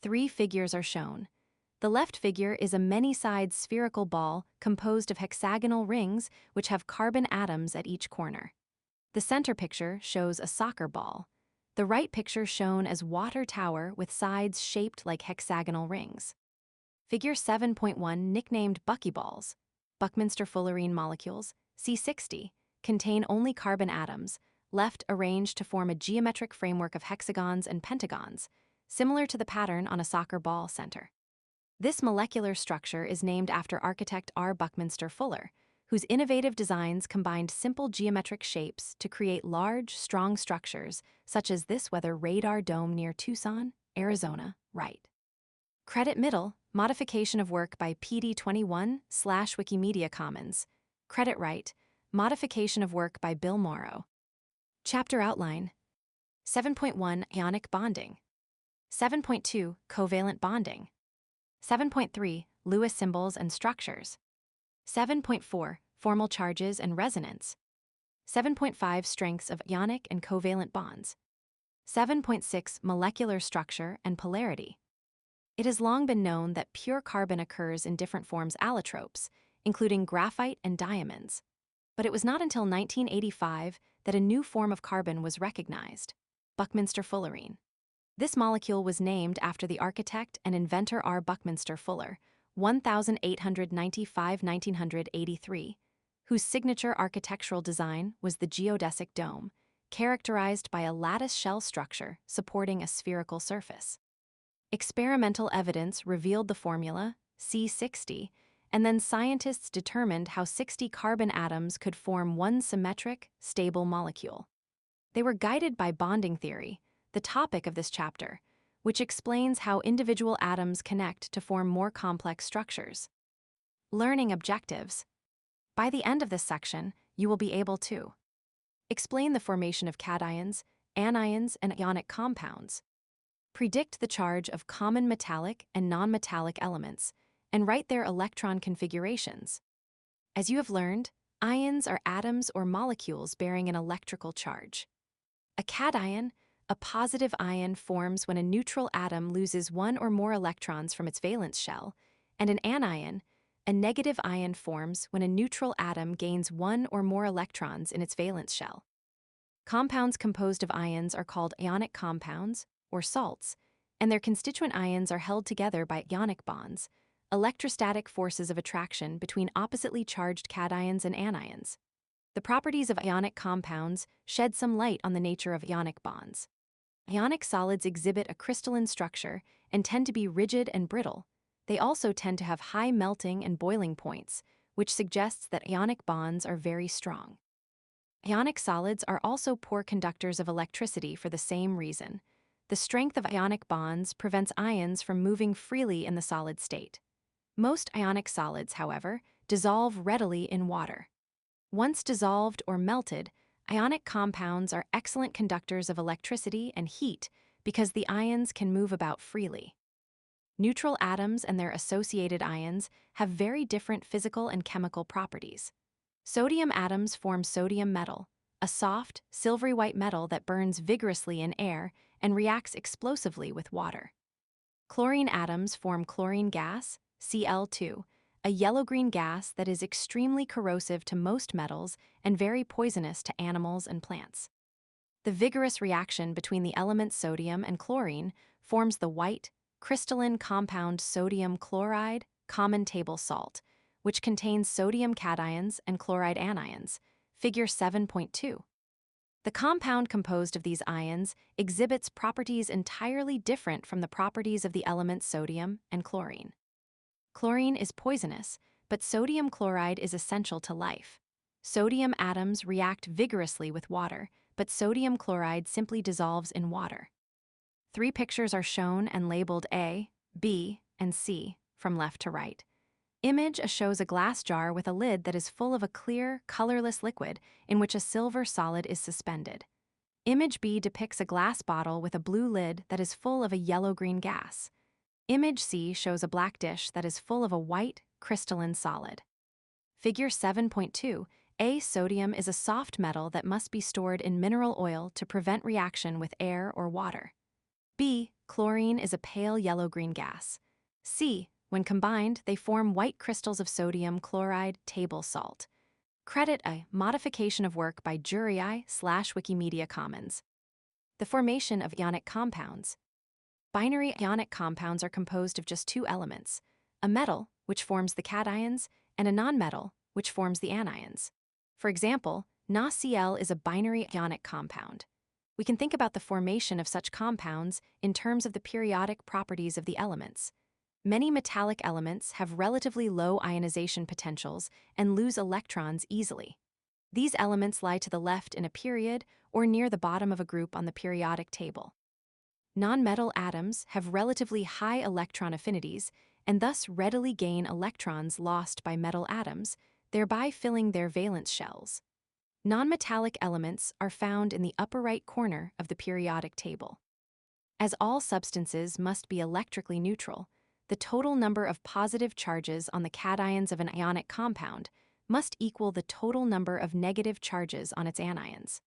Three figures are shown. The left figure is a many-sided spherical ball composed of hexagonal rings which have carbon atoms at each corner. The center picture shows a soccer ball. The right picture shown as water tower with sides shaped like hexagonal rings. Figure 7.1, nicknamed buckyballs, Buckminster fullerene molecules, C60, contain only carbon atoms, left arranged to form a geometric framework of hexagons and pentagons, similar to the pattern on a soccer ball center. This molecular structure is named after architect R. Buckminster Fuller, whose innovative designs combined simple geometric shapes to create large, strong structures, such as this weather radar dome near Tucson, Arizona, right. Credit middle, modification of work by PD21/Wikimedia Commons. Credit right, modification of work by Bill Morrow. Chapter outline. 7.1 Ionic bonding. 7.2 Covalent bonding. 7.3 Lewis symbols and structures. 7.4 Formal charges and resonance. 7.5 Strengths of ionic and covalent bonds. 7.6 Molecular structure and polarity. It has long been known that pure carbon occurs in different forms allotropes, including graphite and diamonds. But it was not until 1985 that a new form of carbon was recognized, Buckminster fullerene. This molecule was named after the architect and inventor R. Buckminster Fuller, 1895–1983, whose signature architectural design was the geodesic dome, characterized by a lattice shell structure supporting a spherical surface. Experimental evidence revealed the formula, C60, and then scientists determined how 60 carbon atoms could form one symmetric, stable molecule. They were guided by bonding theory, the topic of this chapter, which explains how individual atoms connect to form more complex structures. Learning objectives. By the end of this section, you will be able to explain the formation of cations, anions, and ionic compounds, predict the charge of common metallic and nonmetallic elements, and write their electron configurations. As you have learned, ions are atoms or molecules bearing an electrical charge. A cation, a positive ion, forms when a neutral atom loses one or more electrons from its valence shell, and an anion, a negative ion, forms when a neutral atom gains one or more electrons in its valence shell. Compounds composed of ions are called ionic compounds, or salts, and their constituent ions are held together by ionic bonds, electrostatic forces of attraction between oppositely charged cations and anions. The properties of ionic compounds shed some light on the nature of ionic bonds. Ionic solids exhibit a crystalline structure and tend to be rigid and brittle. They also tend to have high melting and boiling points, which suggests that ionic bonds are very strong. Ionic solids are also poor conductors of electricity for the same reason. The strength of ionic bonds prevents ions from moving freely in the solid state. Most ionic solids, however, dissolve readily in water. Once dissolved or melted, ionic compounds are excellent conductors of electricity and heat because the ions can move about freely. Neutral atoms and their associated ions have very different physical and chemical properties. Sodium atoms form sodium metal, a soft, silvery white metal that burns vigorously in air and reacts explosively with water. Chlorine atoms form chlorine gas, Cl2, a yellow-green gas that is extremely corrosive to most metals and very poisonous to animals and plants. The vigorous reaction between the elements sodium and chlorine forms the white, crystalline compound sodium chloride, common table salt, which contains sodium cations and chloride anions, figure 7.2. The compound composed of these ions exhibits properties entirely different from the properties of the elements sodium and chlorine. Chlorine is poisonous, but sodium chloride is essential to life. Sodium atoms react vigorously with water, but sodium chloride simply dissolves in water. Three pictures are shown and labeled A, B, and C, from left to right. Image A shows a glass jar with a lid that is full of a clear, colorless liquid in which a silver solid is suspended. Image B depicts a glass bottle with a blue lid that is full of a yellow-green gas. Image C shows a black dish that is full of a white, crystalline solid. Figure 7.2, A. Sodium is a soft metal that must be stored in mineral oil to prevent reaction with air or water. B. chlorine is a pale yellow-green gas. C. When combined, they form white crystals of sodium chloride table salt. Credit a modification of work by Jurii/Wikimedia Commons. The formation of ionic compounds. Binary ionic compounds are composed of just two elements, a metal, which forms the cations, and a nonmetal, which forms the anions. For example, NaCl is a binary ionic compound. We can think about the formation of such compounds in terms of the periodic properties of the elements. Many metallic elements have relatively low ionization potentials and lose electrons easily. These elements lie to the left in a period or near the bottom of a group on the periodic table. Nonmetal atoms have relatively high electron affinities and thus readily gain electrons lost by metal atoms, thereby filling their valence shells. Nonmetallic elements are found in the upper right corner of the periodic table. As all substances must be electrically neutral, the total number of positive charges on the cations of an ionic compound must equal the total number of negative charges on its anions.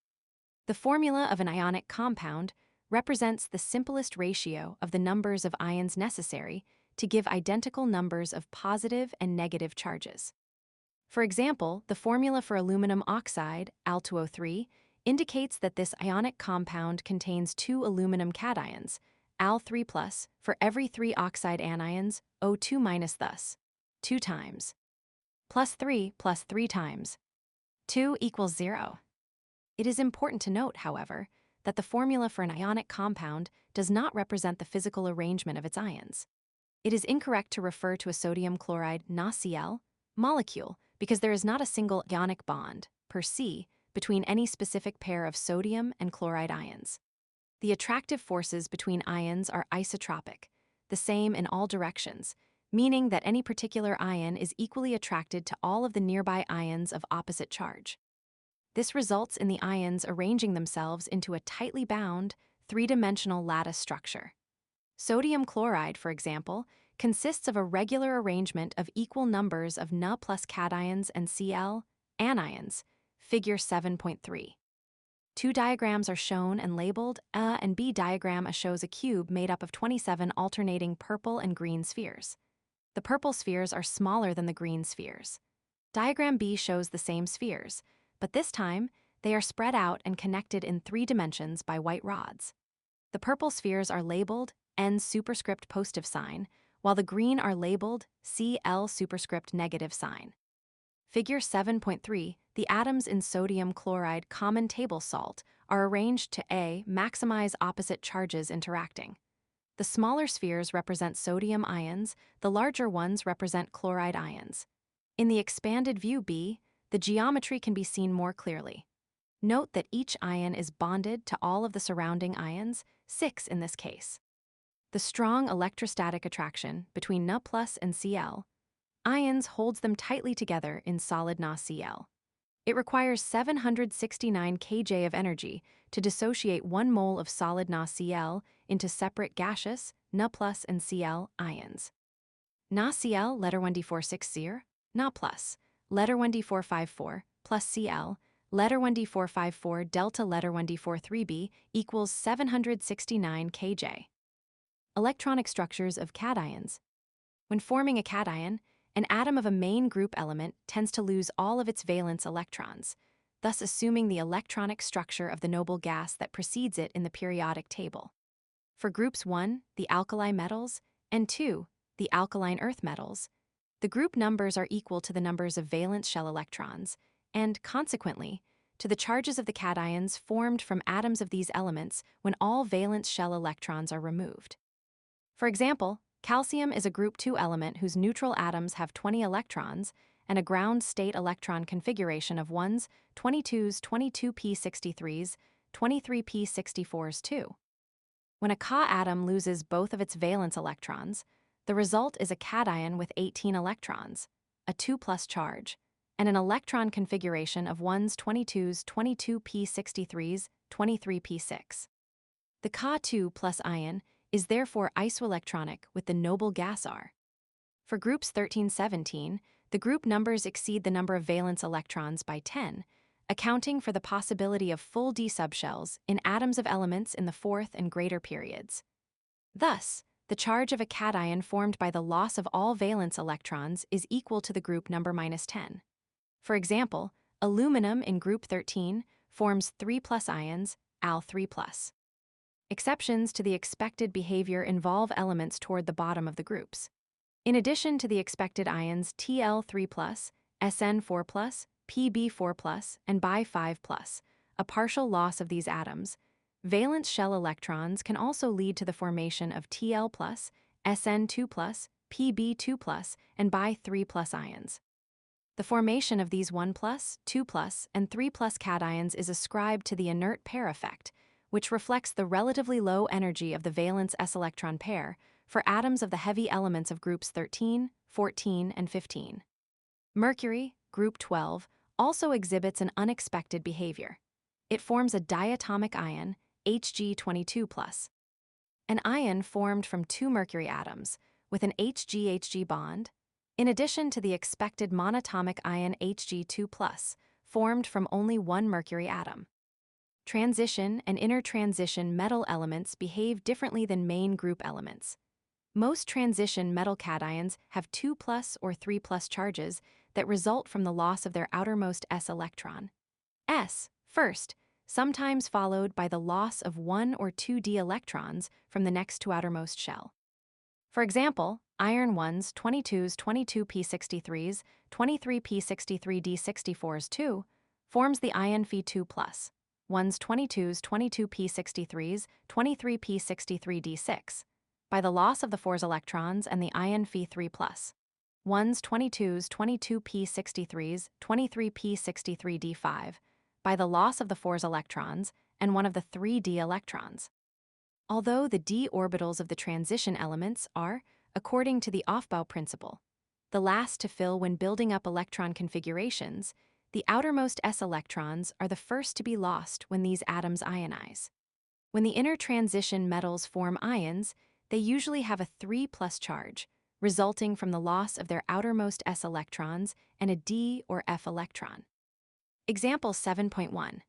The formula of an ionic compound represents the simplest ratio of the numbers of ions necessary to give identical numbers of positive and negative charges. For example, the formula for aluminum oxide, Al2O3, indicates that this ionic compound contains two aluminum cations, Al3+, for every 3 oxide anions, O2-, thus 2 times +3 + 3 times 2 = 0. It is important to note, however, that the formula for an ionic compound does not represent the physical arrangement of its ions. It is incorrect to refer to a sodium chloride NaCl molecule because there is not a single ionic bond, per se, between any specific pair of sodium and chloride ions. The attractive forces between ions are isotropic, the same in all directions, meaning that any particular ion is equally attracted to all of the nearby ions of opposite charge. This results in the ions arranging themselves into a tightly bound, three-dimensional lattice structure. Sodium chloride, for example, consists of a regular arrangement of equal numbers of Na plus cations and Cl anions, figure 7.3. Two diagrams are shown and labeled. A and B diagram shows a cube made up of 27 alternating purple and green spheres. The purple spheres are smaller than the green spheres. Diagram B shows the same spheres, but this time they are spread out and connected in 3 dimensions by white rods. The purple spheres are labeled N superscript positive sign, while the green are labeled Cl superscript negative sign. Figure 7.3, the atoms in sodium chloride common table salt are arranged to A, maximize opposite charges interacting. The smaller spheres represent sodium ions, the larger ones represent chloride ions. In the expanded view B, the geometry can be seen more clearly. Note that each ion is bonded to all of the surrounding ions, 6 in this case. The strong electrostatic attraction between Na plus and Cl ions holds them tightly together in solid NaCl. It requires 769 kJ of energy to dissociate 1 mole of solid NaCl into separate gaseous Na plus and Cl ions. NaCl letter 1d460, Na plus, letter 1d454, plus Cl, letter 1d454 delta letter 1d43b equals 769 kJ. Electronic structures of cations. When forming a cation, an atom of a main group element tends to lose all of its valence electrons, thus assuming the electronic structure of the noble gas that precedes it in the periodic table. For groups 1, the alkali metals, and 2, the alkaline earth metals, the group numbers are equal to the numbers of valence shell electrons, and, consequently, to the charges of the cations formed from atoms of these elements when all valence shell electrons are removed. For example, calcium is a group 2 element whose neutral atoms have 20 electrons and a ground state electron configuration of 1s, 22s, 22p63s, 23p64s too. When a Ca atom loses both of its valence electrons, the result is a cation with 18 electrons, a 2+ charge, and an electron configuration of 1s, 22s, 22p63s, 23p6. The Ca2+ ion is therefore isoelectronic with the noble gas R. For groups 13-17, the group numbers exceed the number of valence electrons by 10, accounting for the possibility of full d subshells in atoms of elements in the 4th and greater periods. Thus, the charge of a cation formed by the loss of all valence electrons is equal to the group number -10. For example, aluminum in group 13 forms 3+ ions, Al3+. Exceptions to the expected behavior involve elements toward the bottom of the groups. In addition to the expected ions Tl3+, Sn4+, Pb4+, and Bi5+, a partial loss of these atoms, valence shell electrons can also lead to the formation of Tl+, Sn2+, Pb2+, and Bi3+ ions. The formation of these 1+, 2+, and 3+ cations is ascribed to the inert pair effect, which reflects the relatively low energy of the valence s-electron pair for atoms of the heavy elements of groups 13, 14, and 15. Mercury, group 12, also exhibits an unexpected behavior. It forms a diatomic ion, Hg22+. An ion formed from two mercury atoms, with an Hg-Hg bond, in addition to the expected monatomic ion Hg2+, formed from only one mercury atom. Transition and intertransition metal elements behave differently than main group elements. Most transition metal cations have 2+ or 3+ charges that result from the loss of their outermost s electron. S, first, sometimes followed by the loss of 1 or 2 d electrons from the next to outermost shell. For example, iron 1's 22's 22p63's 23p63d64's 2 forms the ion Fe2+. 1's 22's 22p63's 23p63d6 by the loss of the 4's electrons and the ion Fe3+. 1's 22's 22p63's 23p63d5 by the loss of the 4's electrons and one of the 3 d electrons. Although the d orbitals of the transition elements are, according to the Aufbau principle, the last to fill when building up electron configurations, the outermost s electrons are the first to be lost when these atoms ionize. When the intertransition metals form ions, they usually have a 3+ charge, resulting from the loss of their outermost s electrons and a d or f electron. Example 7.1.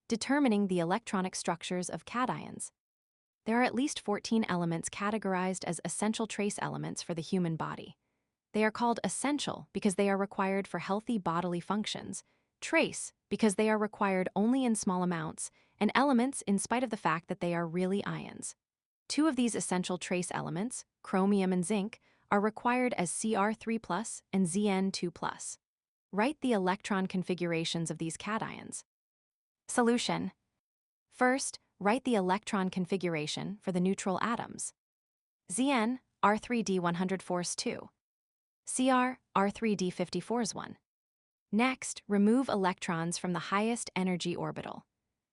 Determining the electronic structures of cations. There are at least 14 elements categorized as essential trace elements for the human body. They are called essential because they are required for healthy bodily functions, trace because they are required only in small amounts, and elements in spite of the fact that they are really ions. Two of these essential trace elements, chromium and zinc, are required as Cr3+ and Zn2+. Write the electron configurations of these cations. Solution. First, write the electron configuration for the neutral atoms. Zn, R3d104's 2. Cr, R3d54's 1. Next, remove electrons from the highest energy orbital.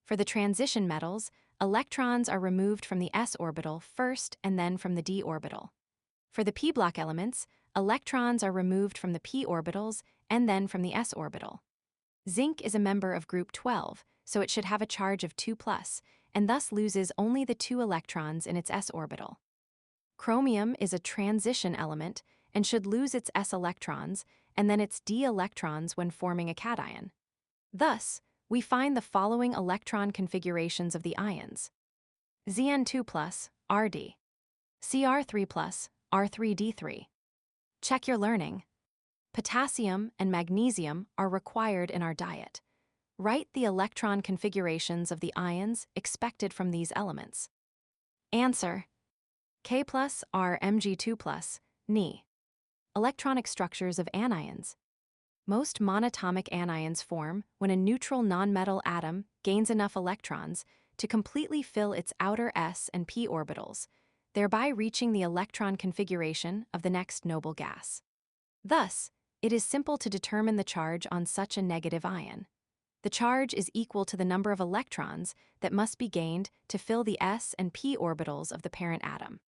For the transition metals, electrons are removed from the s orbital first and then from the d orbital. For the p block elements, electrons are removed from the p orbitals and then from the s orbital. Zinc is a member of group 12, so it should have a charge of 2+, and thus loses only the 2 electrons in its s orbital. Chromium is a transition element and should lose its s electrons and then its d electrons when forming a cation. Thus, we find the following electron configurations of the ions. Zn2+, Rd. Cr3+, R3d3. Check your learning. Potassium and magnesium are required in our diet. Write the electron configurations of the ions expected from these elements. Answer. K+, R Mg2+, Ni. Electronic structures of anions. Most monatomic anions form when a neutral nonmetal atom gains enough electrons to completely fill its outer s and p orbitals, thereby reaching the electron configuration of the next noble gas. Thus, it is simple to determine the charge on such a negative ion. The charge is equal to the number of electrons that must be gained to fill the s and p orbitals of the parent atom.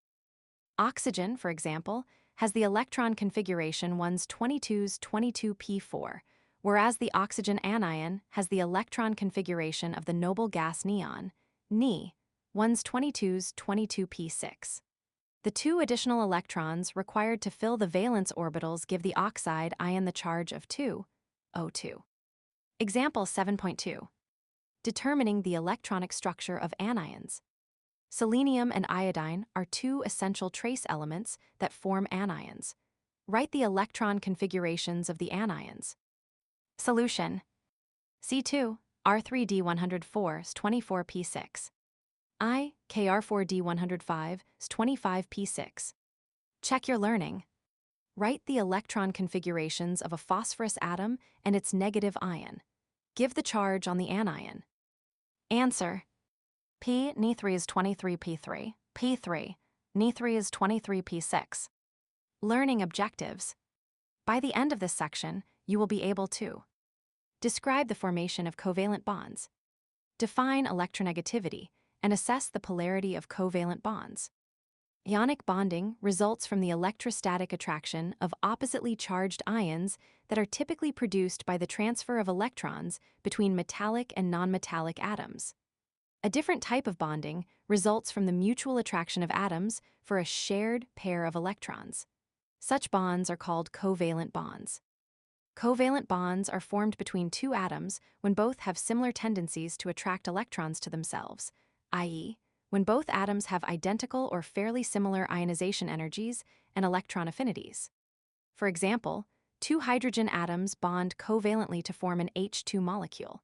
Oxygen, for example, has the electron configuration 1's 22's 22p4, whereas the oxygen anion has the electron configuration of the noble gas neon, Ni, 1's 22's 22p6. The 2 additional electrons required to fill the valence orbitals give the oxide ion the charge of 2, O2. Example 7.2. Determining the electronic structure of anions. Selenium and iodine are two essential trace elements that form anions. Write the electron configurations of the anions. Solution: C2, R3D104 is 24p6. I, Kr4D105 is 25p6. Check your learning. Write the electron configurations of a phosphorus atom and its negative ion. Give the charge on the anion. Answer: P, Ni3 is 23p3, P3, Ni3 is 23p6. Learning objectives. By the end of this section, you will be able to describe the formation of covalent bonds, define electronegativity, and assess the polarity of covalent bonds. Ionic bonding results from the electrostatic attraction of oppositely charged ions that are typically produced by the transfer of electrons between metallic and nonmetallic atoms. A different type of bonding results from the mutual attraction of atoms for a shared pair of electrons. Such bonds are called covalent bonds. Covalent bonds are formed between two atoms when both have similar tendencies to attract electrons to themselves, i.e., when both atoms have identical or fairly similar ionization energies and electron affinities. For example, two hydrogen atoms bond covalently to form an H2 molecule.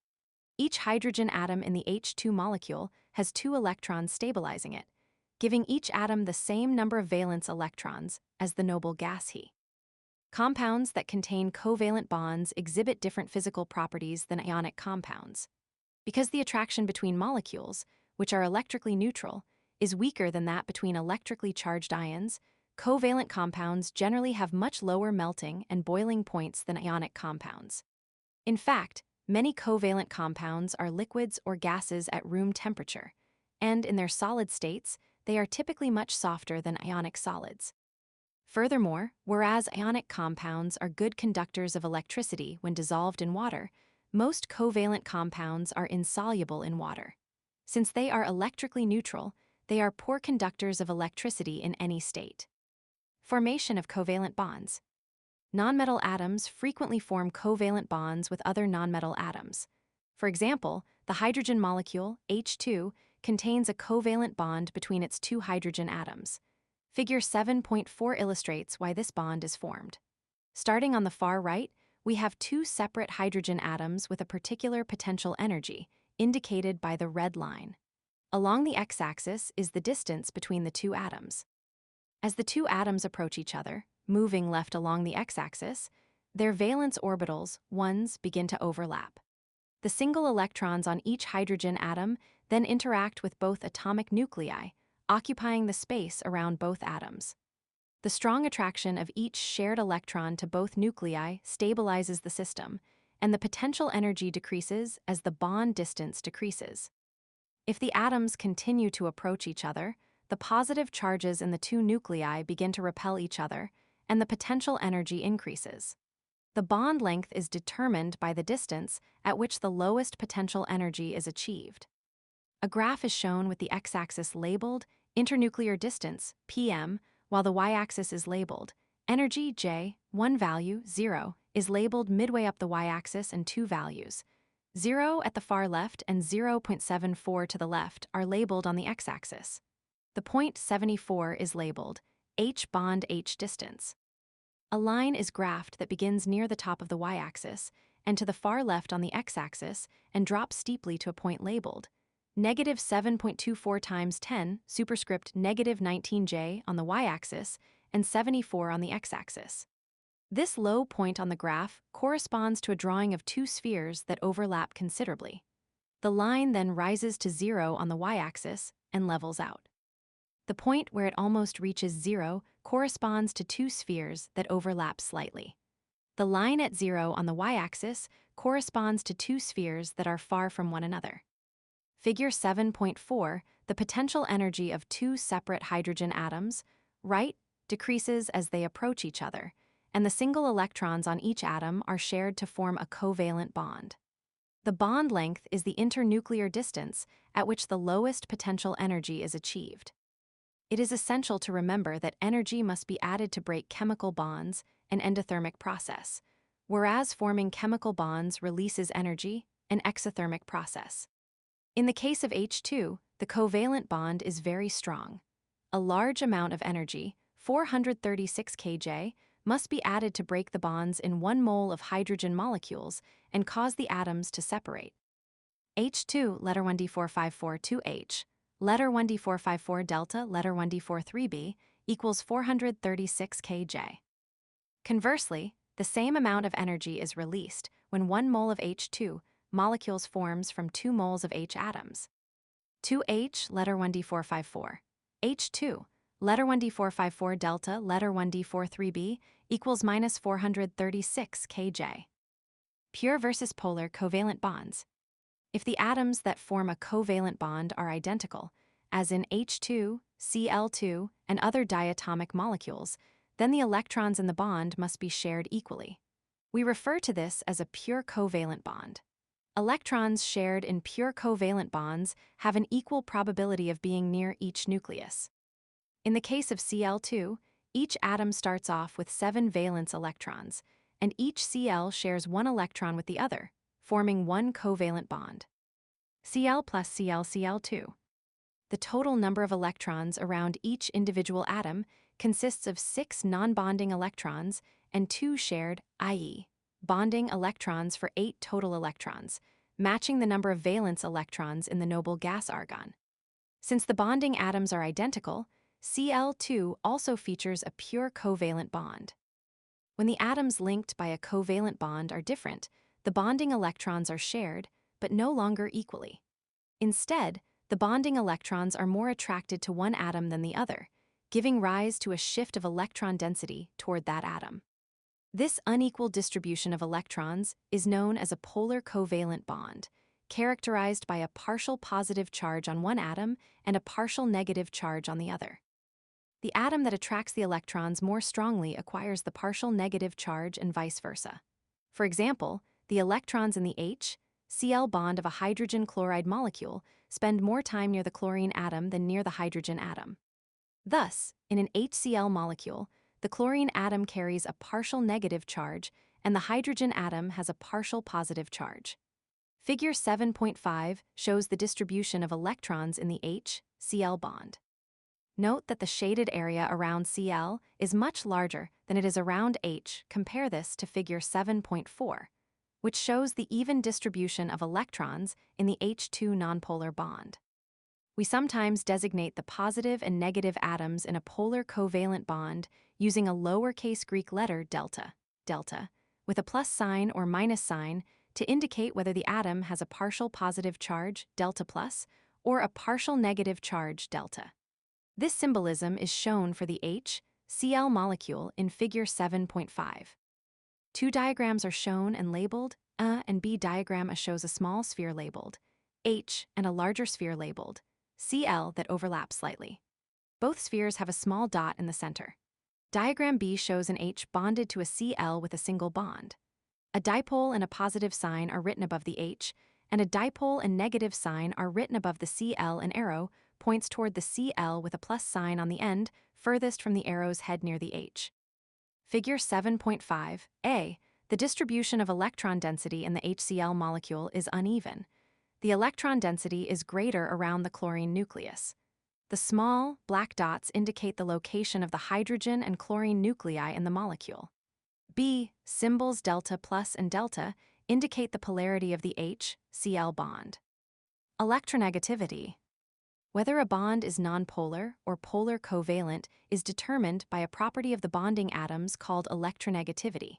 Each hydrogen atom in the H2 molecule has two electrons stabilizing it, giving each atom the same number of valence electrons as the noble gas He. Compounds that contain covalent bonds exhibit different physical properties than ionic compounds. Because the attraction between molecules, which are electrically neutral, is weaker than that between electrically charged ions, covalent compounds generally have much lower melting and boiling points than ionic compounds. In fact, many covalent compounds are liquids or gases at room temperature, and in their solid states, they are typically much softer than ionic solids. Furthermore, whereas ionic compounds are good conductors of electricity when dissolved in water, most covalent compounds are insoluble in water. Since they are electrically neutral, they are poor conductors of electricity in any state. Formation of covalent bonds. Nonmetal atoms frequently form covalent bonds with other nonmetal atoms. For example, the hydrogen molecule, H2, contains a covalent bond between its two hydrogen atoms. Figure 7.4 illustrates why this bond is formed. Starting on the far right, we have two separate hydrogen atoms with a particular potential energy, indicated by the red line. Along the x-axis is the distance between the two atoms. As the two atoms approach each other, moving left along the x-axis, their valence orbitals, 1s, begin to overlap. The single electrons on each hydrogen atom then interact with both atomic nuclei, occupying the space around both atoms. The strong attraction of each shared electron to both nuclei stabilizes the system, and the potential energy decreases as the bond distance decreases. If the atoms continue to approach each other, the positive charges in the two nuclei begin to repel each other, and the potential energy increases. The bond length is determined by the distance at which the lowest potential energy is achieved. A graph is shown with the x-axis labeled internuclear distance, PM, while the y-axis is labeled energy, J, one value, 0, is labeled midway up the y-axis and two values. 0 at the far left and 0.74 to the left are labeled on the x-axis. The point 74 is labeled H bond H distance. A line is graphed that begins near the top of the y-axis and to the far left on the x-axis and drops steeply to a point labeled negative 7.24 times 10 superscript negative 19J on the y-axis and 74 on the x-axis. This low point on the graph corresponds to a drawing of two spheres that overlap considerably. The line then rises to 0 on the y-axis and levels out. The point where it almost reaches 0 corresponds to two spheres that overlap slightly. The line at 0 on the y-axis corresponds to two spheres that are far from one another. Figure 7.4, the potential energy of two separate hydrogen atoms, right, decreases as they approach each other, and the single electrons on each atom are shared to form a covalent bond. The bond length is the internuclear distance at which the lowest potential energy is achieved. It is essential to remember that energy must be added to break chemical bonds, an endothermic process, whereas forming chemical bonds releases energy, an exothermic process. In the case of H2, the covalent bond is very strong. A large amount of energy, 436 kJ, must be added to break the bonds in 1 mole of hydrogen molecules and cause the atoms to separate. H2, letter 1d454 2H, letter 1d454 delta, letter 1d43b, equals 436 kJ. Conversely, the same amount of energy is released when 1 mole of H2 molecules forms from 2 moles of H atoms. 2H, letter 1d454, H2, letter 1d454 delta, letter 1d43b, equals minus 436 kJ. Pure versus polar covalent bonds. If the atoms that form a covalent bond are identical, as in H2, Cl2, and other diatomic molecules, then the electrons in the bond must be shared equally. We refer to this as a pure covalent bond. Electrons shared in pure covalent bonds have an equal probability of being near each nucleus. In the case of Cl2, each atom starts off with 7 valence electrons, and each Cl shares 1 electron with the other, forming one covalent bond. Cl plus Cl Cl2. The total number of electrons around each individual atom consists of 6 non-bonding electrons and 2 shared, i.e., bonding electrons for 8 total electrons, matching the number of valence electrons in the noble gas argon. Since the bonding atoms are identical, Cl2 also features a pure covalent bond. When the atoms linked by a covalent bond are different, the bonding electrons are shared, but no longer equally. Instead, the bonding electrons are more attracted to one atom than the other, giving rise to a shift of electron density toward that atom. This unequal distribution of electrons is known as a polar covalent bond, characterized by a partial positive charge on one atom and a partial negative charge on the other. The atom that attracts the electrons more strongly acquires the partial negative charge and vice versa. For example, the electrons in the H-Cl bond of a hydrogen chloride molecule spend more time near the chlorine atom than near the hydrogen atom. Thus, in an HCl molecule, the chlorine atom carries a partial negative charge and the hydrogen atom has a partial positive charge. Figure 7.5 shows the distribution of electrons in the H-Cl bond. Note that the shaded area around Cl is much larger than it is around H. Compare this to figure 7.4, which shows the even distribution of electrons in the H2 nonpolar bond. We sometimes designate the positive and negative atoms in a polar covalent bond using a lowercase Greek letter delta, with a plus sign or minus sign to indicate whether the atom has a partial positive charge, delta plus, or a partial negative charge, delta. This symbolism is shown for the H-Cl molecule in figure 7.5. 2 diagrams are shown and labeled. A and B diagram shows a small sphere labeled H and a larger sphere labeled Cl that overlap slightly. Both spheres have a small dot in the center. Diagram B shows an H bonded to a Cl with a single bond. A dipole and a positive sign are written above the H, and a dipole and negative sign are written above the Cl. An arrow points toward the Cl with a plus sign on the end, furthest from the arrow's head near the H. Figure 7.5, A. The distribution of electron density in the HCl molecule is uneven. The electron density is greater around the chlorine nucleus. The small, black dots indicate the location of the hydrogen and chlorine nuclei in the molecule. B. Symbols delta plus and delta indicate the polarity of the H-Cl bond. Electronegativity. Whether a bond is nonpolar or polar covalent is determined by a property of the bonding atoms called electronegativity.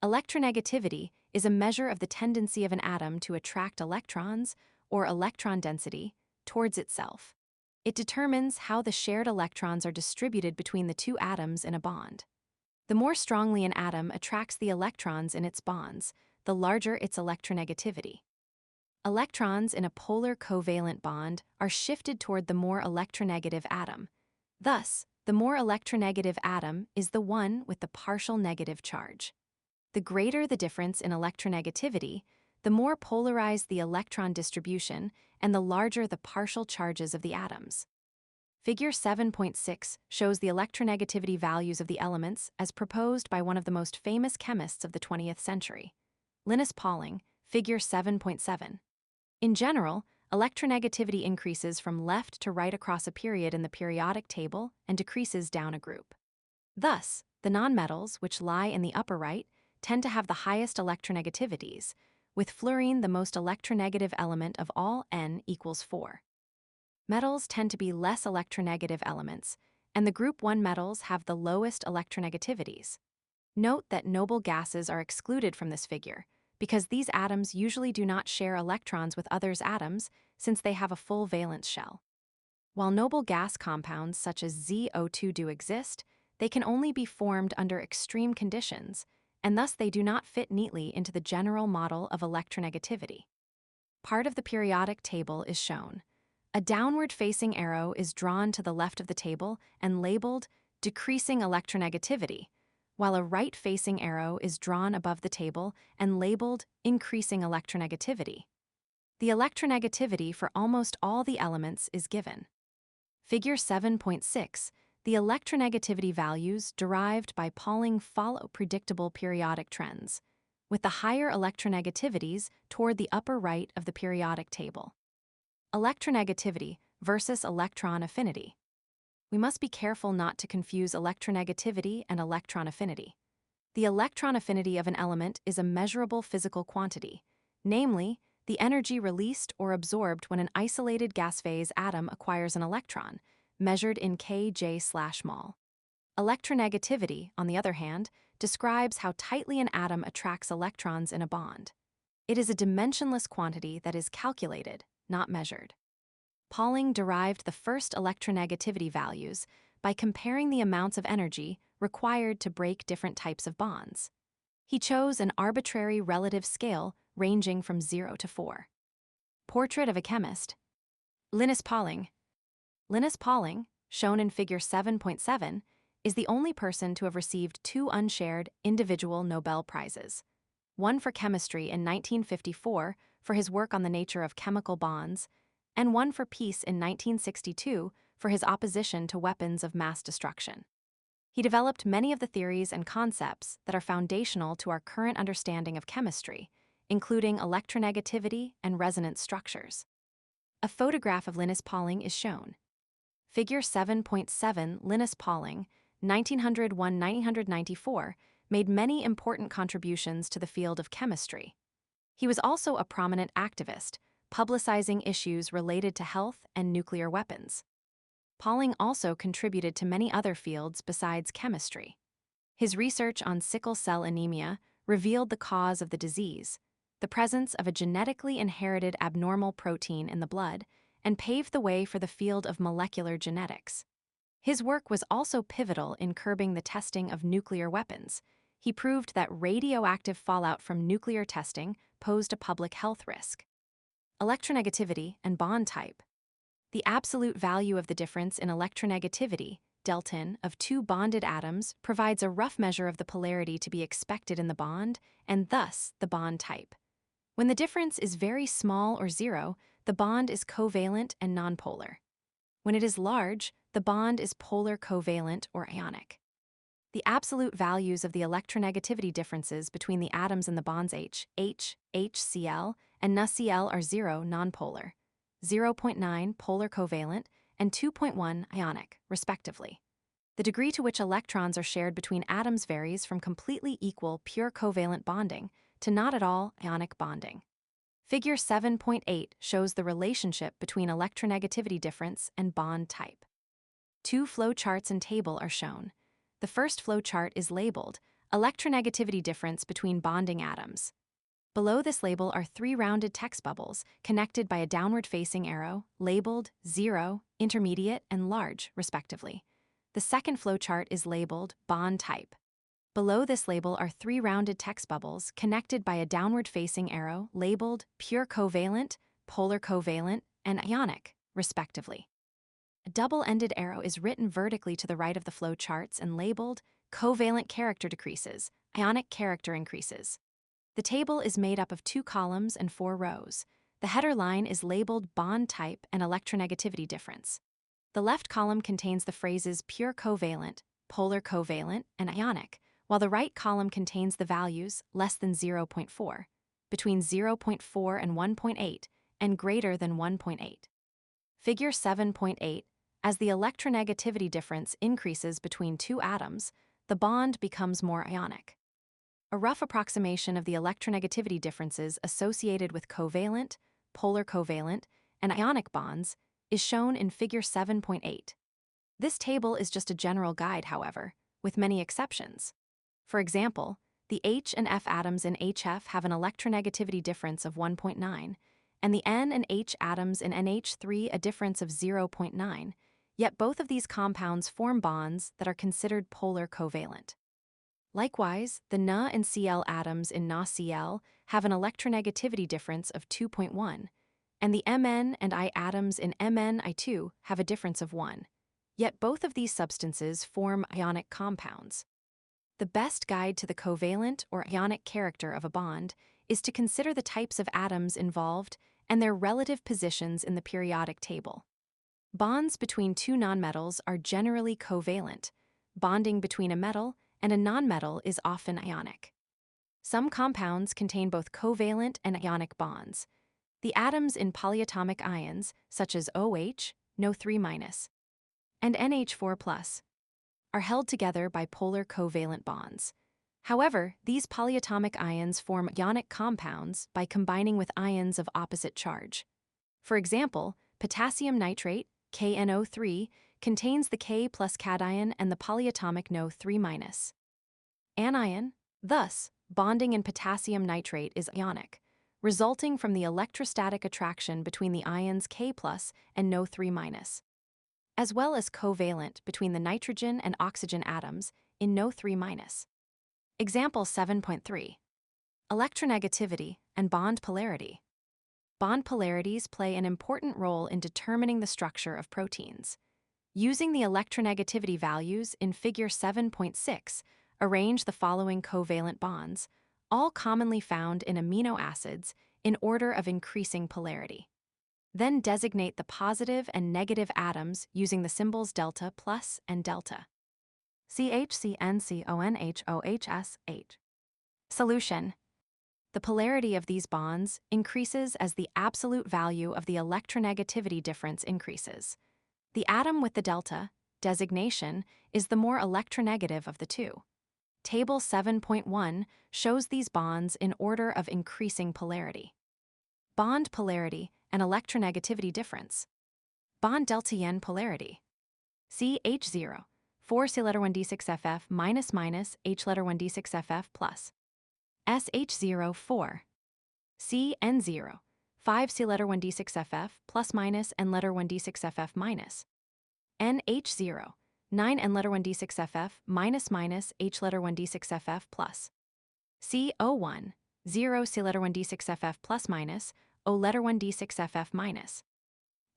Electronegativity is a measure of the tendency of an atom to attract electrons, or electron density, towards itself. It determines how the shared electrons are distributed between the two atoms in a bond. The more strongly an atom attracts the electrons in its bonds, the larger its electronegativity. Electrons in a polar covalent bond are shifted toward the more electronegative atom. Thus, the more electronegative atom is the one with the partial negative charge. The greater the difference in electronegativity, the more polarized the electron distribution and the larger the partial charges of the atoms. Figure 7.6 shows the electronegativity values of the elements as proposed by one of the most famous chemists of the 20th century, Linus Pauling, figure 7.7. In general, electronegativity increases from left to right across a period in the periodic table and decreases down a group. Thus, the nonmetals, which lie in the upper right, tend to have the highest electronegativities, with fluorine the most electronegative element of all, N equals 4. Metals tend to be less electronegative elements, and the group 1 metals have the lowest electronegativities. Note that noble gases are excluded from this figure, because these atoms usually do not share electrons with others' atoms since they have a full valence shell. While noble gas compounds such as ZO2 do exist, they can only be formed under extreme conditions, and thus they do not fit neatly into the general model of electronegativity. Part of the periodic table is shown. A downward-facing arrow is drawn to the left of the table and labeled decreasing electronegativity, while a right-facing arrow is drawn above the table and labeled increasing electronegativity. The electronegativity for almost all the elements is given. Figure 7.6, the electronegativity values derived by Pauling follow predictable periodic trends, with the higher electronegativities toward the upper right of the periodic table. Electronegativity versus electron affinity. We must be careful not to confuse electronegativity and electron affinity. The electron affinity of an element is a measurable physical quantity, namely, the energy released or absorbed when an isolated gas phase atom acquires an electron, measured in kJ/mol. Electronegativity, on the other hand, describes how tightly an atom attracts electrons in a bond. It is a dimensionless quantity that is calculated, not measured. Pauling derived the first electronegativity values by comparing the amounts of energy required to break different types of bonds. He chose an arbitrary relative scale ranging from 0 to 4. Portrait of a chemist. Linus Pauling. Linus Pauling, shown in Figure 7.7, is the only person to have received 2 unshared individual Nobel Prizes. One for chemistry in 1954 for his work on the nature of chemical bonds, and one for peace in 1962 for his opposition to weapons of mass destruction. He developed many of the theories and concepts that are foundational to our current understanding of chemistry, including electronegativity and resonance structures. A photograph of Linus Pauling is shown. Figure 7.7 Linus Pauling, 1901–1994, made many important contributions to the field of chemistry. He was also a prominent activist, publicizing issues related to health and nuclear weapons. Pauling also contributed to many other fields besides chemistry. His research on sickle cell anemia revealed the cause of the disease, the presence of a genetically inherited abnormal protein in the blood, and paved the way for the field of molecular genetics. His work was also pivotal in curbing the testing of nuclear weapons. He proved that radioactive fallout from nuclear testing posed a public health risk. Electronegativity and bond type. The absolute value of the difference in electronegativity, delton, of 2 bonded atoms provides a rough measure of the polarity to be expected in the bond, and thus the bond type. When the difference is very small or 0, the bond is covalent and nonpolar. When it is large, the bond is polar covalent or ionic. The absolute values of the electronegativity differences between the atoms in the bonds H, HCl, and NaCl are 0 nonpolar, 0.9 polar covalent, and 2.1 ionic, respectively. The degree to which electrons are shared between atoms varies from completely equal pure covalent bonding to not at all ionic bonding. Figure 7.8 shows the relationship between electronegativity difference and bond type. 2 flow charts and table are shown. The first flow chart is labeled electronegativity difference between bonding atoms. Below this label are 3 rounded text bubbles connected by a downward-facing arrow labeled 0, intermediate, and large, respectively. The second flow chart is labeled bond type. Below this label are 3 rounded text bubbles connected by a downward-facing arrow labeled pure covalent, polar covalent, and ionic, respectively. A double-ended arrow is written vertically to the right of the flow charts and labeled covalent character decreases, ionic character increases. The table is made up of 2 columns and 4 rows. The header line is labeled bond type and electronegativity difference. The left column contains the phrases pure covalent, polar covalent, and ionic, while the right column contains the values less than 0.4, between 0.4 and 1.8, and greater than 1.8. Figure 7.8, as the electronegativity difference increases between two atoms, the bond becomes more ionic. A rough approximation of the electronegativity differences associated with covalent, polar covalent, and ionic bonds is shown in Figure 7.8. This table is just a general guide, however, with many exceptions. For example, the H and F atoms in HF have an electronegativity difference of 1.9, and the N and H atoms in NH3 a difference of 0.9, yet both of these compounds form bonds that are considered polar covalent. Likewise, the Na and Cl atoms in NaCl have an electronegativity difference of 2.1, and the Mn and I atoms in MnI2 have a difference of 1, yet both of these substances form ionic compounds. The best guide to the covalent or ionic character of a bond is to consider the types of atoms involved and their relative positions in the periodic table. Bonds between two nonmetals are generally covalent. Bonding between a metal and a nonmetal is often ionic. Some compounds contain both covalent and ionic bonds. The atoms in polyatomic ions, such as OH, NO3-, and NH4+, are held together by polar covalent bonds. However, these polyatomic ions form ionic compounds by combining with ions of opposite charge. For example, potassium nitrate, KNO3, contains the K plus cation and the polyatomic NO3-. Anion, thus, bonding in potassium nitrate is ionic, resulting from the electrostatic attraction between the ions K plus and NO3-, as well as covalent between the nitrogen and oxygen atoms in NO3-. Example 7.3. Electronegativity and bond polarity. Bond polarities play an important role in determining the structure of proteins. Using the electronegativity values in Figure 7.6, arrange the following covalent bonds, all commonly found in amino acids, in order of increasing polarity. Then designate the positive and negative atoms using the symbols delta plus and delta. CHCNCONHOHSH. Solution. The polarity of these bonds increases as the absolute value of the electronegativity difference increases. The atom with the delta designation is the more electronegative of the two. Table 7.1 shows these bonds in order of increasing polarity. Bond polarity and electronegativity difference. Bond delta-N polarity. CH0, 4 C letter 1 D6FF minus minus H letter 1 D6FF plus. SH0, 4. CN0, 5 C letter 1 D6FF plus minus N letter 1 D6FF minus. NH0, 9 N letter 1 D6FF minus minus H letter 1 D6FF plus. CO1, 0 C letter 1 D6FF plus minus O letter 1 D6FF minus.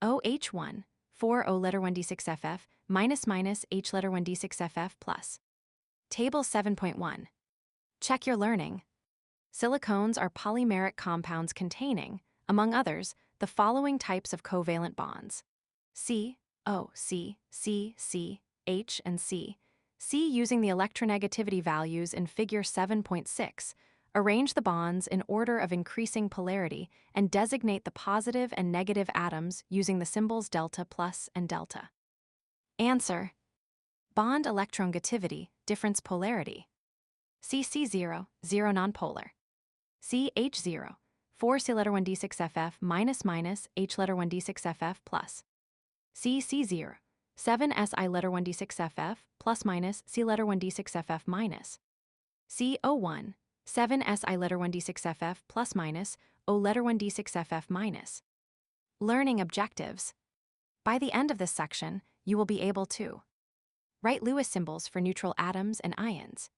OH1, 4 O letter 1 D6FF minus minus H letter 1 D6FF plus. Table 7.1. Check your learning. Silicones are polymeric compounds containing, among others, the following types of covalent bonds: C, O, C, C, C, H, and C. C using the electronegativity values in Figure 7.6. Arrange the bonds in order of increasing polarity and designate the positive and negative atoms using the symbols delta plus and delta. Answer. Bond electronegativity, difference polarity. CC0, 0 nonpolar. CH0, 4 C letter 1 D6FF minus minus H letter 1 D6FF plus. CC0, 7 Si letter 1 D6FF plus minus C letter 1 D6FF minus. CO1, 7 Si letter 1 D6FF plus minus O letter 1 D6FF minus. Learning objectives. By the end of this section, you will be able to write Lewis symbols for neutral atoms and ions.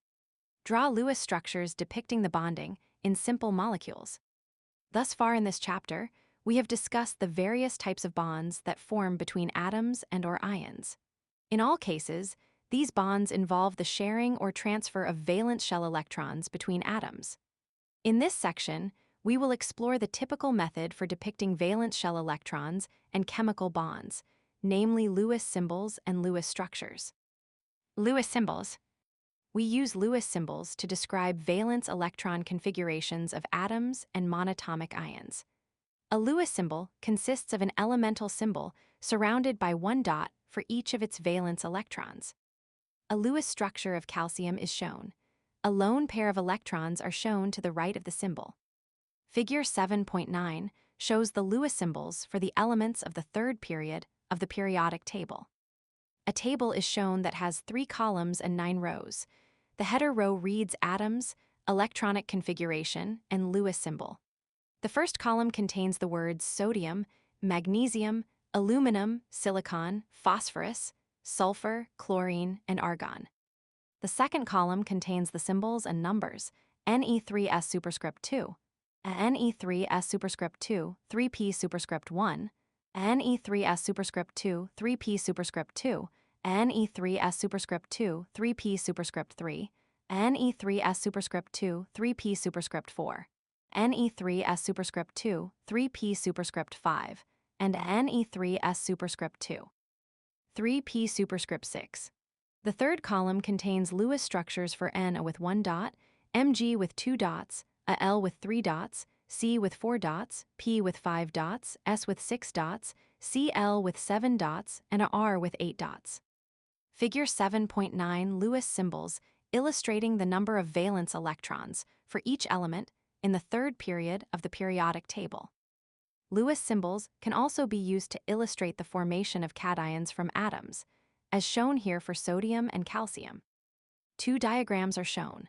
Draw Lewis structures depicting the bonding in simple molecules. Thus far in this chapter, we have discussed the various types of bonds that form between atoms and/or ions. In all cases, these bonds involve the sharing or transfer of valence shell electrons between atoms. In this section, we will explore the typical method for depicting valence shell electrons and chemical bonds, namely Lewis symbols and Lewis structures. Lewis symbols. We use Lewis symbols to describe valence electron configurations of atoms and monatomic ions. A Lewis symbol consists of an elemental symbol surrounded by one dot for each of its valence electrons. A Lewis structure of calcium is shown. A lone pair of electrons are shown to the right of the symbol. Figure 7.9 shows the Lewis symbols for the elements of the third period of the periodic table. A table is shown that has 3 columns and 9 rows. The header row reads atoms, electronic configuration, and Lewis symbol. The first column contains the words sodium, magnesium, aluminum, silicon, phosphorus, sulfur, chlorine, and argon. The second column contains the symbols and numbers Ne3s superscript 2, Ne3s superscript 2, 3p superscript 1, Ne3s superscript 2, 3p superscript 2, Ne3s superscript 2, 3p superscript 3, Ne3s superscript 2, 3p superscript 4, Ne3s superscript 2, 3p superscript 5, and Ne3s superscript 2. 3p superscript 6. The third column contains Lewis structures for Na with 1 dot, Mg with 2 dots, Al with 3 dots, C with 4 dots, P with 5 dots, S with 6 dots, Cl with 7 dots, and a R with 8 dots. Figure 7.9 Lewis symbols illustrating the number of valence electrons for each element in the third period of the periodic table. Lewis symbols can also be used to illustrate the formation of cations from atoms, as shown here for sodium and calcium. 2 diagrams are shown.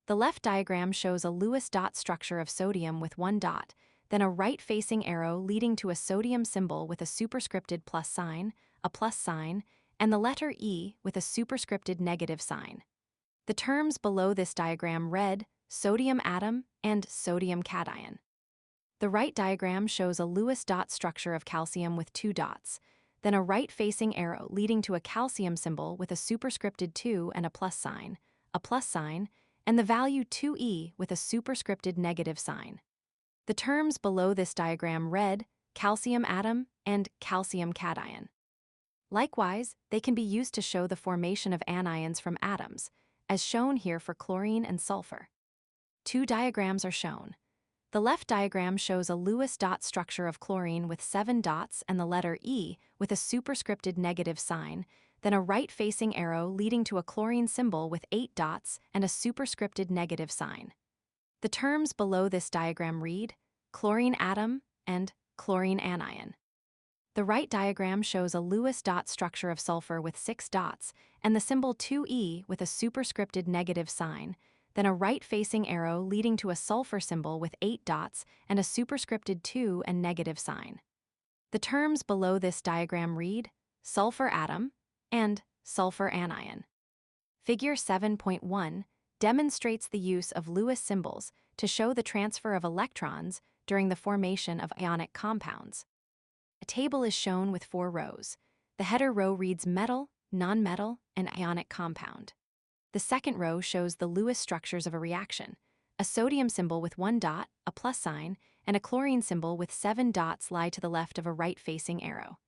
The left diagram shows a Lewis dot structure of sodium with 1 dot, then a right-facing arrow leading to a sodium symbol with a superscripted plus sign, a plus sign, and the letter E with a superscripted negative sign. The terms below this diagram read sodium atom and sodium cation. The right diagram shows a Lewis dot structure of calcium with 2 dots, then a right-facing arrow leading to a calcium symbol with a superscripted 2 and a plus sign, and the value 2e with a superscripted negative sign. The terms below this diagram read calcium atom and calcium cation. Likewise, they can be used to show the formation of anions from atoms, as shown here for chlorine and sulfur. 2 diagrams are shown. The left diagram shows a Lewis dot structure of chlorine with 7 dots and the letter E with a superscripted negative sign, then a right-facing arrow leading to a chlorine symbol with 8 dots and a superscripted negative sign. The terms below this diagram read chlorine atom and chlorine anion. The right diagram shows a Lewis dot structure of sulfur with 6 dots and the symbol 2e with a superscripted negative sign, then a right-facing arrow leading to a sulfur symbol with 8 dots and a superscripted 2 and negative sign. The terms below this diagram read sulfur atom and sulfur anion. Figure 7.1 demonstrates the use of Lewis symbols to show the transfer of electrons during the formation of ionic compounds. A table is shown with 4 rows. The header row reads metal, nonmetal, and ionic compound. The second row shows the Lewis structures of a reaction. A sodium symbol with 1 dot, a plus sign, and a chlorine symbol with 7 dots lie to the left of a right-facing arrow.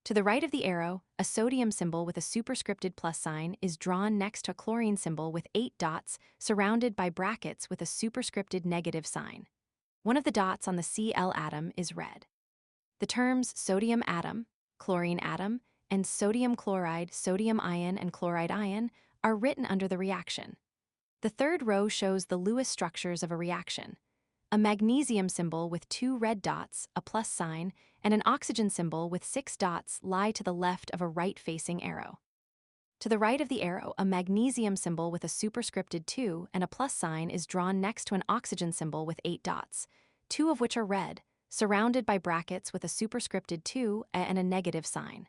To the right of the arrow, a sodium symbol with a superscripted plus sign is drawn next to a chlorine symbol with 8 dots surrounded by brackets with a superscripted negative sign. One of the dots on the Cl atom is red. The terms sodium atom, chlorine atom, and sodium chloride, sodium ion, and chloride ion are written under the reaction. The third row shows the Lewis structures of a reaction. A magnesium symbol with 2 red dots, a plus sign, and an oxygen symbol with 6 dots lie to the left of a right-facing arrow. To the right of the arrow, a magnesium symbol with a superscripted 2 and a plus sign is drawn next to an oxygen symbol with 8 dots, 2 of which are red, surrounded by brackets with a superscripted 2 and a negative sign.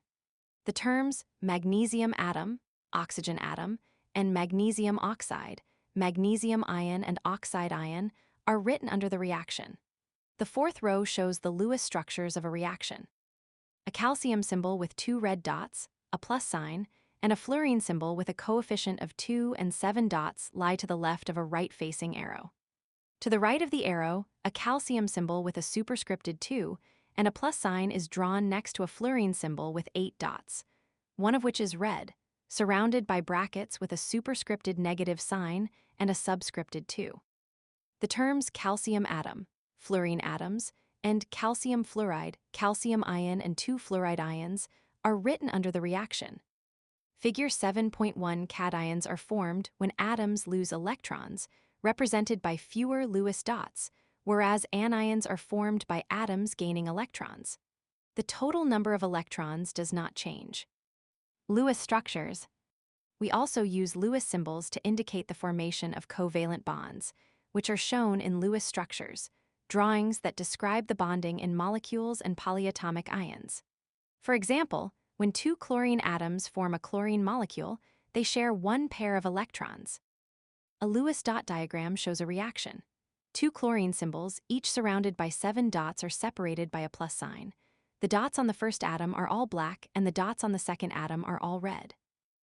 The terms magnesium atom, oxygen atom, and magnesium oxide, magnesium ion, and oxide ion are written under the reaction. The fourth row shows the Lewis structures of a reaction. A calcium symbol with 2 red dots, a plus sign, and a fluorine symbol with a coefficient of 2 and 7 dots lie to the left of a right-facing arrow. To the right of the arrow, a calcium symbol with a superscripted 2 and a plus sign is drawn next to a fluorine symbol with 8 dots, one of which is red, surrounded by brackets with a superscripted negative sign and a subscripted 2. The terms calcium atom, fluorine atoms, and calcium fluoride, calcium ion and 2 fluoride ions, are written under the reaction. Figure 7.1 cations are formed when atoms lose electrons, represented by fewer Lewis dots, whereas anions are formed by atoms gaining electrons. The total number of electrons does not change. Lewis structures. We also use Lewis symbols to indicate the formation of covalent bonds, which are shown in Lewis structures, drawings that describe the bonding in molecules and polyatomic ions. For example, when 2 chlorine atoms form a chlorine molecule, they share 1 pair of electrons. A Lewis dot diagram shows a reaction. 2 chlorine symbols, each surrounded by 7 dots, are separated by a plus sign. The dots on the first atom are all black, and the dots on the second atom are all red.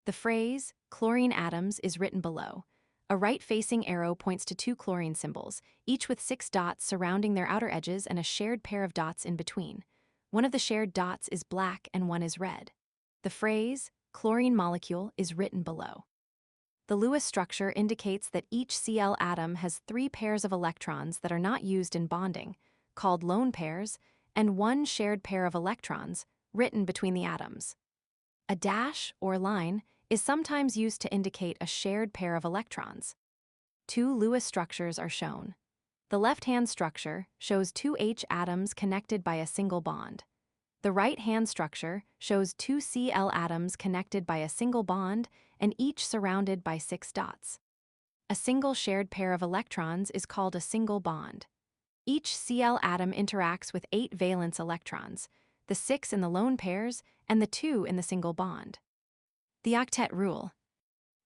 The phrase, chlorine atoms, is written below. A right-facing arrow points to 2 chlorine symbols, each with 6 dots surrounding their outer edges and a shared pair of dots in between. One of the shared dots is black and one is red. The phrase, chlorine molecule, is written below. The Lewis structure indicates that each Cl atom has 3 pairs of electrons that are not used in bonding, called lone pairs, and 1 shared pair of electrons, written between the atoms. A dash, or line, is sometimes used to indicate a shared pair of electrons. 2 Lewis structures are shown. The left-hand structure shows 2 H atoms connected by a single bond. The right-hand structure shows 2 Cl atoms connected by a single bond and each surrounded by 6 dots. A single shared pair of electrons is called a single bond. Each Cl atom interacts with 8 valence electrons, the 6 in the lone pairs and the 2 in the single bond. The octet rule.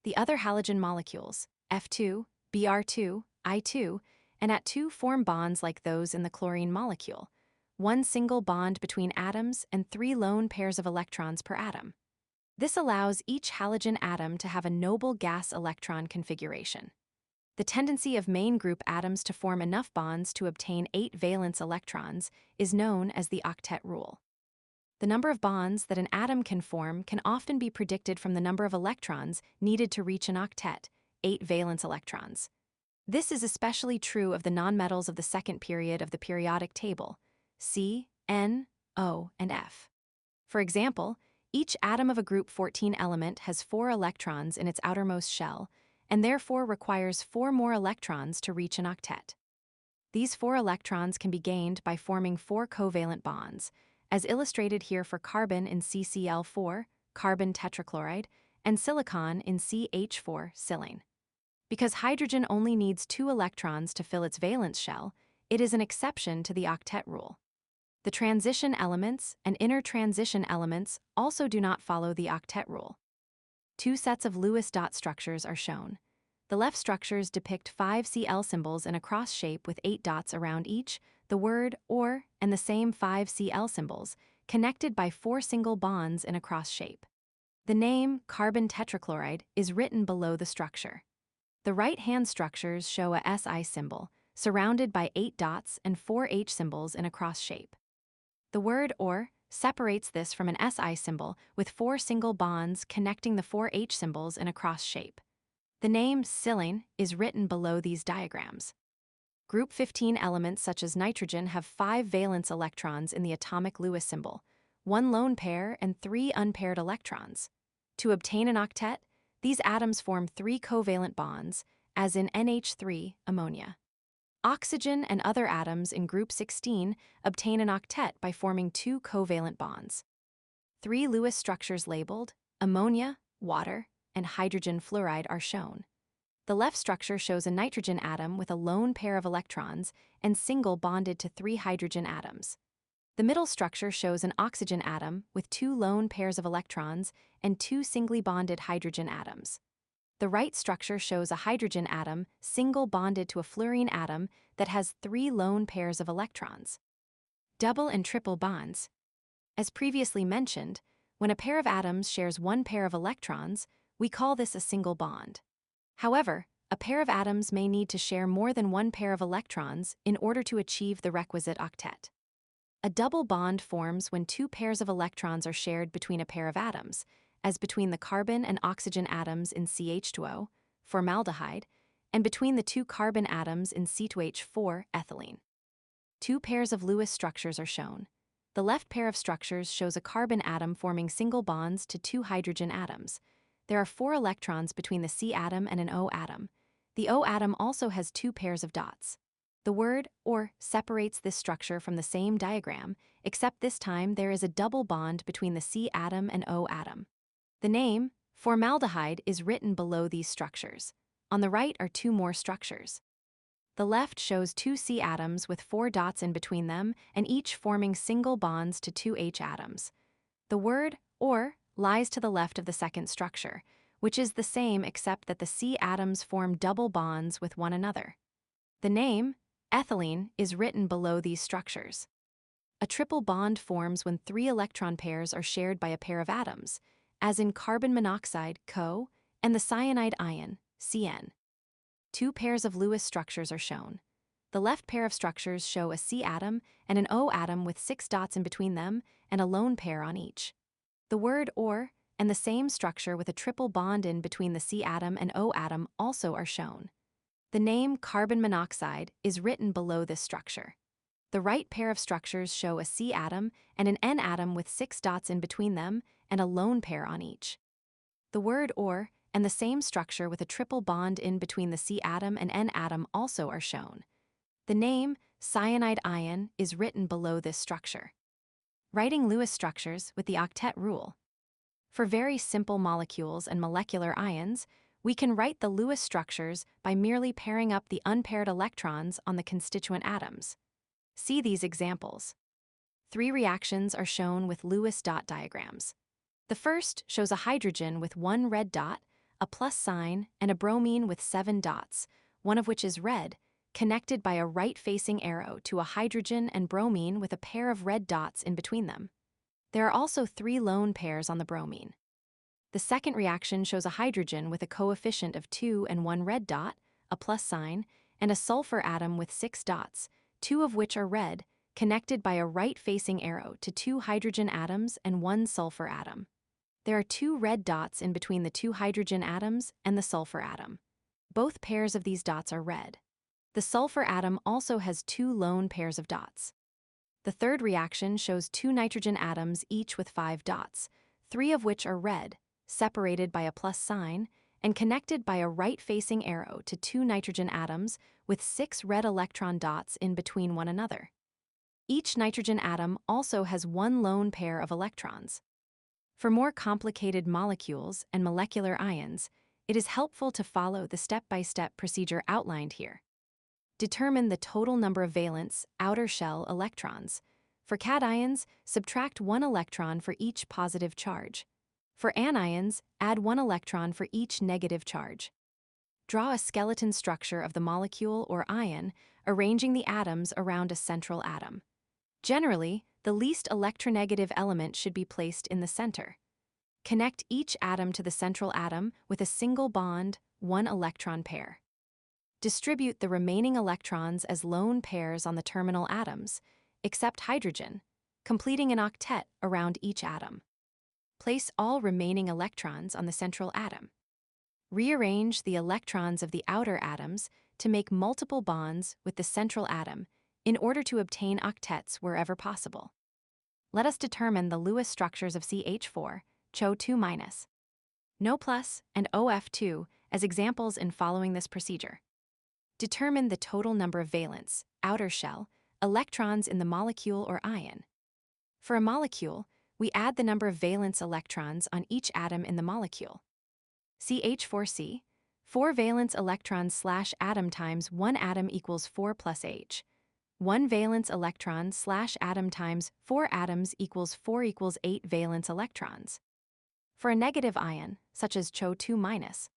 The other halogen molecules, F2, Br2, I2, and At2 form bonds like those in the chlorine molecule, 1 single bond between atoms and 3 lone pairs of electrons per atom. This allows each halogen atom to have a noble gas electron configuration. The tendency of main group atoms to form enough bonds to obtain 8 valence electrons is known as the octet rule. The number of bonds that an atom can form can often be predicted from the number of electrons needed to reach an octet, 8 valence electrons. This is especially true of the nonmetals of the second period of the periodic table, C, N, O, and F. For example, each atom of a group 14 element has 4 electrons in its outermost shell, and therefore requires 4 more electrons to reach an octet. These 4 electrons can be gained by forming 4 covalent bonds, as illustrated here for carbon in CCl4, carbon tetrachloride, and silicon in CH4, silane. Because hydrogen only needs 2 electrons to fill its valence shell, it is an exception to the octet rule. The transition elements and inner transition elements also do not follow the octet rule. 2 sets of Lewis dot structures are shown. The left structures depict 5 Cl symbols in a cross shape with 8 dots around each, the word or, and the same 5 Cl symbols, connected by 4 single bonds in a cross shape. The name carbon tetrachloride is written below the structure. The right-hand structures show a Si symbol, surrounded by 8 dots and 4 H symbols in a cross shape. The word or separates this from an Si symbol with 4 single bonds connecting the 4 H symbols in a cross shape. The name silane is written below these diagrams. Group 15 elements such as nitrogen have 5 valence electrons in the atomic Lewis symbol, 1 lone pair and 3 unpaired electrons. To obtain an octet, these atoms form 3 covalent bonds, as in NH3, ammonia. Oxygen and other atoms in group 16 obtain an octet by forming 2 covalent bonds. 3 Lewis structures labeled ammonia, water, and hydrogen fluoride are shown. The left structure shows a nitrogen atom with a lone pair of electrons and single bonded to 3 hydrogen atoms. The middle structure shows an oxygen atom with 2 lone pairs of electrons and 2 singly bonded hydrogen atoms. The right structure shows a hydrogen atom single bonded to a fluorine atom that has 3 lone pairs of electrons. Double and triple bonds. As previously mentioned, when a pair of atoms shares 1 pair of electrons, we call this a single bond. However, a pair of atoms may need to share more than 1 pair of electrons in order to achieve the requisite octet. A double bond forms when 2 pairs of electrons are shared between a pair of atoms, as between the carbon and oxygen atoms in CH2O, formaldehyde, and between the 2 carbon atoms in C2H4, ethylene. Two pairs of Lewis structures are shown. The left pair of structures shows a carbon atom forming single bonds to two hydrogen atoms. There are 4 electrons between the C atom and an O atom. The O atom also has 2 pairs of dots. The word "or" separates this structure from the same diagram, except this time there is a double bond between the C atom and O atom. The name, formaldehyde, is written below these structures. On the right are 2 more structures. The left shows 2 C atoms with 4 dots in between them and each forming single bonds to 2 H atoms. The word "or" lies to the left of the second structure, which is the same except that the C atoms form double bonds with one another. The name, ethylene, is written below these structures. A triple bond forms when 3 electron pairs are shared by a pair of atoms, as in carbon monoxide, Co, and the cyanide ion, Cn. 2 pairs of Lewis structures are shown. The left pair of structures show a C atom and an O atom with 6 dots in between them and a lone pair on each. The word "or" and the same structure with a triple bond in between the C atom and O atom also are shown. The name carbon monoxide is written below this structure. The right pair of structures show a C atom and an N atom with 6 dots in between them and a lone pair on each. The word "or" and the same structure with a triple bond in between the C atom and N atom also are shown. The name, cyanide ion, is written below this structure. Writing Lewis structures with the octet rule. For very simple molecules and molecular ions, we can write the Lewis structures by merely pairing up the unpaired electrons on the constituent atoms. See these examples. 3 reactions are shown with Lewis dot diagrams. The first shows a hydrogen with 1 red dot, a plus sign, and a bromine with 7 dots, one of which is red, connected by a right-facing arrow to a hydrogen and bromine with a pair of red dots in between them. There are also 3 lone pairs on the bromine. The second reaction shows a hydrogen with a coefficient of 2 and 1 red dot, a plus sign, and a sulfur atom with 6 dots, 2 of which are red, connected by a right-facing arrow to 2 hydrogen atoms and 1 sulfur atom. There are 2 red dots in between the 2 hydrogen atoms and the sulfur atom. Both pairs of these dots are red. The sulfur atom also has 2 lone pairs of dots. The third reaction shows 2 nitrogen atoms each with 5 dots, 3 of which are red, separated by a plus sign, and connected by a right-facing arrow to 2 nitrogen atoms with 6 red electron dots in between one another. Each nitrogen atom also has 1 lone pair of electrons. For more complicated molecules and molecular ions, it is helpful to follow the step-by-step procedure outlined here. Determine the total number of valence, outer shell electrons. For cations, subtract 1 electron for each positive charge. For anions, add 1 electron for each negative charge. Draw a skeleton structure of the molecule or ion, arranging the atoms around a central atom. Generally, the least electronegative element should be placed in the center. Connect each atom to the central atom with a single bond, 1 electron pair. Distribute the remaining electrons as lone pairs on the terminal atoms, except hydrogen, completing an octet around each atom. Place all remaining electrons on the central atom. Rearrange the electrons of the outer atoms to make multiple bonds with the central atom in order to obtain octets wherever possible. Let us determine the Lewis structures of CH4, CH2-, NO+, and OF2 as examples in following this procedure. Determine the total number of valence, outer shell, electrons in the molecule or ion. For a molecule, we add the number of valence electrons on each atom in the molecule. CH4C, 4 valence electrons / atom times 1 atom equals 4 plus H. 1 valence electron / atom times 4 atoms equals 4 equals 8 valence electrons. For a negative ion, such as CH2-,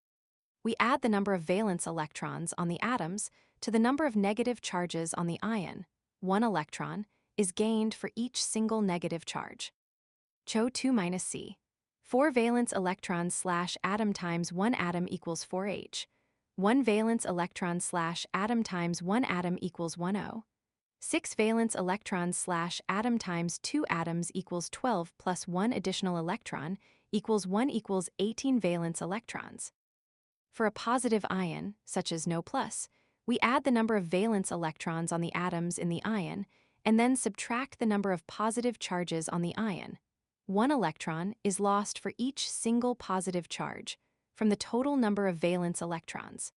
we add the number of valence electrons on the atoms to the number of negative charges on the ion. 1 electron is gained for each single negative charge. CH2- C, 4 valence electrons / atom times 1 atom equals 4H. 1 valence electron / atom times 1 atom equals 10. 6 valence electrons / atom times 2 atoms equals 12 plus 1 additional electron equals 1 equals 18 valence electrons. For a positive ion, such as NO+, we add the number of valence electrons on the atoms in the ion, and then subtract the number of positive charges on the ion. 1 electron is lost for each single positive charge from the total number of valence electrons.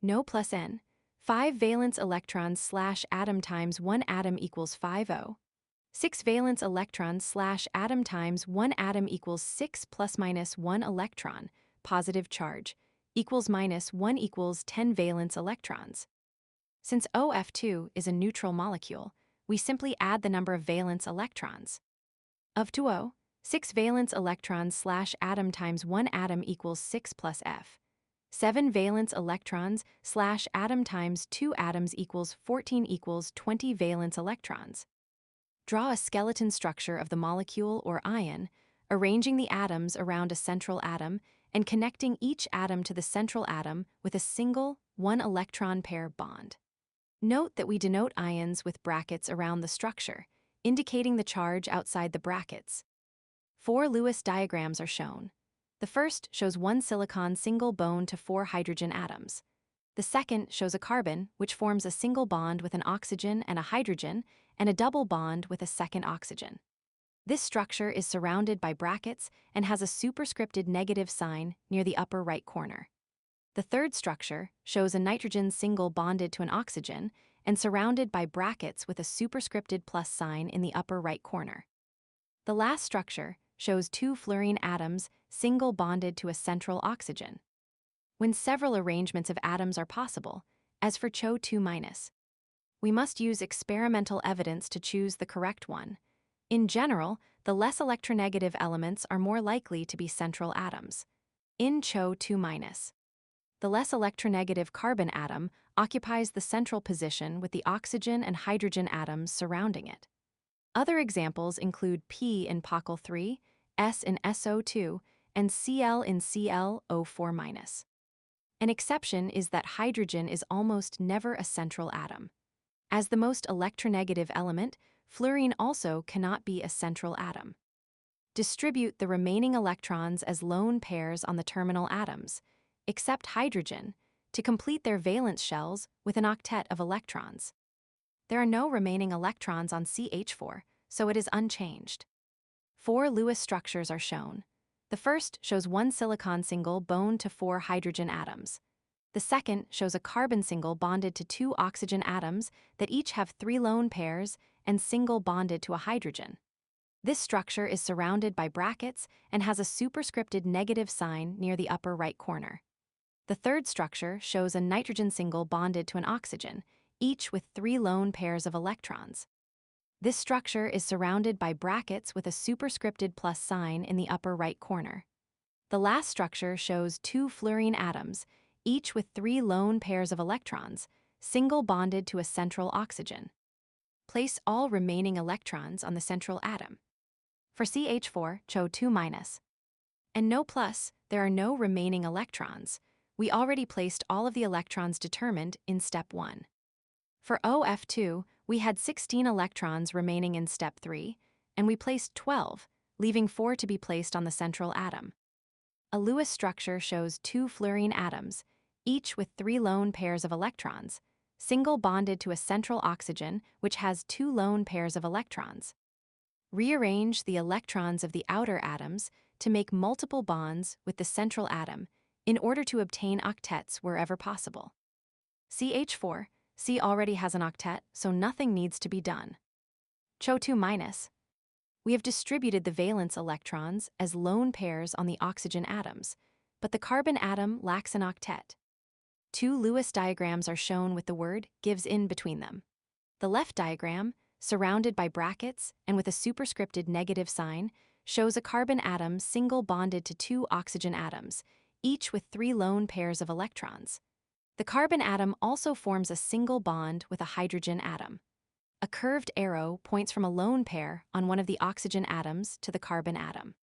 No plus n. 5 valence electrons slash atom times 1 atom equals 5O. 6 valence electrons slash atom times 1 atom equals 6 plus minus 1 electron, positive charge, equals minus 1 equals 10 valence electrons. Since OF2 is a neutral molecule, we simply add the number of valence electrons. Of 2O, 6 valence electrons slash atom times 1 atom equals 6 plus F. 7 valence electrons slash atom times 2 atoms equals 14 equals 20 valence electrons. Draw a skeleton structure of the molecule or ion, arranging the atoms around a central atom and connecting each atom to the central atom with a single 1-electron pair bond. Note that we denote ions with brackets around the structure, indicating the charge outside the brackets. 4 Lewis diagrams are shown. The first shows 1 silicon single bone to 4 hydrogen atoms. The second shows a carbon, which forms a single bond with an oxygen and a hydrogen, and a double bond with a second oxygen. This structure is surrounded by brackets and has a superscripted negative sign near the upper right corner. The third structure shows a nitrogen single bonded to an oxygen and surrounded by brackets with a superscripted plus sign in the upper right corner. The last structure shows 2 fluorine atoms single bonded to a central oxygen. When several arrangements of atoms are possible, as for CHO2-, we must use experimental evidence to choose the correct one. In general, the less electronegative elements are more likely to be central atoms. In CHO2-, the less electronegative carbon atom occupies the central position with the oxygen and hydrogen atoms surrounding it. Other examples include P in Pockl 3, S in SO2, and Cl in ClO4-. An exception is that hydrogen is almost never a central atom. As the most electronegative element, fluorine also cannot be a central atom. Distribute the remaining electrons as lone pairs on the terminal atoms, except hydrogen, to complete their valence shells with an octet of electrons. There are no remaining electrons on CH4, so it is unchanged. 4 Lewis structures are shown. The first shows 1 silicon single bone to 4 hydrogen atoms. The second shows a carbon single bonded to 2 oxygen atoms that each have 3 lone pairs and single bonded to a hydrogen. This structure is surrounded by brackets and has a superscripted negative sign near the upper right corner. The third structure shows a nitrogen single bonded to an oxygen, each with 3 lone pairs of electrons. This structure is surrounded by brackets with a superscripted plus sign in the upper right corner. The last structure shows 2 fluorine atoms, each with 3 lone pairs of electrons, single bonded to a central oxygen. Place all remaining electrons on the central atom. For CH4, CHO2-. And no plus, there are no remaining electrons. We already placed all of the electrons determined in step 1. For OF2, we had 16 electrons remaining in step 3, and we placed 12, leaving 4 to be placed on the central atom. A Lewis structure shows 2 fluorine atoms, each with 3 lone pairs of electrons, single bonded to a central oxygen which has 2 lone pairs of electrons. Rearrange the electrons of the outer atoms to make multiple bonds with the central atom in order to obtain octets wherever possible. CH4, C already has an octet, so nothing needs to be done. CHO2-. We have distributed the valence electrons as lone pairs on the oxygen atoms, but the carbon atom lacks an octet. 2 Lewis diagrams are shown with the word gives in between them. The left diagram, surrounded by brackets and with a superscripted negative sign, shows a carbon atom single bonded to 2 oxygen atoms, each with 3 lone pairs of electrons. The carbon atom also forms a single bond with a hydrogen atom. A curved arrow points from a lone pair on one of the oxygen atoms to the carbon atom.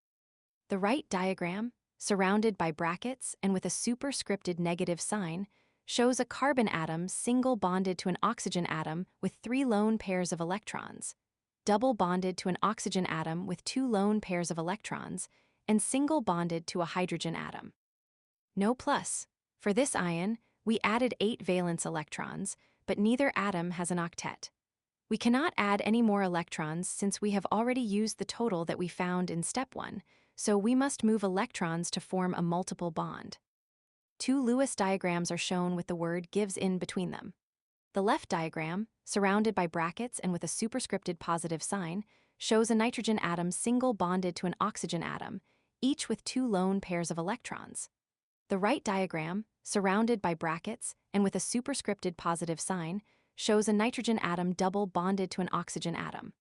The right diagram, surrounded by brackets and with a superscripted negative sign, shows a carbon atom single bonded to an oxygen atom with 3 lone pairs of electrons, double bonded to an oxygen atom with 2 lone pairs of electrons, and single bonded to a hydrogen atom. No plus. For this ion, We added 8 valence electrons, but neither atom has an octet. We cannot add any more electrons since we have already used the total that we found in step 1, so we must move electrons to form a multiple bond. 2 Lewis diagrams are shown with the word gives in between them. The left diagram, surrounded by brackets and with a superscripted positive sign, shows a nitrogen atom single bonded to an oxygen atom, each with 2 lone pairs of electrons. The right diagram, surrounded by brackets and with a superscripted positive sign, shows a nitrogen atom double bonded to an oxygen atom.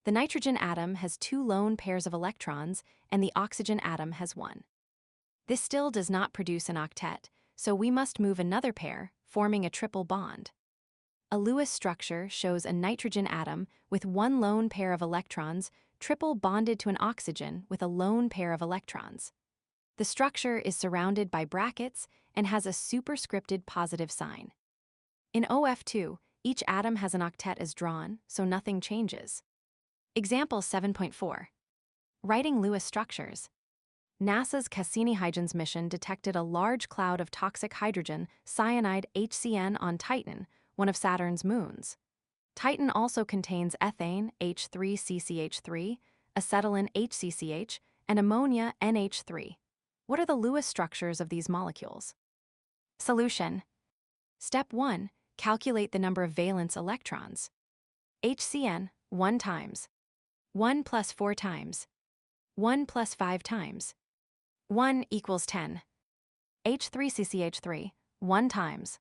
The nitrogen atom has 2 lone pairs of electrons and the oxygen atom has 1. This still does not produce an octet, so we must move another pair, forming a triple bond. A Lewis structure shows a nitrogen atom with 1 lone pair of electrons triple bonded to an oxygen with a lone pair of electrons. The structure is surrounded by brackets and has a superscripted positive sign. In OF2, each atom has an octet as drawn, so nothing changes. Example 7.4. Writing Lewis structures. NASA's Cassini-Huygens mission detected a large cloud of toxic hydrogen cyanide HCN on Titan, one of Saturn's moons. Titan also contains ethane H3CCH3, acetylene HCCH, and ammonia NH3. What are the Lewis structures of these molecules? Solution. Step 1. Calculate the number of valence electrons. HCN, 1 times. 1 plus 4 times. 1 plus 5 times. 1 equals 10. H3CCH3, 1 times.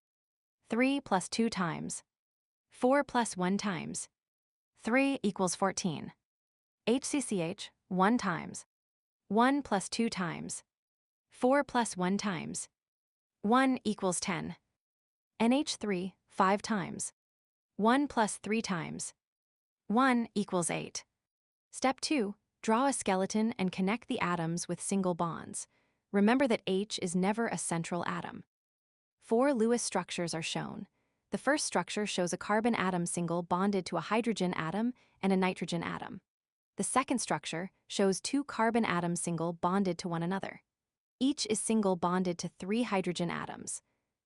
3 plus 2 times. 4 plus 1 times. 3 equals 14. HCCH, 1 times. 1 plus 2 times. 4 plus 1 times. 1 equals 10. NH3, 5 times. 1 plus 3 times. 1 equals 8. Step 2. Draw a skeleton and connect the atoms with single bonds. Remember that H is never a central atom. 4 Lewis structures are shown. The first structure shows a carbon atom single bonded to a hydrogen atom and a nitrogen atom. The second structure shows 2 carbon atoms single bonded to one another. Each is single bonded to 3 hydrogen atoms.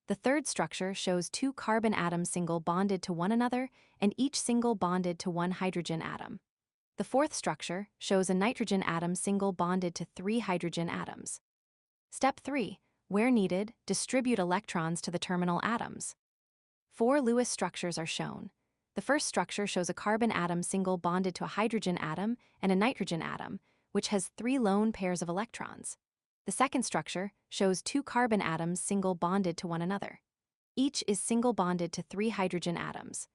The third structure shows 2 carbon atoms single bonded to one another and each single bonded to 1 hydrogen atom. The fourth structure shows a nitrogen atom single bonded to 3 hydrogen atoms. Step 3. Where needed, distribute electrons to the terminal atoms. 4 Lewis structures are shown. The first structure shows a carbon atom single bonded to a hydrogen atom and a nitrogen atom, which has 3 lone pairs of electrons. The second structure shows 2 carbon atoms single bonded to one another. Each is single bonded to 3 hydrogen atoms.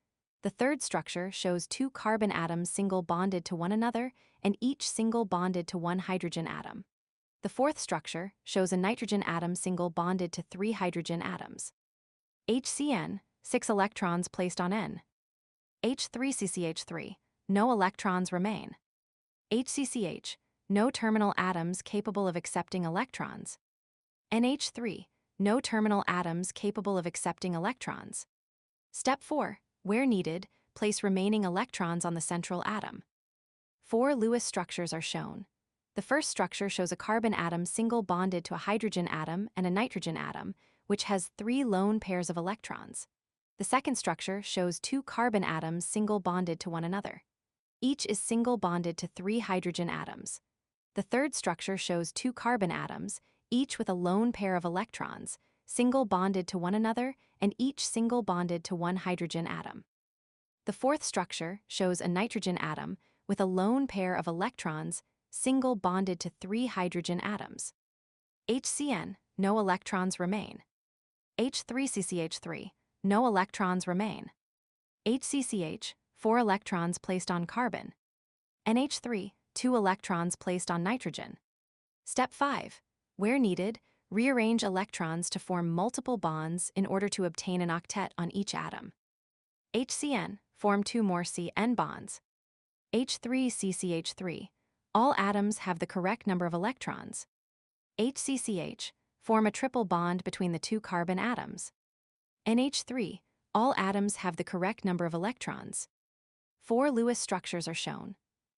The third structure shows 2 carbon atoms single bonded to one another and each single bonded to 1 hydrogen atom. The fourth structure shows a nitrogen atom single bonded to 3 hydrogen atoms. HCN, 6 electrons placed on N. H3CCH3, no electrons remain. HCCH, no terminal atoms capable of accepting electrons. NH3, no terminal atoms capable of accepting electrons. Step 4. Where needed, place remaining electrons on the central atom. 4 Lewis structures are shown. The first structure shows a carbon atom single bonded to a hydrogen atom and a nitrogen atom, which has 3 lone pairs of electrons. The second structure shows 2 carbon atoms single bonded to one another. Each is single bonded to 3 hydrogen atoms. The third structure shows 2 carbon atoms, each with a lone pair of electrons, single bonded to one another and each single bonded to 1 hydrogen atom. The fourth structure shows a nitrogen atom with a lone pair of electrons, single bonded to 3 hydrogen atoms. HCN, no electrons remain. H3CCH3, no electrons remain. HCCH, 4 electrons placed on carbon. NH3, 2 electrons placed on nitrogen. Step 5. Where needed, rearrange electrons to form multiple bonds in order to obtain an octet on each atom. HCN, form 2 more CN bonds. H3CCH3, all atoms have the correct number of electrons. HCCH, form a triple bond between the 2 carbon atoms. NH3, all atoms have the correct number of electrons. 4 Lewis structures are shown.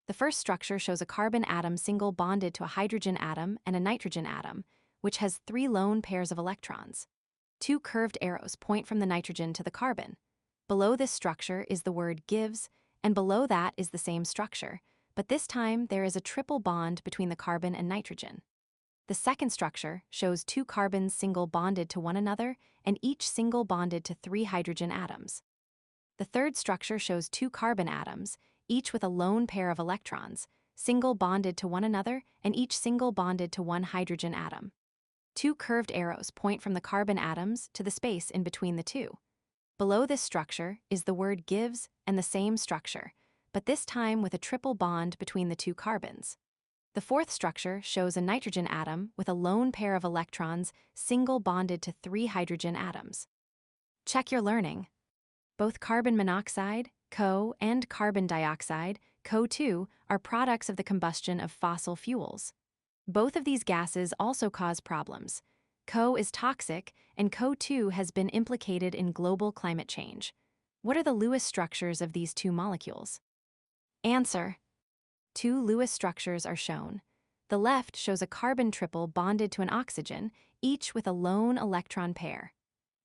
The first structure shows a carbon atom single bonded to a hydrogen atom and a nitrogen atom, which has 3 lone pairs of electrons. Two curved arrows point from the nitrogen to the carbon. Below this structure is the word gives, and below that is the same structure, but this time there is a triple bond between the carbon and nitrogen. The second structure shows two carbons single bonded to one another and each single bonded to 3 hydrogen atoms. The third structure shows two carbon atoms, each with a lone pair of electrons, single bonded to one another and each single bonded to one hydrogen atom. Two curved arrows point from the carbon atoms to the space in between the two. Below this structure is the word gives and the same structure, but this time with a triple bond between the two carbons. The fourth structure shows a nitrogen atom with a lone pair of electrons single bonded to 3 hydrogen atoms. Check your learning. Both carbon monoxide, CO, and carbon dioxide, CO2, are products of the combustion of fossil fuels. Both of these gases also cause problems. CO is toxic, and CO2 has been implicated in global climate change. What are the Lewis structures of these two molecules? Answer: two Lewis structures are shown. The left shows a carbon triple bonded to an oxygen, each with a lone electron pair.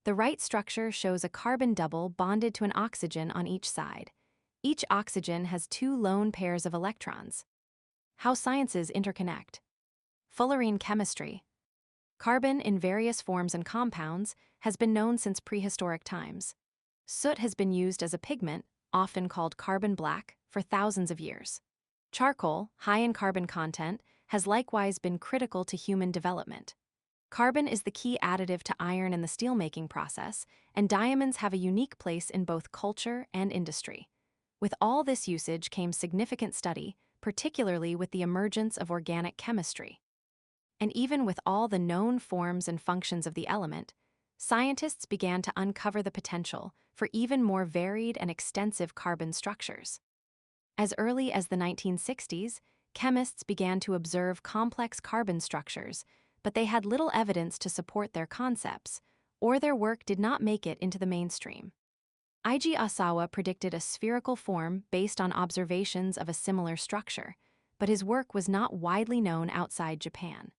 The right structure shows a carbon double bonded to an oxygen on each side. Each oxygen has 2 lone pairs of electrons. How sciences interconnect. Fullerene chemistry. Carbon in various forms and compounds has been known since prehistoric times. Soot has been used as a pigment, often called carbon black, for thousands of years. Charcoal, high in carbon content, has likewise been critical to human development. Carbon is the key additive to iron in the steelmaking process, and diamonds have a unique place in both culture and industry. With all this usage came significant study, particularly with the emergence of organic chemistry. And even with all the known forms and functions of the element, scientists began to uncover the potential for even more varied and extensive carbon structures. As early as the 1960s, chemists began to observe complex carbon structures, but they had little evidence to support their concepts, or their work did not make it into the mainstream. Eiji Asawa predicted a spherical form based on observations of a similar structure, but his work was not widely known outside Japan.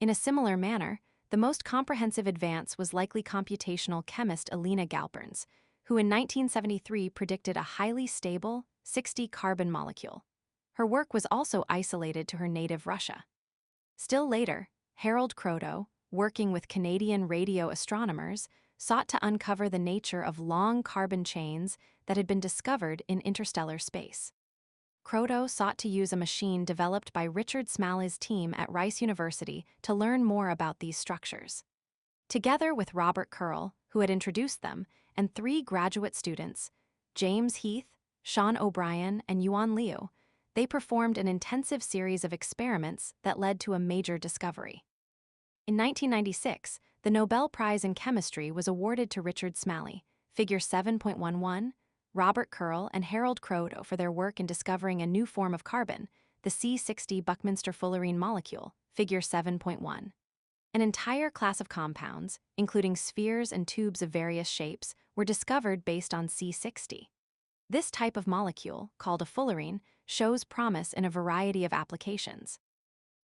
In a similar manner, the most comprehensive advance was likely computational chemist Alina Galperns, who in 1973 predicted a highly stable, 60-carbon molecule. Her work was also isolated to her native Russia. Still later, Harold Kroto, working with Canadian radio astronomers, sought to uncover the nature of long carbon chains that had been discovered in interstellar space. Kroto sought to use a machine developed by Richard Smalley's team at Rice University to learn more about these structures. Together with Robert Curl, who had introduced them, and 3 graduate students, James Heath, Sean O'Brien, and Yuan Liu, they performed an intensive series of experiments that led to a major discovery. In 1996, the Nobel Prize in Chemistry was awarded to Richard Smalley, Figure 7.11, Robert Curl, and Harold Kroto for their work in discovering a new form of carbon, the C60 Buckminster-Fullerene molecule, Figure 7.1. An entire class of compounds, including spheres and tubes of various shapes, were discovered based on C60. This type of molecule, called a fullerene, shows promise in a variety of applications.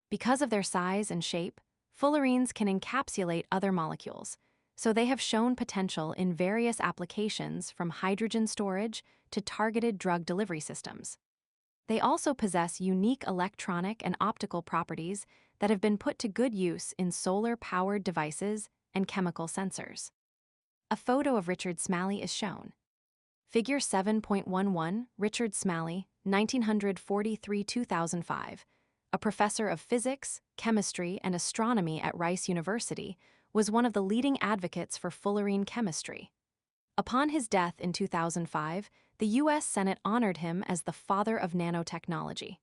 Because of their size and shape, fullerenes can encapsulate other molecules, so they have shown potential in various applications from hydrogen storage to targeted drug delivery systems. They also possess unique electronic and optical properties that have been put to good use in solar-powered devices and chemical sensors. A photo of Richard Smalley is shown. Figure 7.11, Richard Smalley, 1943–2005, a professor of physics, chemistry, and astronomy at Rice University, was one of the leading advocates for fullerene chemistry. Upon his death in 2005, the U.S. Senate honored him as the father of nanotechnology.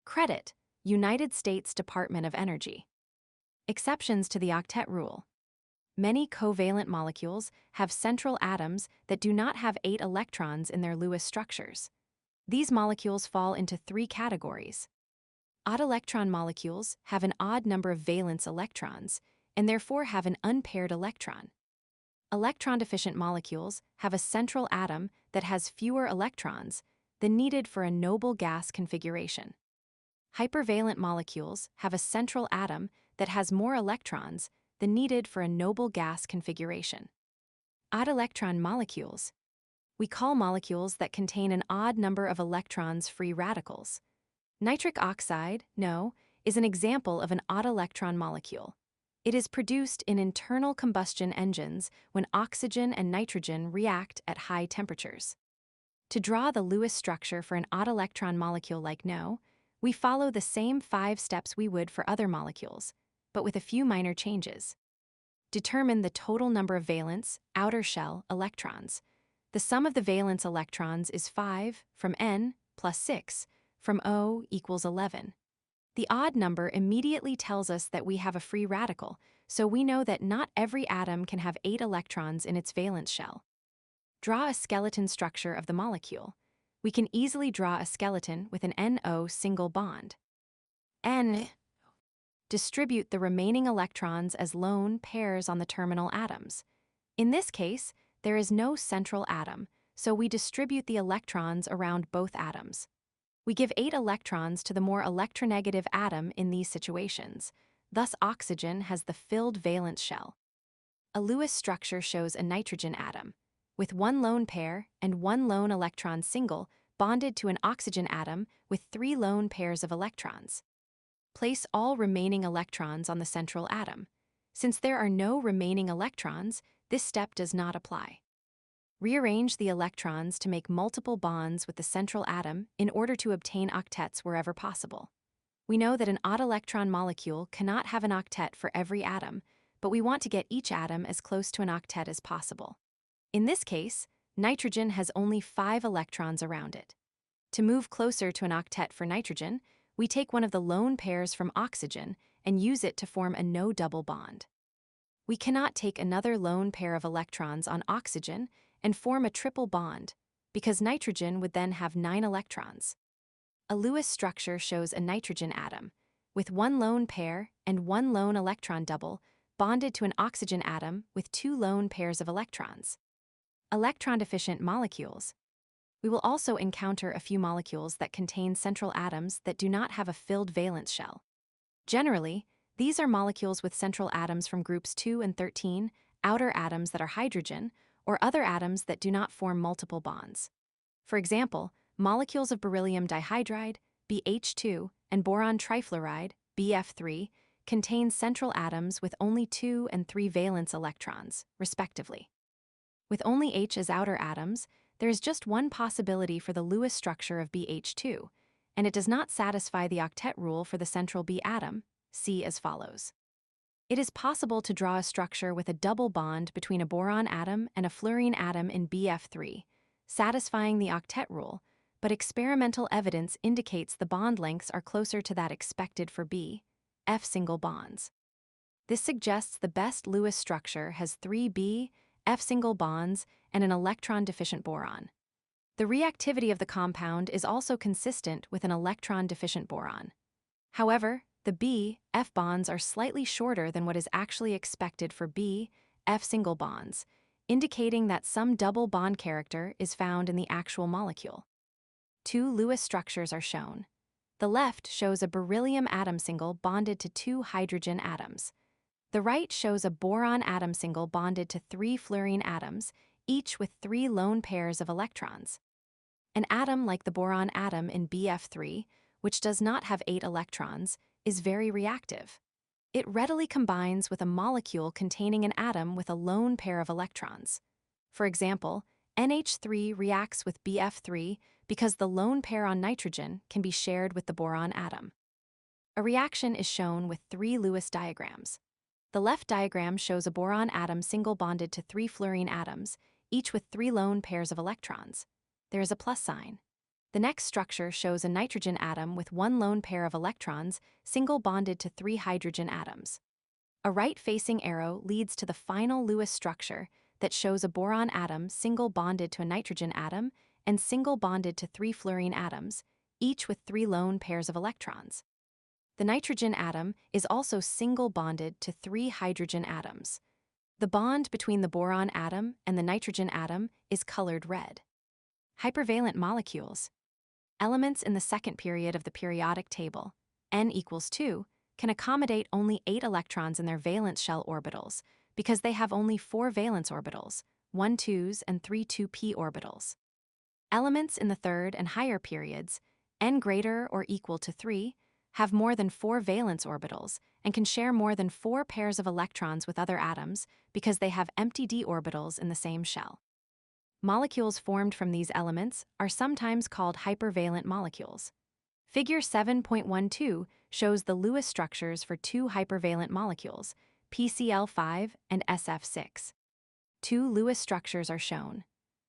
Credit: United States Department of Energy. Exceptions to the octet rule. Many covalent molecules have central atoms that do not have 8 electrons in their Lewis structures. These molecules fall into 3 categories. Odd electron molecules have an odd number of valence electrons, and therefore have an unpaired electron. Electron-deficient molecules have a central atom that has fewer electrons than needed for a noble gas configuration. Hypervalent molecules have a central atom that has more electrons the needed for a noble gas configuration. Odd electron molecules. We call molecules that contain an odd number of electrons free radicals. Nitric oxide, NO, is an example of an odd electron molecule. It is produced in internal combustion engines when oxygen and nitrogen react at high temperatures. To draw the Lewis structure for an odd electron molecule like NO, we follow the same 5 steps we would for other molecules, but with a few minor changes. Determine the total number of valence, outer shell, electrons. The sum of the valence electrons is 5 from N plus 6 from O equals 11. The odd number immediately tells us that we have a free radical, so we know that not every atom can have 8 electrons in its valence shell. Draw a skeleton structure of the molecule. We can easily draw a skeleton with an NO single bond. N. Distribute the remaining electrons as lone pairs on the terminal atoms. In this case, there is no central atom, so we distribute the electrons around both atoms. We give 8 electrons to the more electronegative atom in these situations. Thus, oxygen has the filled valence shell. A Lewis structure shows a nitrogen atom, with 1 lone pair and 1 lone electron single bonded to an oxygen atom with 3 lone pairs of electrons. Place all remaining electrons on the central atom. Since there are no remaining electrons, this step does not apply. Rearrange the electrons to make multiple bonds with the central atom in order to obtain octets wherever possible. We know that an odd electron molecule cannot have an octet for every atom, but we want to get each atom as close to an octet as possible. In this case, nitrogen has only 5 electrons around it. To move closer to an octet for nitrogen, we take one of the lone pairs from oxygen and use it to form a no double bond. We cannot take another lone pair of electrons on oxygen and form a triple bond, because nitrogen would then have 9 electrons. A Lewis structure shows a nitrogen atom, with 1 lone pair and 1 lone electron double bonded to an oxygen atom with 2 lone pairs of electrons. Electron-deficient molecules. We will also encounter a few molecules that contain central atoms that do not have a filled valence shell. Generally, these are molecules with central atoms from groups 2 and 13, outer atoms that are hydrogen, or other atoms that do not form multiple bonds. For example, molecules of beryllium dihydride, BH2, and boron trifluoride, BF3, contain central atoms with only 2 and 3 valence electrons, respectively. With only H as outer atoms, there is just one possibility for the Lewis structure of BH2, and it does not satisfy the octet rule for the central B atom. See as follows. It is possible to draw a structure with a double bond between a boron atom and a fluorine atom in BF3, satisfying the octet rule, but experimental evidence indicates the bond lengths are closer to that expected for B, F single bonds. This suggests the best Lewis structure has 3 B, F single bonds, and an electron-deficient boron. The reactivity of the compound is also consistent with an electron-deficient boron. However, the B, F bonds are slightly shorter than what is actually expected for B, F single bonds, indicating that some double bond character is found in the actual molecule. 2 Lewis structures are shown. The left shows a beryllium atom single bonded to 2 hydrogen atoms. The right shows a boron atom single bonded to 3 fluorine atoms, each with 3 lone pairs of electrons. An atom like the boron atom in BF3, which does not have 8 electrons, is very reactive. It readily combines with a molecule containing an atom with a lone pair of electrons. For example, NH3 reacts with BF3 because the lone pair on nitrogen can be shared with the boron atom. A reaction is shown with 3 Lewis diagrams. The left diagram shows a boron atom single bonded to 3 fluorine atoms, each with 3 lone pairs of electrons. There is a plus sign. The next structure shows a nitrogen atom with 1 lone pair of electrons, single bonded to 3 hydrogen atoms. A right-facing arrow leads to the final Lewis structure that shows a boron atom single bonded to a nitrogen atom and single bonded to 3 fluorine atoms, each with 3 lone pairs of electrons. The nitrogen atom is also single bonded to 3 hydrogen atoms. The bond between the boron atom and the nitrogen atom is colored red. Hypervalent molecules. Elements in the second period of the periodic table, n equals 2, can accommodate only 8 electrons in their valence shell orbitals because they have only 4 valence orbitals, 1 2s and 3 2p orbitals. Elements in the third and higher periods, n greater or equal to 3, have more than 4 valence orbitals and can share more than 4 pairs of electrons with other atoms because they have empty d orbitals in the same shell. Molecules formed from these elements are sometimes called hypervalent molecules. Figure 7.12 shows the Lewis structures for 2 hypervalent molecules, PCl5 and SF6. 2 Lewis structures are shown.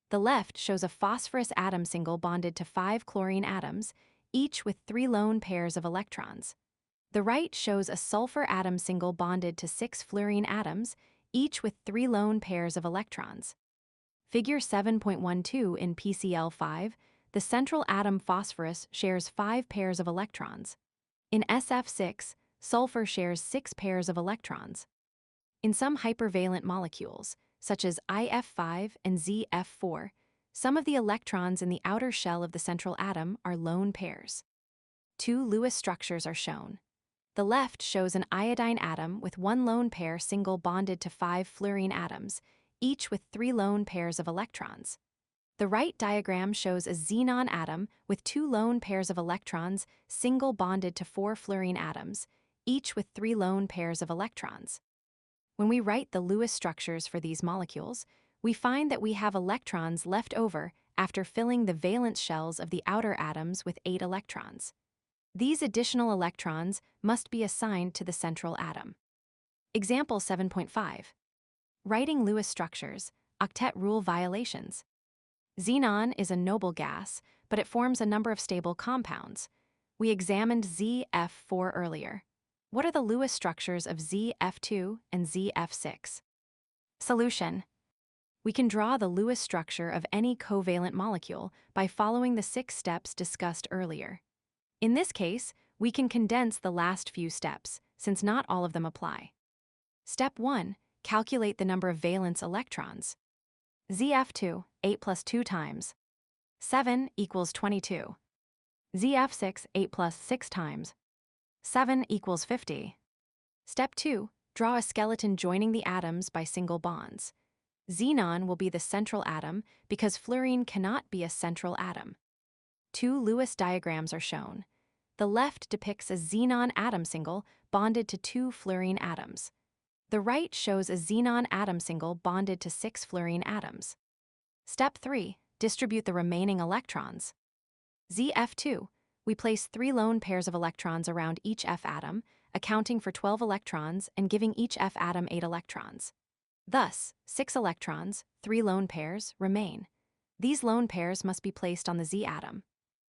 The left shows a phosphorus atom single bonded to 5 chlorine atoms, each with 3 lone pairs of electrons. The right shows a sulfur atom single bonded to 6 fluorine atoms, each with 3 lone pairs of electrons. Figure 7.12 in PCl5, the central atom phosphorus shares 5 pairs of electrons. In SF6, sulfur shares 6 pairs of electrons. In some hypervalent molecules, such as IF5 and ZF4, some of the electrons in the outer shell of the central atom are lone pairs. 2 Lewis structures are shown. The left shows an iodine atom with 1 lone pair single bonded to 5 fluorine atoms, each with 3 lone pairs of electrons. The right diagram shows a xenon atom with 2 lone pairs of electrons single bonded to 4 fluorine atoms, each with 3 lone pairs of electrons. When we write the Lewis structures for these molecules, we find that we have electrons left over after filling the valence shells of the outer atoms with 8 electrons. These additional electrons must be assigned to the central atom. Example 7.5. Writing Lewis structures, octet rule violations. Xenon is a noble gas, but it forms a number of stable compounds. We examined ZF4 earlier. What are the Lewis structures of ZF2 and ZF6? Solution. We can draw the Lewis structure of any covalent molecule by following the 6 steps discussed earlier. In this case, we can condense the last few steps, since not all of them apply. Step 1. Calculate the number of valence electrons. ZF2, 8 plus 2 times 7 equals 22. ZF6, 8 plus 6 times 7 equals 50. Step 2. Draw a skeleton joining the atoms by single bonds. Xenon will be the central atom because fluorine cannot be a central atom. 2 Lewis diagrams are shown. The left depicts a xenon atom single bonded to 2 fluorine atoms. The right shows a xenon atom single bonded to 6 fluorine atoms. Step 3. Distribute the remaining electrons. ZF2. We place 3 lone pairs of electrons around each F atom, accounting for 12 electrons and giving each F atom 8 electrons. Thus, 6 electrons, 3 lone pairs, remain. These lone pairs must be placed on the Z atom.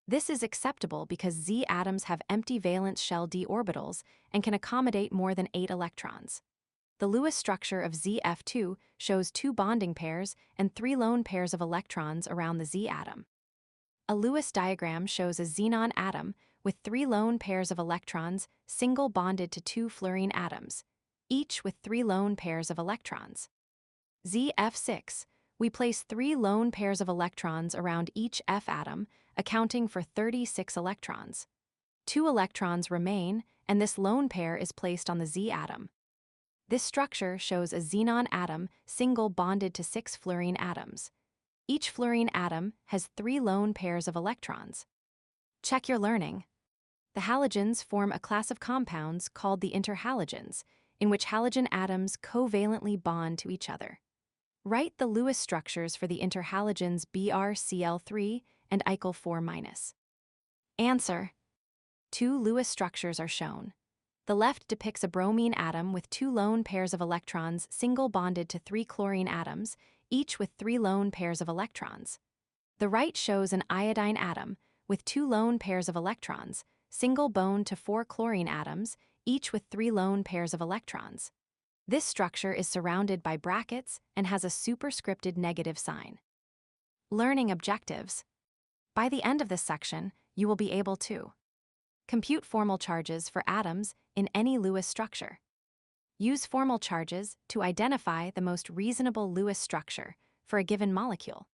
This is acceptable because Z atoms have empty valence shell d orbitals and can accommodate more than 8 electrons. The Lewis structure of ZF2 shows 2 bonding pairs and 3 lone pairs of electrons around the Z atom. A Lewis diagram shows a xenon atom with 3 lone pairs of electrons single bonded to 2 fluorine atoms, each with 3 lone pairs of electrons. ZF6, we place 3 lone pairs of electrons around each F atom, accounting for 36 electrons. 2 electrons remain, and this lone pair is placed on the Z atom. This structure shows a xenon atom single bonded to 6 fluorine atoms. Each fluorine atom has 3 lone pairs of electrons. Check your learning. The halogens form a class of compounds called the interhalogens, in which halogen atoms covalently bond to each other. Write the Lewis structures for the interhalogens BrCl3 and Icyl4-. Answer. 2 Lewis structures are shown. The left depicts a bromine atom with 2 lone pairs of electrons single bonded to 3 chlorine atoms, each with 3 lone pairs of electrons. The right shows an iodine atom with 2 lone pairs of electrons, single boned to 4 chlorine atoms, each with 3 lone pairs of electrons. This structure is surrounded by brackets and has a superscripted negative sign. Learning objectives. By the end of this section, you will be able to compute formal charges for atoms in any Lewis structure. Use formal charges to identify the most reasonable Lewis structure for a given molecule.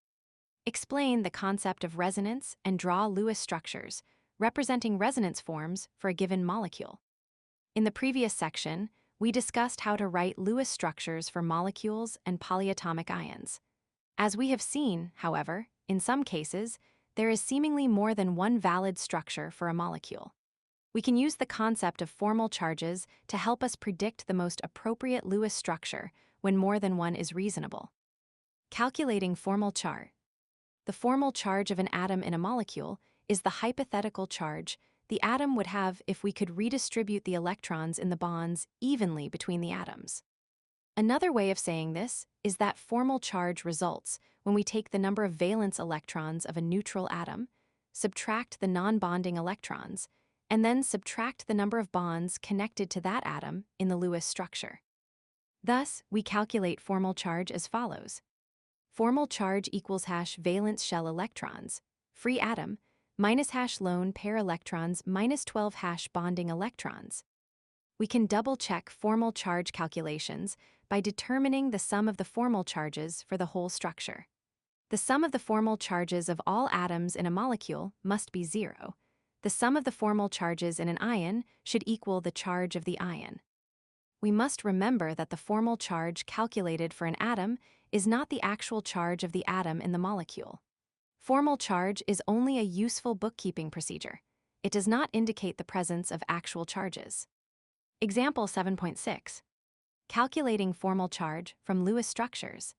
Explain the concept of resonance and draw Lewis structures representing resonance forms for a given molecule. In the previous section, we discussed how to write Lewis structures for molecules and polyatomic ions. As we have seen, however, in some cases, there is seemingly more than one valid structure for a molecule. We can use the concept of formal charges to help us predict the most appropriate Lewis structure when more than one is reasonable. Calculating formal charge. The formal charge of an atom in a molecule is the hypothetical charge the atom would have if we could redistribute the electrons in the bonds evenly between the atoms. Another way of saying this is that formal charge results when we take the number of valence electrons of a neutral atom, subtract the non-bonding electrons, and then subtract the number of bonds connected to that atom in the Lewis structure. Thus, we calculate formal charge as follows. Formal charge equals hash valence shell electrons, free atom, minus hash lone pair electrons minus 12 hash bonding electrons. We can double-check formal charge calculations by determining the sum of the formal charges for the whole structure. The sum of the formal charges of all atoms in a molecule must be 0. The sum of the formal charges in an ion should equal the charge of the ion. We must remember that the formal charge calculated for an atom is not the actual charge of the atom in the molecule. Formal charge is only a useful bookkeeping procedure. It does not indicate the presence of actual charges. Example 7.6. Calculating formal charge from Lewis structures.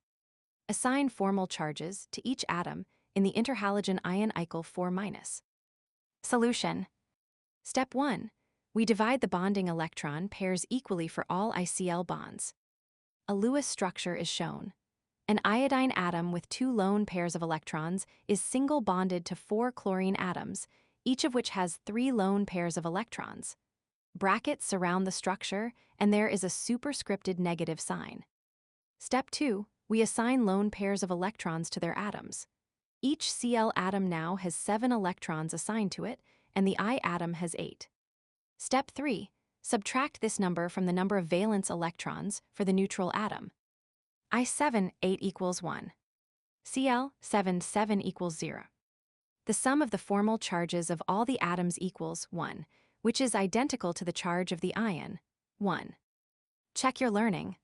Assign formal charges to each atom in the interhalogen ion Eichel 4-. Solution. Step 1. We divide the bonding electron pairs equally for all ICl bonds. A Lewis structure is shown. An iodine atom with 2 lone pairs of electrons is single bonded to 4 chlorine atoms, each of which has 3 lone pairs of electrons. Brackets surround the structure, and there is a superscripted negative sign. Step 2. We assign lone pairs of electrons to their atoms. Each Cl atom now has 7 electrons assigned to it, and the I atom has 8. Step 3. Subtract this number from the number of valence electrons for the neutral atom. I7 8 equals 1. Cl 7 7 equals 0. The sum of the formal charges of all the atoms equals 1, which is identical to the charge of the ion, 1. Check your learning.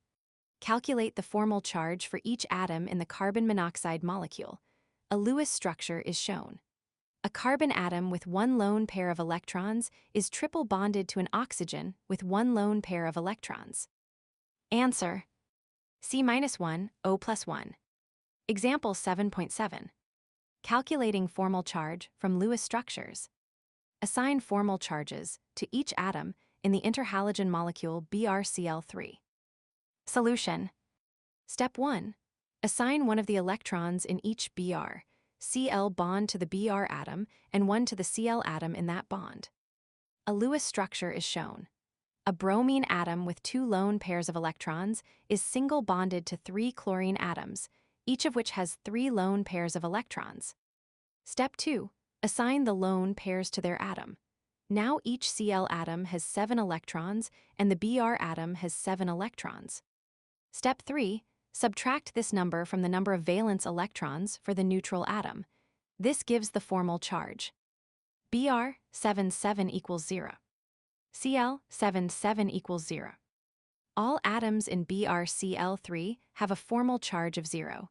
Calculate the formal charge for each atom in the carbon monoxide molecule. A Lewis structure is shown. A carbon atom with 1 lone pair of electrons is triple bonded to an oxygen with 1 lone pair of electrons. Answer. C-1, O+1. Example 7.7. Calculating formal charge from Lewis structures. Assign formal charges to each atom in the interhalogen molecule BrCl3. Solution. Step 1. Assign one of the electrons in each Br, Cl bond to the Br atom and one to the Cl atom in that bond. A Lewis structure is shown. A bromine atom with 2 lone pairs of electrons is single bonded to 3 chlorine atoms, each of which has 3 lone pairs of electrons. Step 2. Assign the lone pairs to their atom. Now each Cl atom has 7 electrons and the Br atom has 7 electrons. Step 3. Subtract this number from the number of valence electrons for the neutral atom. This gives the formal charge. Br 7 7 equals 0. Cl 7 7 equals 0. All atoms in BrCl3 have a formal charge of 0,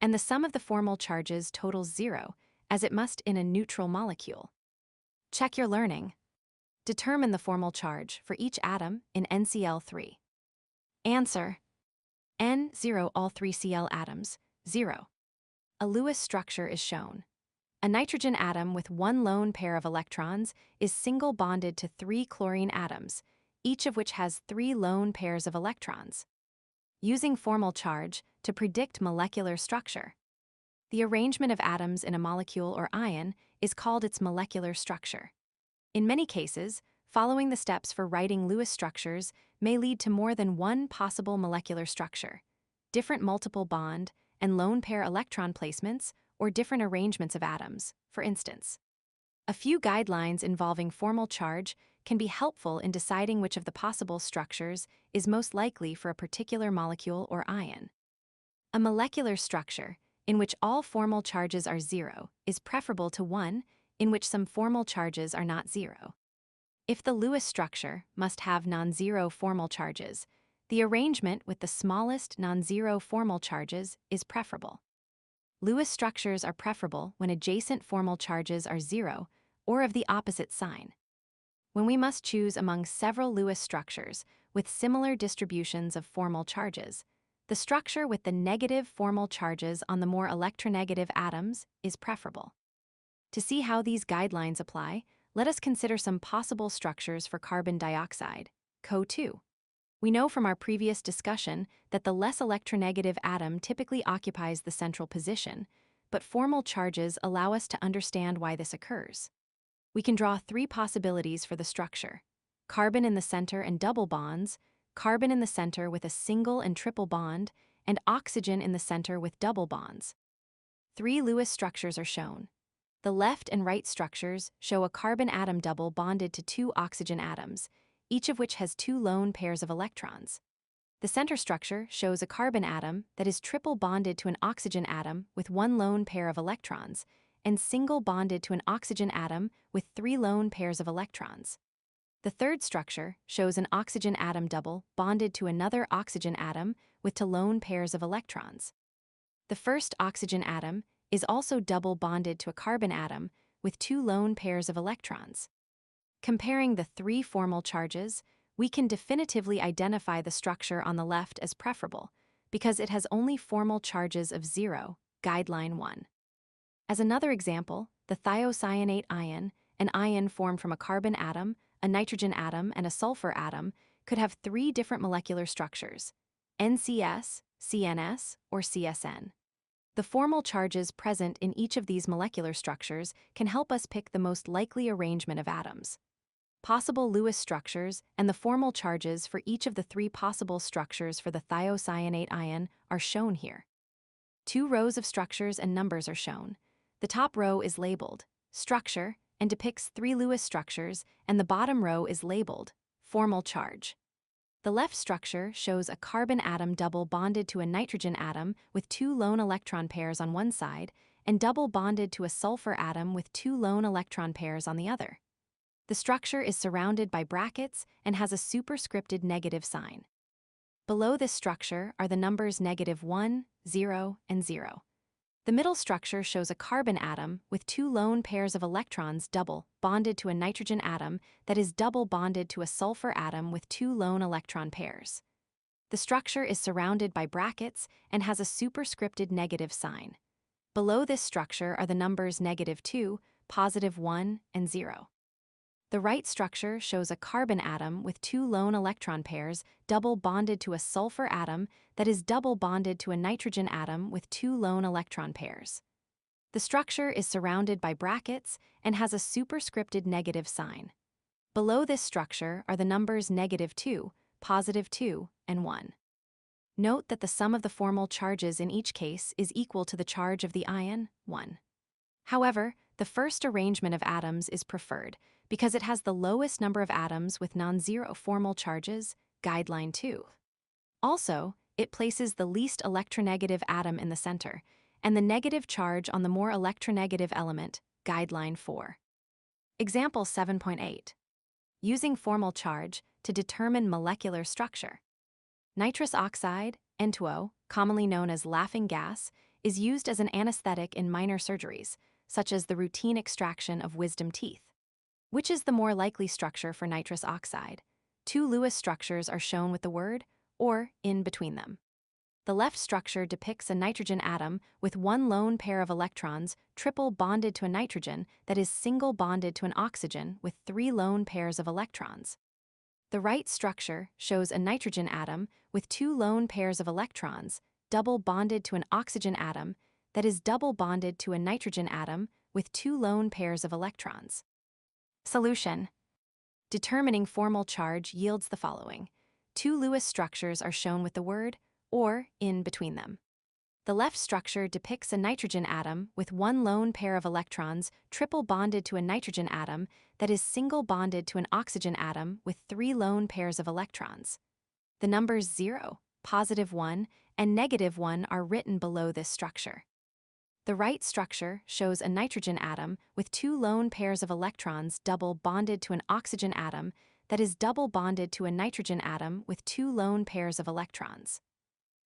and the sum of the formal charges totals 0, as it must in a neutral molecule. Check your learning. Determine the formal charge for each atom in NCl3. Answer. N0 all 3 Cl atoms, 0. A Lewis structure is shown. A nitrogen atom with 1 lone pair of electrons is single bonded to 3 chlorine atoms, each of which has 3 lone pairs of electrons. Using formal charge to predict molecular structure. The arrangement of atoms in a molecule or ion is called its molecular structure. In many cases, following the steps for writing Lewis structures may lead to more than one possible molecular structure, different multiple bond and lone pair electron placements, or different arrangements of atoms, for instance. A few guidelines involving formal charge can be helpful in deciding which of the possible structures is most likely for a particular molecule or ion. A molecular structure, in which all formal charges are 0, is preferable to one in which some formal charges are not 0. If the Lewis structure must have non-zero formal charges, the arrangement with the smallest non-zero formal charges is preferable. Lewis structures are preferable when adjacent formal charges are zero or of the opposite sign. When we must choose among several Lewis structures with similar distributions of formal charges, the structure with the negative formal charges on the more electronegative atoms is preferable. To see how these guidelines apply, let us consider some possible structures for carbon dioxide, CO2. We know from our previous discussion that the less electronegative atom typically occupies the central position, but formal charges allow us to understand why this occurs. We can draw three possibilities for the structure: carbon in the center and double bonds, carbon in the center with a single and triple bond, and oxygen in the center with double bonds. Three Lewis structures are shown. The left and right structures show a carbon atom double bonded to two oxygen atoms, each of which has two lone pairs of electrons. The center structure shows a carbon atom that is triple bonded to an oxygen atom with one lone pair of electrons, and single bonded to an oxygen atom with three lone pairs of electrons. The third structure shows an oxygen atom double bonded to another oxygen atom with two lone pairs of electrons. The first oxygen atom is also double bonded to a carbon atom with two lone pairs of electrons. Comparing the three formal charges, we can definitively identify the structure on the left as preferable because it has only formal charges of 0, guideline 1. As another example, the thiocyanate ion, an ion formed from a carbon atom, a nitrogen atom, and a sulfur atom, could have three different molecular structures: NCS, CNS, or CSN. The formal charges present in each of these molecular structures can help us pick the most likely arrangement of atoms. Possible Lewis structures and the formal charges for each of the three possible structures for the thiocyanate ion are shown here. Two rows of structures and numbers are shown. The top row is labeled structure and depicts three Lewis structures, and the bottom row is labeled formal charge. The left structure shows a carbon atom double bonded to a nitrogen atom with two lone electron pairs on one side, and double bonded to a sulfur atom with two lone electron pairs on the other. The structure is surrounded by brackets and has a superscripted negative sign. Below this structure are the numbers -1, 0, and 0. The middle structure shows a carbon atom with two lone pairs of electrons double bonded to a nitrogen atom that is double bonded to a sulfur atom with two lone electron pairs. The structure is surrounded by brackets and has a superscripted negative sign. Below this structure are the numbers -2, +1, and 0. The right structure shows a carbon atom with two lone electron pairs double bonded to a sulfur atom that is double bonded to a nitrogen atom with two lone electron pairs. The structure is surrounded by brackets and has a superscripted negative sign. Below this structure are the numbers -2, +2, and 1. Note that the sum of the formal charges in each case is equal to the charge of the ion, 1. However, the first arrangement of atoms is preferred because it has the lowest number of atoms with non-zero formal charges, guideline 2. Also, it places the least electronegative atom in the center, and the negative charge on the more electronegative element, guideline 4. Example 7.8. Using formal charge to determine molecular structure. Nitrous oxide, N2O, commonly known as laughing gas, is used as an anesthetic in minor surgeries, such as the routine extraction of wisdom teeth. Which is the more likely structure for nitrous oxide? Two Lewis structures are shown with the word or in between them. The left structure depicts a nitrogen atom with one lone pair of electrons triple bonded to a nitrogen that is single bonded to an oxygen with three lone pairs of electrons. The right structure shows a nitrogen atom with two lone pairs of electrons double bonded to an oxygen atom that is double bonded to a nitrogen atom with two lone pairs of electrons. Solution. Determining formal charge yields the following. Two Lewis structures are shown with the word or in between them. The left structure depicts a nitrogen atom with one lone pair of electrons triple bonded to a nitrogen atom that is single bonded to an oxygen atom with three lone pairs of electrons. The numbers 0, +1, and -1 are written below this structure. The right structure shows a nitrogen atom with two lone pairs of electrons double bonded to an oxygen atom that is double bonded to a nitrogen atom with two lone pairs of electrons.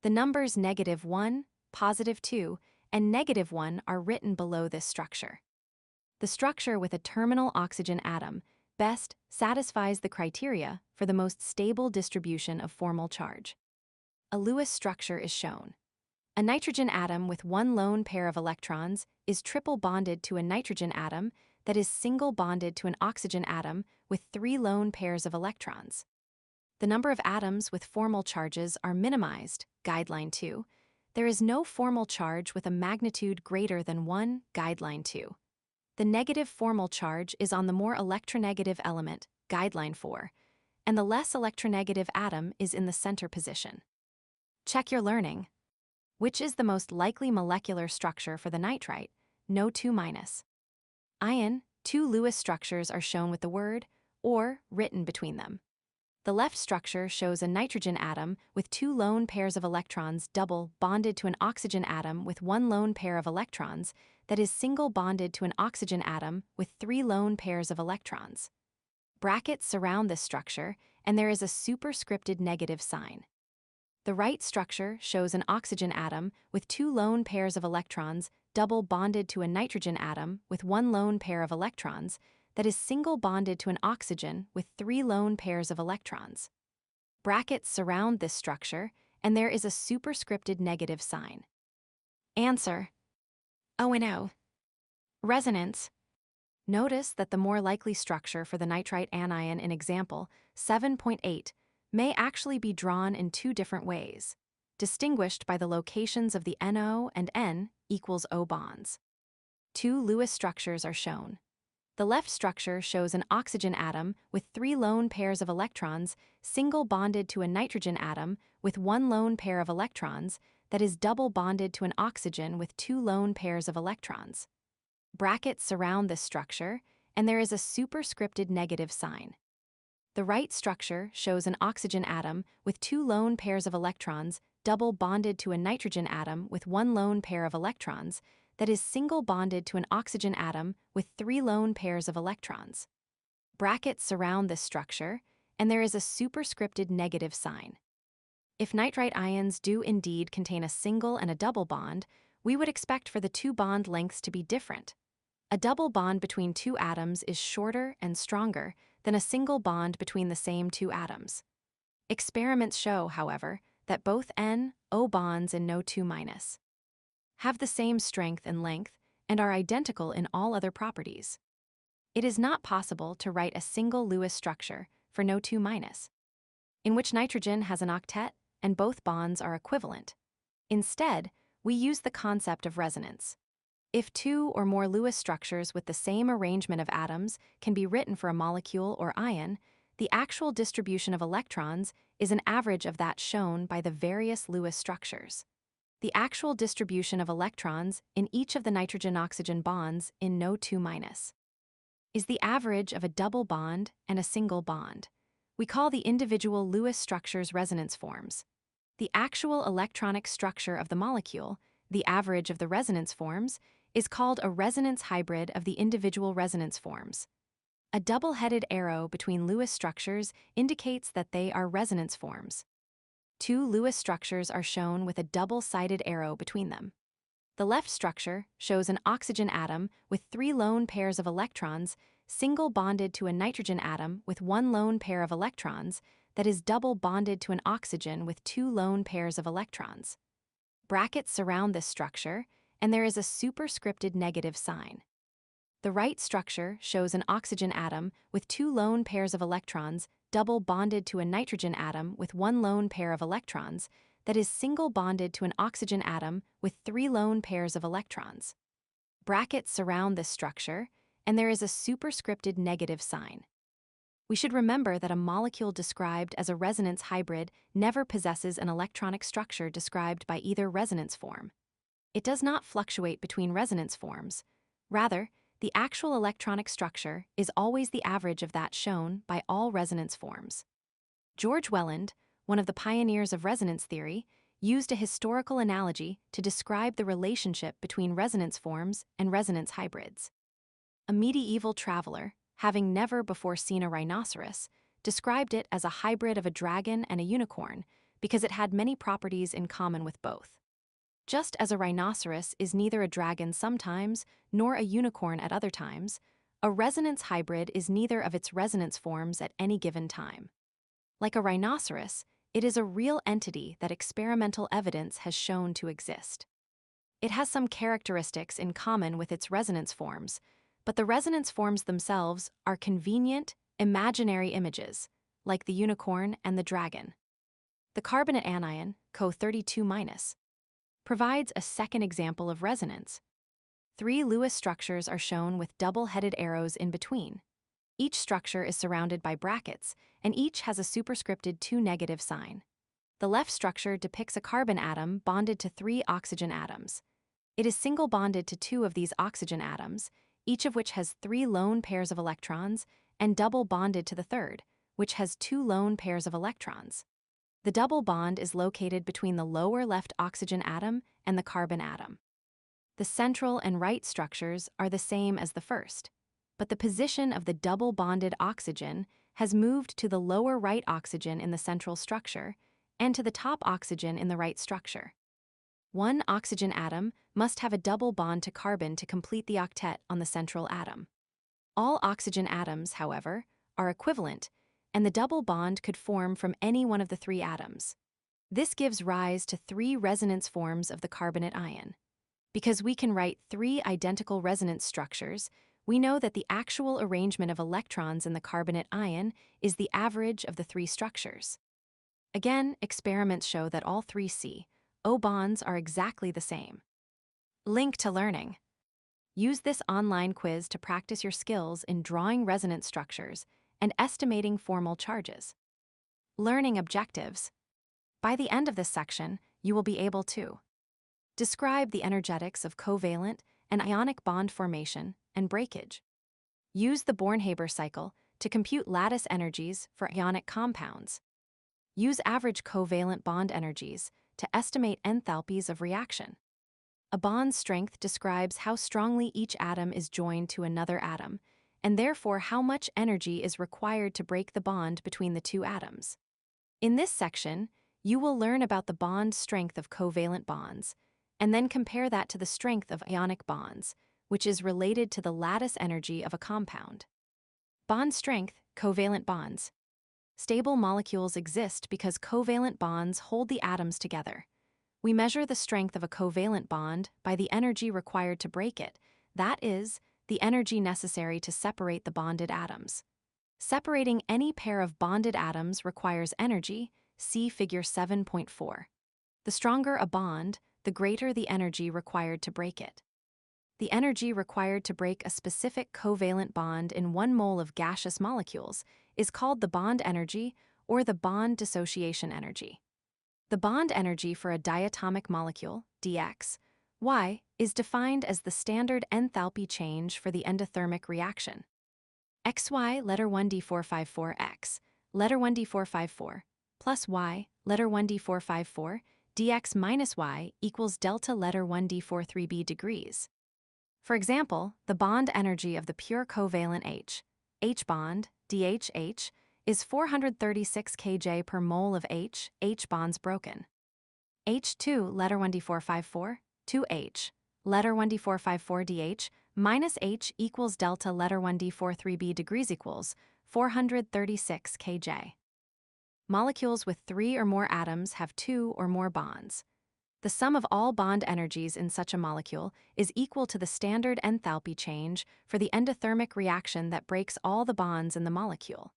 The numbers -1, +2, and -1 are written below this structure. The structure with a terminal oxygen atom best satisfies the criteria for the most stable distribution of formal charge. A Lewis structure is shown. A nitrogen atom with one lone pair of electrons is triple bonded to a nitrogen atom that is single bonded to an oxygen atom with three lone pairs of electrons. The number of atoms with formal charges are minimized, guideline 2. There is no formal charge with a magnitude greater than 1, guideline 2. The negative formal charge is on the more electronegative element, guideline 4, and the less electronegative atom is in the center position. Check your learning. Which is the most likely molecular structure for the nitrite? No 2-. Iron, two Lewis structures are shown with the word or written between them. The left structure shows a nitrogen atom with two lone pairs of electrons double bonded to an oxygen atom with one lone pair of electrons that is single bonded to an oxygen atom with three lone pairs of electrons. Brackets surround this structure, and there is a superscripted negative sign. The right structure shows an oxygen atom with two lone pairs of electrons double bonded to a nitrogen atom with one lone pair of electrons that is single bonded to an oxygen with three lone pairs of electrons. Brackets surround this structure, and there is a superscripted negative sign. Answer: O&O. Resonance. Notice that the more likely structure for the nitrite anion in example 7.8 may actually be drawn in two different ways, distinguished by the locations of the NO and N equals O bonds. Two Lewis structures are shown. The left structure shows an oxygen atom with three lone pairs of electrons single bonded to a nitrogen atom with one lone pair of electrons that is double bonded to an oxygen with two lone pairs of electrons. Brackets surround this structure, and there is a superscripted negative sign. The right structure shows an oxygen atom with two lone pairs of electrons double bonded to a nitrogen atom with one lone pair of electrons that is single bonded to an oxygen atom with three lone pairs of electrons. Brackets surround this structure, and there is a superscripted negative sign. If nitrite ions do indeed contain a single and a double bond, we would expect for the two bond lengths to be different. A double bond between two atoms is shorter and stronger than a single bond between the same two atoms. Experiments show, however, that both N-O bonds in No 2- have the same strength and length and are identical in all other properties. It is not possible to write a single Lewis structure for No 2-, in which nitrogen has an octet and both bonds are equivalent. Instead, we use the concept of resonance. If two or more Lewis structures with the same arrangement of atoms can be written for a molecule or ion, the actual distribution of electrons is an average of that shown by the various Lewis structures. The actual distribution of electrons in each of the nitrogen-oxygen bonds in No 2- is the average of a double bond and a single bond. We call the individual Lewis structures resonance forms. The actual electronic structure of the molecule, the average of the resonance forms, is called a resonance hybrid of the individual resonance forms. A double-headed arrow between Lewis structures indicates that they are resonance forms. Two Lewis structures are shown with a double-sided arrow between them. The left structure shows an oxygen atom with three lone pairs of electrons single bonded to a nitrogen atom with one lone pair of electrons that is double bonded to an oxygen with two lone pairs of electrons. Brackets surround this structure, and there is a superscripted negative sign. The right structure shows an oxygen atom with two lone pairs of electrons double bonded to a nitrogen atom with one lone pair of electrons that is single bonded to an oxygen atom with three lone pairs of electrons. Brackets surround this structure, and there is a superscripted negative sign. We should remember that a molecule described as a resonance hybrid never possesses an electronic structure described by either resonance form. It does not fluctuate between resonance forms. Rather, the actual electronic structure is always the average of that shown by all resonance forms. George Welland, one of the pioneers of resonance theory, used a historical analogy to describe the relationship between resonance forms and resonance hybrids. A medieval traveler, having never before seen a rhinoceros, described it as a hybrid of a dragon and a unicorn because it had many properties in common with both. Just as a rhinoceros is neither a dragon sometimes nor a unicorn at other times, a resonance hybrid is neither of its resonance forms at any given time. Like a rhinoceros, it is a real entity that experimental evidence has shown to exist. It has some characteristics in common with its resonance forms, but the resonance forms themselves are convenient, imaginary images, like the unicorn and the dragon. The carbonate anion, Co32-, provides a second example of resonance. 3 Lewis structures are shown with double-headed arrows in between. Each structure is surrounded by brackets, and each has a superscripted 2 negative sign. The left structure depicts a carbon atom bonded to 3 oxygen atoms. It is single bonded to 2 of these oxygen atoms, each of which has 3 lone pairs of electrons, and double bonded to the third, which has 2 lone pairs of electrons. The double bond is located between the lower left oxygen atom and the carbon atom. The central and right structures are the same as the first, but the position of the double-bonded oxygen has moved to the lower right oxygen in the central structure and to the top oxygen in the right structure. One oxygen atom must have a double bond to carbon to complete the octet on the central atom. All oxygen atoms, however, are equivalent, and the double bond could form from any one of the 3 atoms. This gives rise to 3 resonance forms of the carbonate ion. Because we can write 3 identical resonance structures, we know that the actual arrangement of electrons in the carbonate ion is the average of the 3 structures. Again, experiments show that all 3 C-O bonds are exactly the same. Link to learning. Use this online quiz to practice your skills in drawing resonance structures and estimating formal charges. Learning objectives. By the end of this section, you will be able to describe the energetics of covalent and ionic bond formation and breakage. Use the Born-Haber cycle to compute lattice energies for ionic compounds. Use average covalent bond energies to estimate enthalpies of reaction. A bond strength describes how strongly each atom is joined to another atom, and therefore how much energy is required to break the bond between the 2 atoms. In this section, you will learn about the bond strength of covalent bonds, and then compare that to the strength of ionic bonds, which is related to the lattice energy of a compound. Bond strength, covalent bonds. Stable molecules exist because covalent bonds hold the atoms together. We measure the strength of a covalent bond by the energy required to break it, that is, the energy necessary to separate the bonded atoms. Separating any pair of bonded atoms requires energy, see Figure 7.4. The stronger a bond, the greater the energy required to break it. The energy required to break a specific covalent bond in 1 mole of gaseous molecules is called the bond energy or the bond dissociation energy. The bond energy for a diatomic molecule, dx, Y, is defined as the standard enthalpy change for the endothermic reaction. XY, letter 1d454x, letter 1d454, plus Y, letter 1d454, dx minus Y equals delta letter 1d43b degrees. For example, the bond energy of the pure covalent H bond, DHH, is 436 kJ per mole of H bonds broken. H2, letter 1d454, 2H, letter 1d454 DH, minus H equals delta letter 1d43b degrees equals 436 kJ. Molecules with 3 or more atoms have 2 or more bonds. The sum of all bond energies in such a molecule is equal to the standard enthalpy change for the endothermic reaction that breaks all the bonds in the molecule.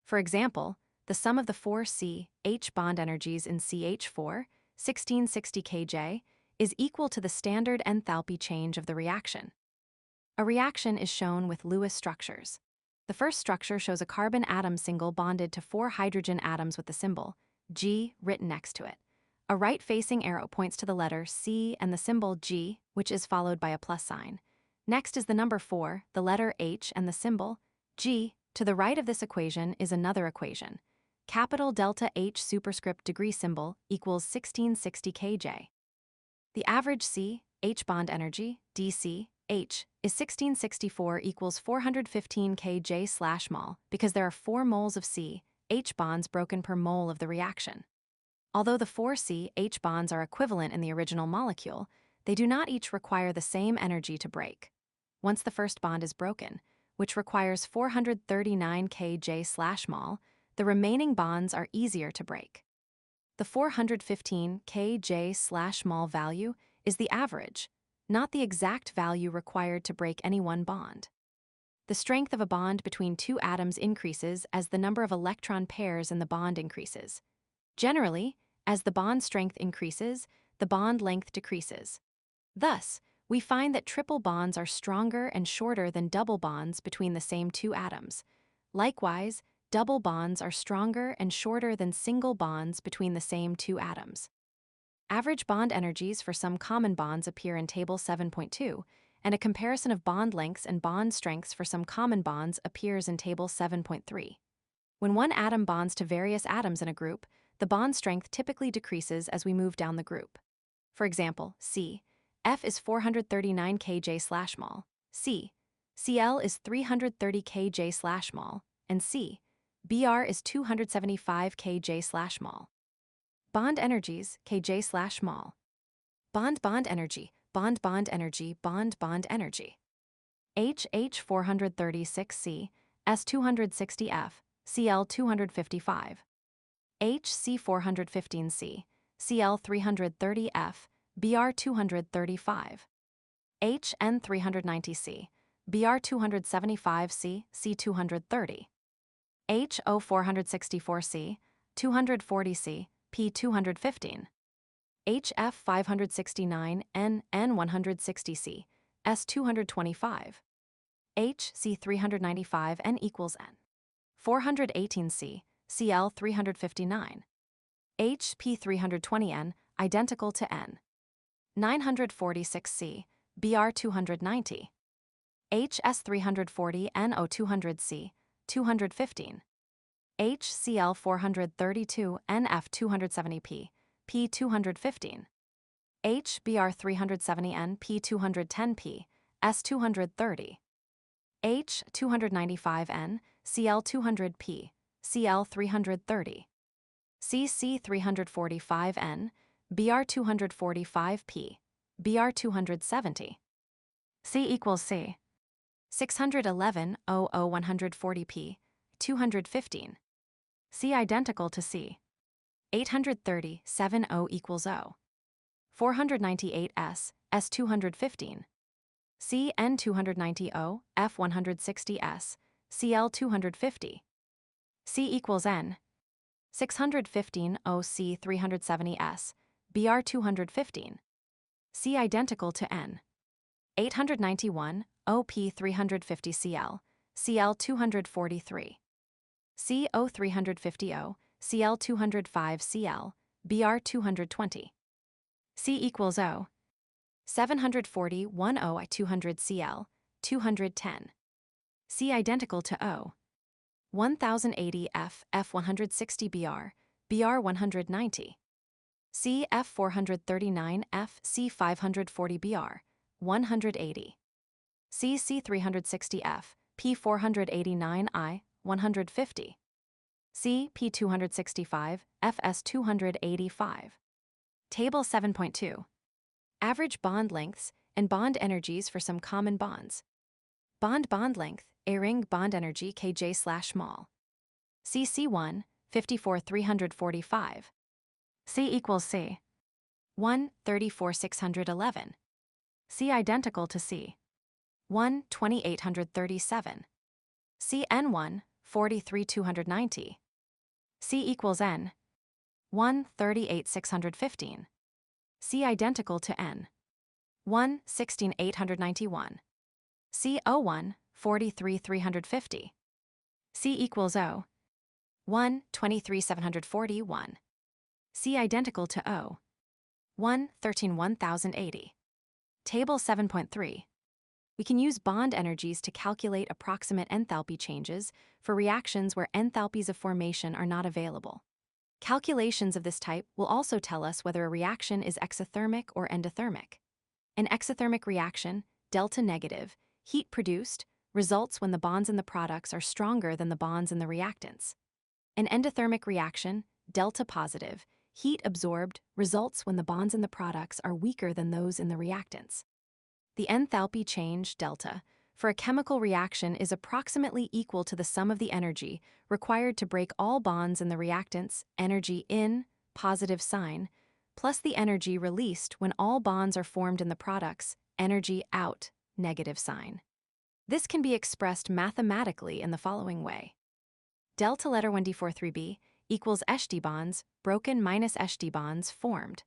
For example, the sum of the 4 C-H bond energies in CH4, 1660 kJ, is equal to the standard enthalpy change of the reaction. A reaction is shown with Lewis structures. The first structure shows a carbon atom single bonded to 4 hydrogen atoms with the symbol G written next to it. A right-facing arrow points to the letter C and the symbol G, which is followed by a plus sign. Next is the number 4, the letter H and the symbol G. To the right of this equation is another equation. capital delta H superscript degree symbol equals 1660 kJ. The average C, H bond energy, dC, H, is 1664 equals 415 kJ/mol because there are 4 moles of C, H bonds broken per mole of the reaction. Although the 4 C, H bonds are equivalent in the original molecule, they do not each require the same energy to break. Once the first bond is broken, which requires 439 kJ/mol, the remaining bonds are easier to break. The 415 kJ/mol value is the average, not the exact value required to break any one bond. The strength of a bond between 2 atoms increases as the number of electron pairs in the bond increases. Generally, as the bond strength increases, the bond length decreases. Thus, we find that triple bonds are stronger and shorter than double bonds between the same 2 atoms. Likewise, double bonds are stronger and shorter than single bonds between the same 2 atoms. Average bond energies for some common bonds appear in Table 7.2, and a comparison of bond lengths and bond strengths for some common bonds appears in Table 7.3. When one atom bonds to various atoms in a group, the bond strength typically decreases as we move down the group. For example, C, F is 439 kJ/mol, C, Cl is 330 kJ/mol, and C, Br is 275 kJ/mol. Bond energies, kJ/mol. Bond energy, bond energy, bond energy. H 436C, S 260F, Cl 255. H C 415C, Cl 330F, Br 235. H N 390C, Br 275C, C 230. H O 464C, 240C, P 215. HF 569, N 160C, S 225. HC 395, N equals N. 418C, Cl 359. HP 320N, identical to N. 946C, Br 290. HS 340, NO 200C, 215. HCl 432, NF 270P, P 215. HBr 370N, P 210P, S 230. H 295N, Cl 200P, Cl 330. CC 345N, Br 245P, Br 270. C equals C. 611, 140P, 215. C identical to C. 830, 70 equals O. 498S, S 215. C N 290O, F 160S, Cl 250. C equals N. 615 O C 370S, Br 215. C identical to N. 891 OP 350 Cl, Cl 243. CO 350O, Cl 205 Cl, Br 220. C equals O. 740 10 I 200 Cl, 210. C identical to O. 1080 F 160 Br, Br 190. C F 439 F C 540 Br, 180. C 360 F, P 489 I, 150. C P 265, FS 285. Table 7.2. Average bond lengths and bond energies for some common bonds. Bond length, A ring bond energy kJ/mol. CC1, 54,345. C equals C. 1, 34,611. C identical to C. 1, 2837. CN1, 43,290. C equals N. 1, 38,615. C identical to N. 1, 16,891. CO1, 43,350. C equals O. 1, 23,741. C identical to O. 1, 13,1080. Table 7.3. We can use bond energies to calculate approximate enthalpy changes for reactions where enthalpies of formation are not available. Calculations of this type will also tell us whether a reaction is exothermic or endothermic. An exothermic reaction, delta negative, heat produced, results when the bonds in the products are stronger than the bonds in the reactants. An endothermic reaction, delta positive, heat absorbed, results when the bonds in the products are weaker than those in the reactants. The enthalpy change, delta, for a chemical reaction is approximately equal to the sum of the energy required to break all bonds in the reactants, energy in, positive sign, plus the energy released when all bonds are formed in the products, energy out, negative sign. This can be expressed mathematically in the following way. Delta letter 1d43b equals Sh bonds broken minus Sh bonds formed.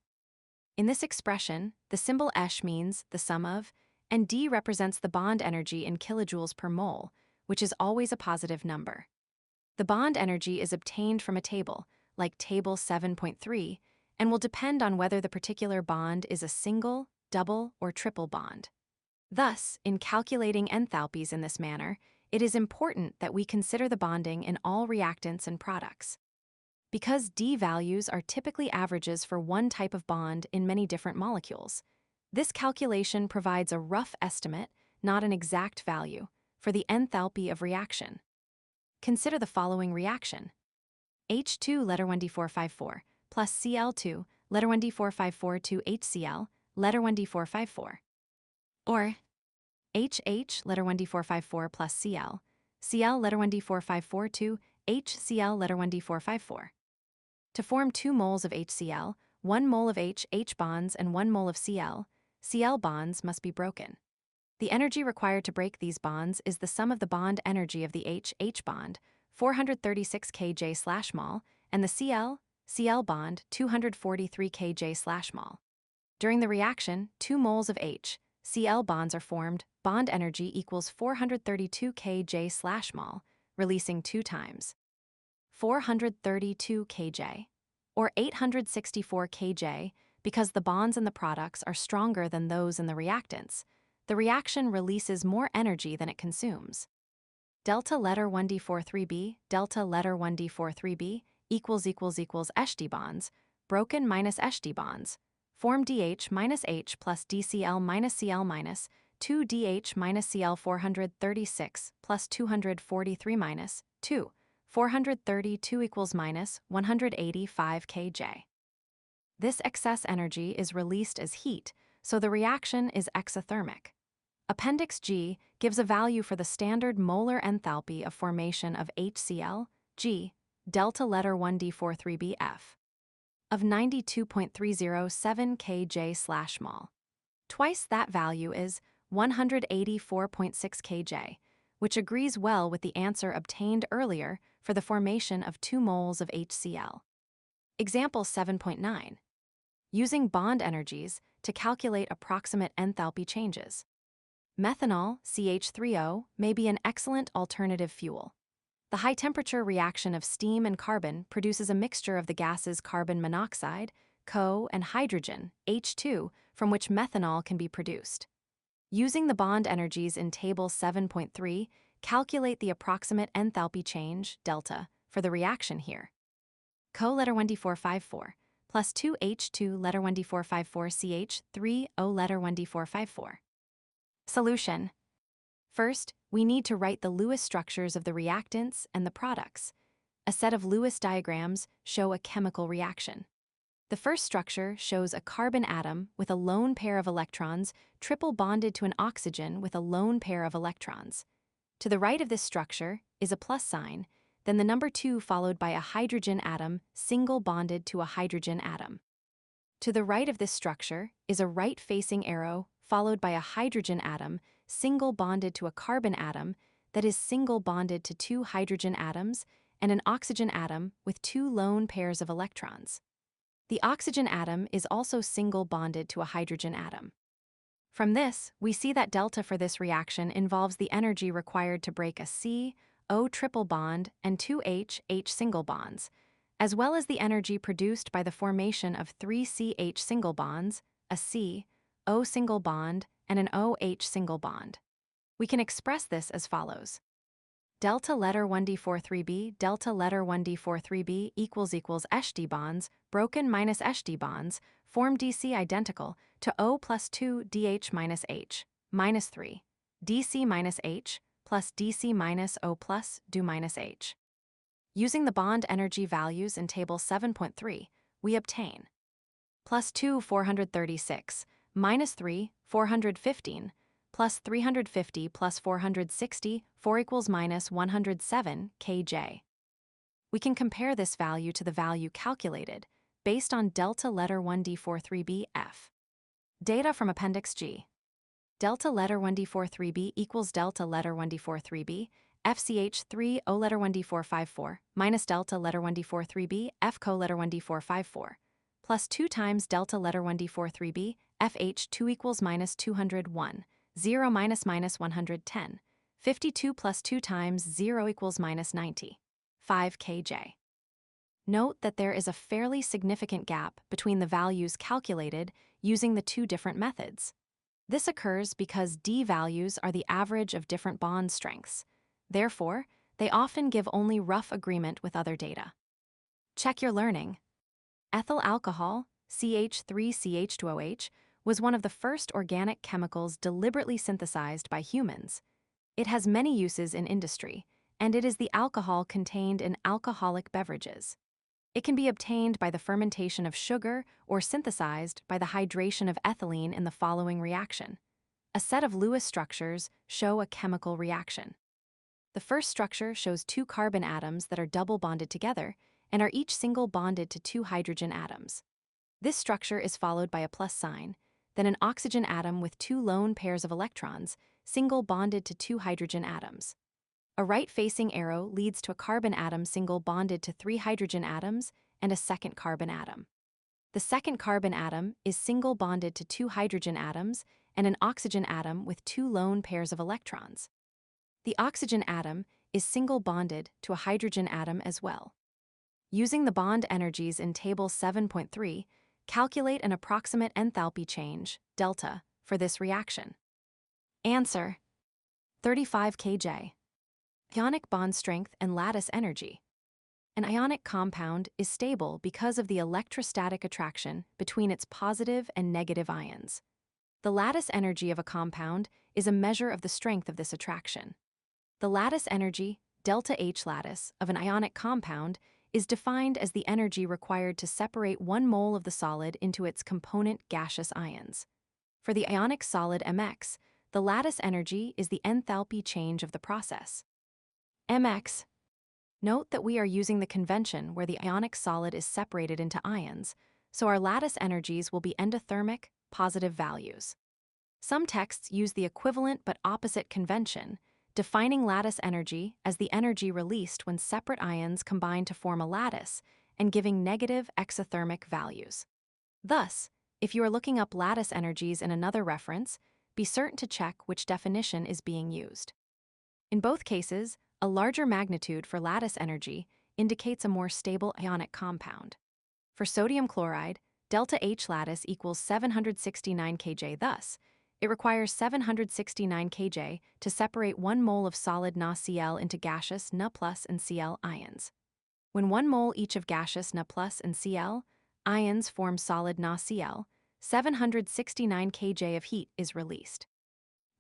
In this expression, the symbol Sh means the sum of, and D represents the bond energy in kilojoules per mole, which is always a positive number. The bond energy is obtained from a table, like Table 7.3, and will depend on whether the particular bond is a single, double, or triple bond. Thus, in calculating enthalpies in this manner, it is important that we consider the bonding in all reactants and products. Because D values are typically averages for one type of bond in many different molecules, this calculation provides a rough estimate, not an exact value, for the enthalpy of reaction. Consider the following reaction. H2 letter 1d454 plus Cl2 letter 1d454 to HCl letter 1d454. Or HH letter 1d454 plus Cl, Cl letter 1d454 to HCl letter 1d454. To form 2 moles of HCl, 1 mole of H bonds and 1 mole of Cl bonds must be broken. The energy required to break these bonds is the sum of the bond energy of the H bond, 436 kJ/mol, and the Cl bond, 243 kJ/mol. During the reaction, 2 moles of Cl bonds are formed, bond energy equals 432 kJ/mol, releasing 2 times 432 kJ, or 864 kJ, because the bonds in the products are stronger than those in the reactants. The reaction releases more energy than it consumes. Delta letter 1d43b, delta letter 1d43b equals Sh bonds, broken minus Sh bonds, form DH minus H plus DCl minus Cl minus 2DH minus Cl 436 plus 243 minus 2, 432 equals minus 185 kJ. This excess energy is released as heat, so the reaction is exothermic. Appendix G gives a value for the standard molar enthalpy of formation of HCl, G, delta letter 1d43bF, of 92.307 kJ/mol. Twice that value is 184.6 kJ, which agrees well with the answer obtained earlier for the formation of 2 moles of HCl. Example 7.9. Using bond energies to calculate approximate enthalpy changes. Methanol, CH3O, may be an excellent alternative fuel. The high-temperature reaction of steam and carbon produces a mixture of the gases carbon monoxide, CO, and hydrogen, H2, from which methanol can be produced. Using the bond energies in Table 7.3, calculate the approximate enthalpy change, delta, for the reaction here. CO letter 1d454 plus 2H2 letter 1d454 CH3O letter 1d454. Solution. First, we need to write the Lewis structures of the reactants and the products. A set of Lewis diagrams show a chemical reaction. The first structure shows a carbon atom with a lone pair of electrons triple bonded to an oxygen with a lone pair of electrons. To the right of this structure is a plus sign, then the number 2 followed by a hydrogen atom single bonded to a hydrogen atom. To the right of this structure is a right-facing arrow followed by a hydrogen atom single bonded to a carbon atom that is single bonded to 2 hydrogen atoms and an oxygen atom with 2 lone pairs of electrons. The oxygen atom is also single bonded to a hydrogen atom. From this, we see that delta for this reaction involves the energy required to break a C-O triple bond and 2 H-H single bonds, as well as the energy produced by the formation of 3 CH single bonds, a C-O single bond, and an OH single bond. We can express this as follows. Delta letter 1d43b, delta letter 1d43b equals HD bonds, broken minus HD bonds, form DC identical to O plus 2 DH minus H, minus 3, DC minus H, plus DC minus O plus do minus H. Using the bond energy values in table 7.3, we obtain plus 2 436, minus 3 415, plus 350 plus 460, 4 equals minus 107 kJ. We can compare this value to the value calculated based on delta letter 1d43b F. Data from Appendix G. Delta letter 1d43b equals delta letter 1d43b, FCH3 O letter 1d454, minus delta letter 1d43b, F co letter 1d454, plus 2 times delta letter 1d43b, FH2 equals minus 201. 0 minus minus 110, 52 plus 2 times 0 equals minus 90, 5 kJ. Note that there is a fairly significant gap between the values calculated using the two different methods. This occurs because D values are the average of different bond strengths. Therefore, they often give only rough agreement with other data. Check your learning. Ethyl alcohol, CH3CH2OH, was one of the first organic chemicals deliberately synthesized by humans. It has many uses in industry, and it is the alcohol contained in alcoholic beverages. It can be obtained by the fermentation of sugar or synthesized by the hydration of ethylene in the following reaction. A set of Lewis structures show a chemical reaction. The first structure shows 2 carbon atoms that are double bonded together and are each single bonded to 2 hydrogen atoms. This structure is followed by a plus sign, then an oxygen atom with 2 lone pairs of electrons, single bonded to 2 hydrogen atoms. A right-facing arrow leads to a carbon atom single bonded to 3 hydrogen atoms and a second carbon atom. The second carbon atom is single bonded to 2 hydrogen atoms and an oxygen atom with 2 lone pairs of electrons. The oxygen atom is single bonded to a hydrogen atom as well. Using the bond energies in Table 7.3, calculate an approximate enthalpy change, delta, for this reaction. Answer: 35 kJ. Ionic bond strength and lattice energy. An ionic compound is stable because of the electrostatic attraction between its positive and negative ions. The lattice energy of a compound is a measure of the strength of this attraction. The lattice energy, delta H lattice, of an ionic compound is defined as the energy required to separate 1 mole of the solid into its component gaseous ions. For the ionic solid mx, the lattice energy is the enthalpy change of the process. mx. Note that we are using the convention where the ionic solid is separated into ions, so our lattice energies will be endothermic, positive values. Some texts use the equivalent but opposite convention, defining lattice energy as the energy released when separate ions combine to form a lattice and giving negative exothermic values. Thus, if you are looking up lattice energies in another reference, be certain to check which definition is being used. In both cases, a larger magnitude for lattice energy indicates a more stable ionic compound. For sodium chloride, delta H lattice equals 769 kJ. Thus, it requires 769 kJ to separate 1 mole of solid NaCl into gaseous Na+ and Cl ions. When 1 mole each of gaseous Na+ and Cl ions form solid NaCl, 769 kJ of heat is released.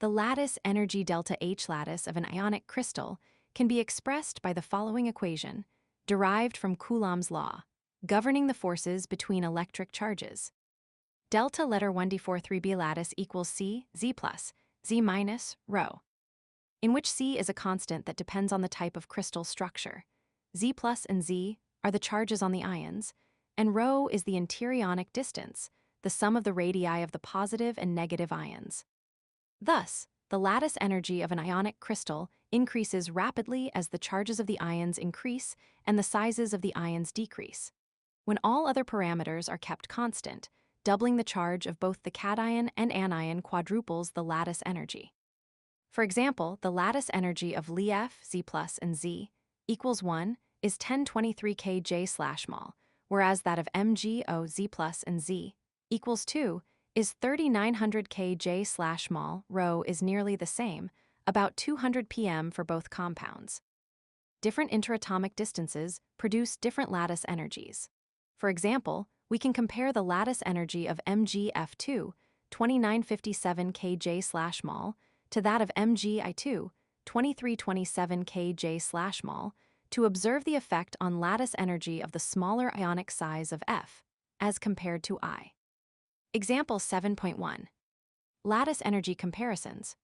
The lattice energy delta H lattice of an ionic crystal can be expressed by the following equation, derived from Coulomb's law, governing the forces between electric charges. Delta letter 1d43b lattice equals C, Z plus, Z minus, rho, in which C is a constant that depends on the type of crystal structure. Z plus and Z are the charges on the ions, and rho is the interionic distance, the sum of the radii of the positive and negative ions. Thus, the lattice energy of an ionic crystal increases rapidly as the charges of the ions increase and the sizes of the ions decrease. When all other parameters are kept constant, doubling the charge of both the cation and anion quadruples the lattice energy. For example, the lattice energy of LiF, Z plus, and Z equals 1 is 1023 kJ/mol, whereas that of MgO, Z plus, and Z equals 2 is 3900 kJ/mol. Rho is nearly the same, about 200 pm for both compounds. Different interatomic distances produce different lattice energies. For example, we can compare the lattice energy of MgF2, 2957 kJ/mol, to that of MgI2, 2327 kJ/mol, to observe the effect on lattice energy of the smaller ionic size of F, as compared to I. Example 7.1. Lattice energy comparisons.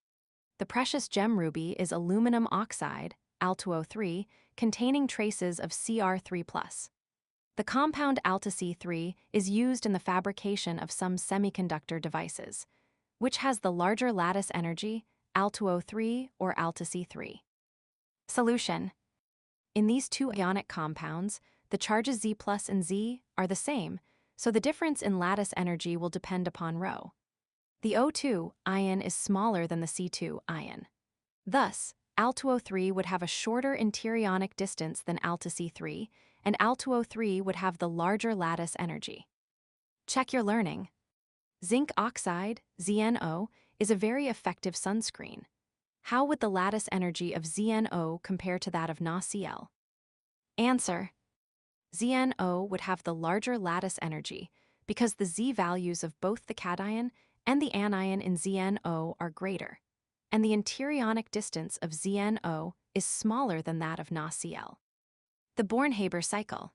The precious gem ruby is aluminum oxide, alto-3, containing traces of Cr3+. The compound alto-C3 is used in the fabrication of some semiconductor devices, which has the larger lattice energy, alto-3 or alto-C3. Solution. In these two ionic compounds, the charges Z+ and Z are the same, so the difference in lattice energy will depend upon ρ. The O2 ion is smaller than the C2 ion. Thus, alto-3 would have a shorter interionic distance than alto-C3, and alto-3 would have the larger lattice energy. Check your learning. Zinc oxide, ZnO, is a very effective sunscreen. How would the lattice energy of ZnO compare to that of NaCl? Answer. ZnO would have the larger lattice energy because the Z values of both the cation and the anion in ZnO are greater, and the interionic distance of ZnO is smaller than that of NaCl. The Born-Haber cycle.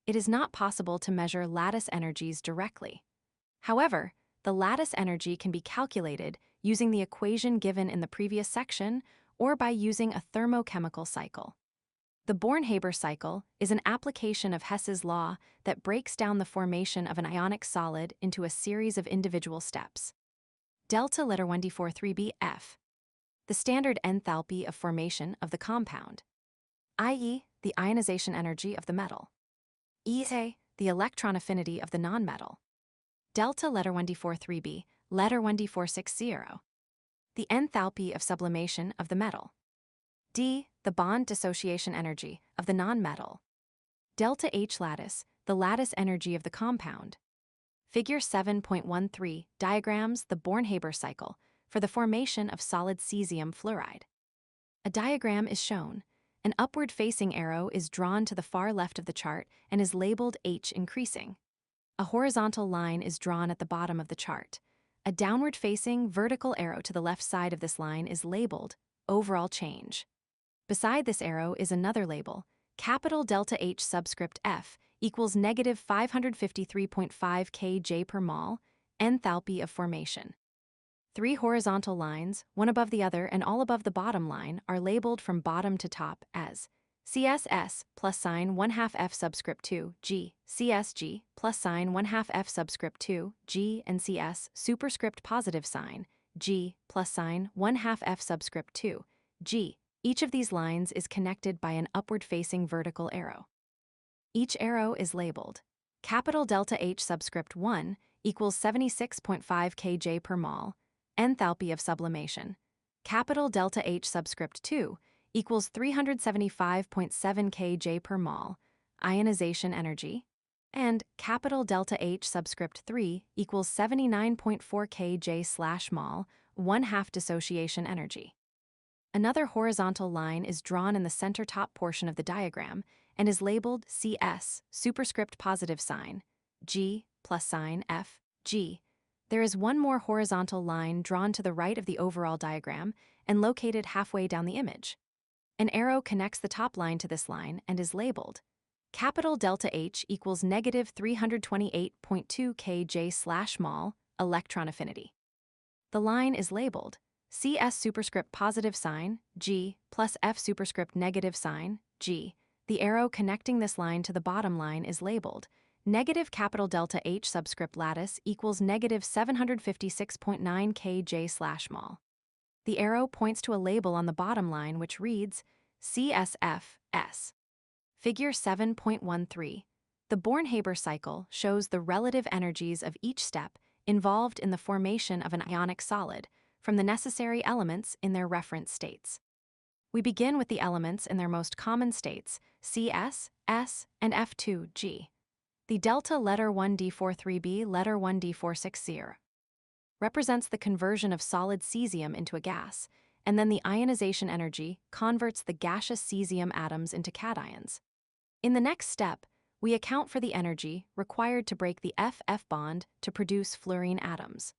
It is not possible to measure lattice energies directly. However, the lattice energy can be calculated using the equation given in the previous section or by using a thermochemical cycle. The Born-Haber cycle is an application of Hess's law that breaks down the formation of an ionic solid into a series of individual steps. Delta letter 1d43b F. The standard enthalpy of formation of the compound, i.e., the ionization energy of the metal. E, the electron affinity of the nonmetal. Delta letter 1d43b, letter 1d460. The enthalpy of sublimation of the metal. D, the bond dissociation energy of the nonmetal. Delta H lattice, the lattice energy of the compound. Figure 7.13 diagrams the Born-Haber cycle for the formation of solid cesium fluoride. A diagram is shown. An upward-facing arrow is drawn to the far left of the chart and is labeled H increasing. A horizontal line is drawn at the bottom of the chart. A downward-facing vertical arrow to the left side of this line is labeled overall change. Beside this arrow is another label, capital delta H subscript F equals negative 553.5 kJ per mol, enthalpy of formation. Three horizontal lines, one above the other and all above the bottom line, are labeled from bottom to top as CSS plus sign 1/2 F subscript 2 G, CSG plus sign 1/2 F subscript 2 G, and CS superscript positive sign G plus sign 1/2 F subscript 2 G. Each of these lines is connected by an upward-facing vertical arrow. Each arrow is labeled capital delta H subscript 1 equals 76.5 kJ per mol, enthalpy of sublimation. Capital delta H subscript 2 equals 375.7 kJ per mol, ionization energy, and capital delta H subscript 3 equals 79.4 kJ/mol, 1/2 dissociation energy. Another horizontal line is drawn in the center top portion of the diagram and is labeled CS, superscript positive sign, G plus sign F, G. There is one more horizontal line drawn to the right of the overall diagram and located halfway down the image. An arrow connects the top line to this line and is labeled capital delta H equals negative 328.2 kJ/mol, electron affinity. The line is labeled CS superscript positive sign, G, plus F superscript negative sign, G. The arrow connecting this line to the bottom line is labeled negative capital delta H subscript lattice equals negative 756.9 kJ/mol. The arrow points to a label on the bottom line which reads CSFS. Figure 7.13. The Born-Haber cycle shows the relative energies of each step involved in the formation of an ionic solid from the necessary elements in their reference states. We begin with the elements in their most common states, CS, S, and F2G. The delta letter 1d43b letter 1d460 represents the conversion of solid cesium into a gas, and then the ionization energy converts the gaseous cesium atoms into cations. In the next step, we account for the energy required to break the F-F bond to produce fluorine atoms.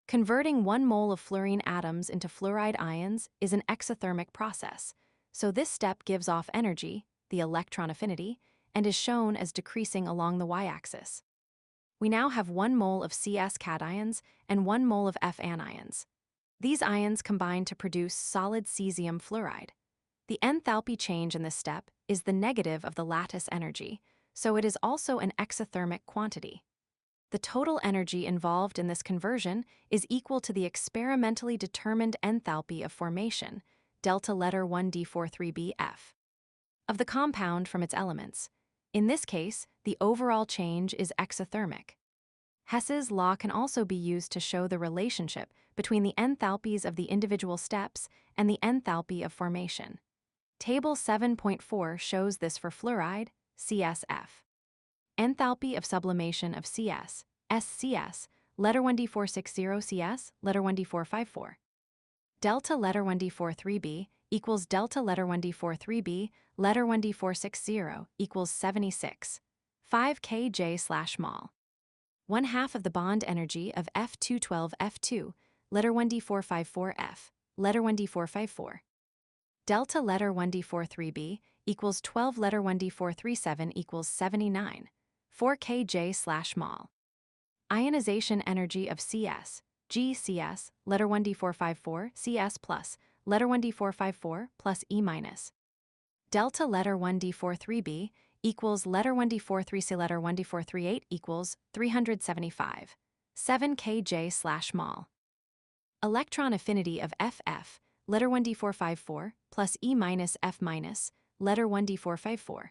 Converting 1 mole of fluorine atoms into fluoride ions is an exothermic process, so this step gives off energy, the electron affinity, and is shown as decreasing along the y-axis. We now have 1 mole of CS cations and 1 mole of F anions. These ions combine to produce solid cesium fluoride. The enthalpy change in this step is the negative of the lattice energy, so it is also an exothermic quantity. The total energy involved in this conversion is equal to the experimentally determined enthalpy of formation, delta letter 1d43bF, of the compound from its elements. In this case, the overall change is exothermic. Hess's law can also be used to show the relationship between the enthalpies of the individual steps and the enthalpy of formation. Table 7.4 shows this for fluoride, CSF. Enthalpy of sublimation of CS, SCS, letter 1d460 CS, letter 1d454. Delta letter 1d43b equals delta letter 1d43b, letter 1d460 equals 76. 5 kJ/mol. 1/2 of the bond energy of F212F2, letter 1d454F, letter 1d454. Delta letter 1d43b equals 12 letter 1d437 equals 79. 4 kJ/mol. Ionization energy of CS, GCS, letter 1d454, CS plus, letter 1d454 plus E minus. Delta letter 1d43b equals letter 1d436 letter 1d438 equals 375. 7 kJ/mol. Electron affinity of FF, letter 1d454 plus E minus F minus, letter 1d454.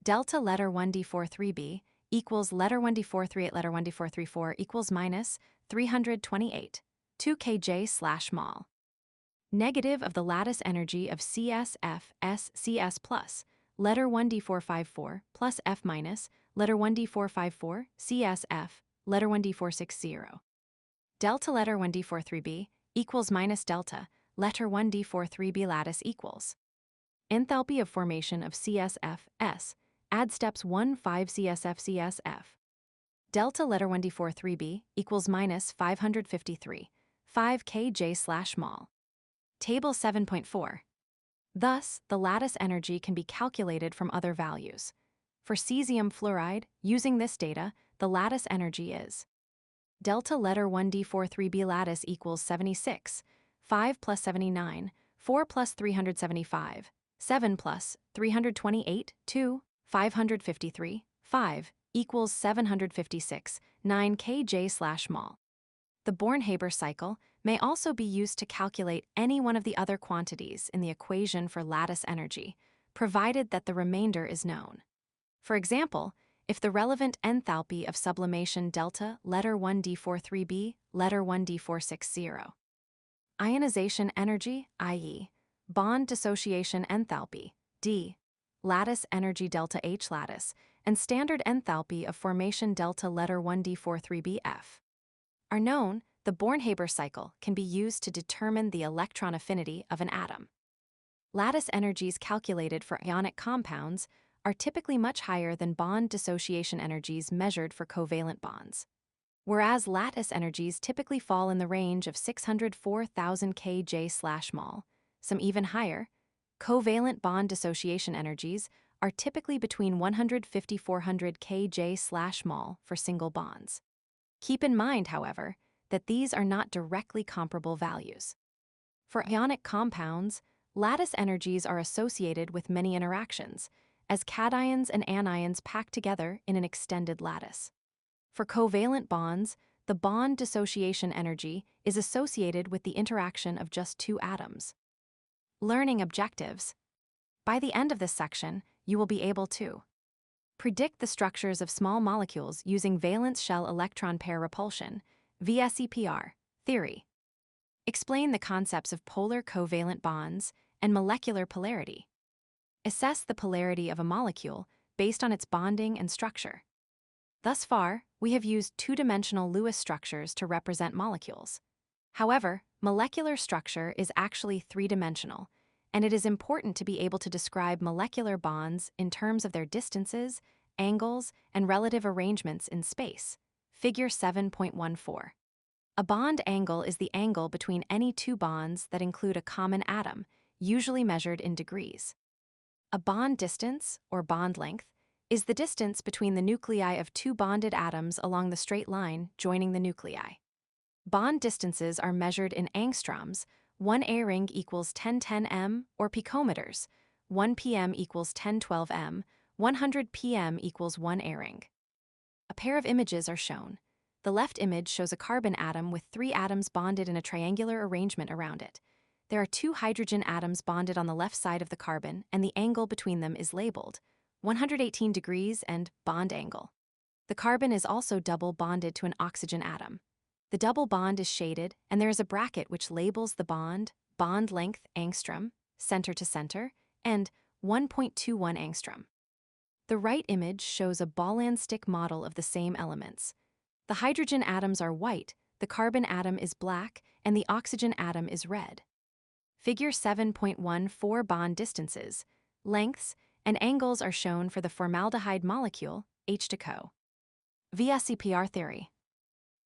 Delta letter 1d43b equals letter 1d438 letter 1d434 equals minus 328. 2 kJ/mol. Negative of the lattice energy of CSF, SCS plus, letter 1d454 plus F minus, letter 1d454, CSF, letter 1d460. Delta letter 1d43b equals minus delta, letter 1d43b lattice equals. Enthalpy of formation of CSF, S, add steps 1, 5 CSF, CSF. Delta letter 1d43b equals minus 553, 5 kJ/mol. Table 7.4. Thus, the lattice energy can be calculated from other values. For cesium fluoride, using this data, the lattice energy is delta letter 1d43b lattice equals 76, 5 plus 79, 4 plus 375, 7 plus 328, 2, 553, 5, equals 756, 9 kJ/mol. The Born-Haber cycle may also be used to calculate any one of the other quantities in the equation for lattice energy, provided that the remainder is known. For example, if the relevant enthalpy of sublimation delta letter 1d43b, letter 1d460. Ionization energy, i.e., bond dissociation enthalpy, d, lattice energy delta H lattice, and standard enthalpy of formation delta letter 1d43bF are known, the Born-Haber cycle can be used to determine the electron affinity of an atom. Lattice energies calculated for ionic compounds are typically much higher than bond dissociation energies measured for covalent bonds. Whereas lattice energies typically fall in the range of 604,000 kJ/mol, some even higher, covalent bond dissociation energies are typically between 150–400 kJ/mol for single bonds. Keep in mind, however, that these are not directly comparable values. For ionic compounds, lattice energies are associated with many interactions, as cations and anions pack together in an extended lattice. For covalent bonds, the bond dissociation energy is associated with the interaction of just 2 atoms. Learning objectives. By the end of this section, you will be able to predict the structures of small molecules using valence shell electron pair repulsion, VSEPR, theory. Explain the concepts of polar covalent bonds and molecular polarity. Assess the polarity of a molecule based on its bonding and structure. Thus far, we have used 2-dimensional Lewis structures to represent molecules. However, molecular structure is actually three-dimensional, and it is important to be able to describe molecular bonds in terms of their distances, angles, and relative arrangements in space. Figure 7.14. A bond angle is the angle between any two bonds that include a common atom, usually measured in degrees. A bond distance, or bond length, is the distance between the nuclei of two bonded atoms along the straight line joining the nuclei. Bond distances are measured in angstroms. 1 A ring equals 1010 m, or picometers. 1 pm equals 1012 m. 100 pm equals 1 A ring. A pair of images are shown. The left image shows a carbon atom with 3 atoms bonded in a triangular arrangement around it. There are 2 hydrogen atoms bonded on the left side of the carbon, and the angle between them is labeled 118 degrees and bond angle. The carbon is also double bonded to an oxygen atom. The double bond is shaded, and there is a bracket which labels the bond length angstrom, center to center, and 1.21 angstrom. The right image shows a ball and stick model of the same elements. The hydrogen atoms are white, the carbon atom is black, and the oxygen atom is red. Figure 7.14 bond distances, lengths, and angles are shown for the formaldehyde molecule, H2CO. VSEPR theory.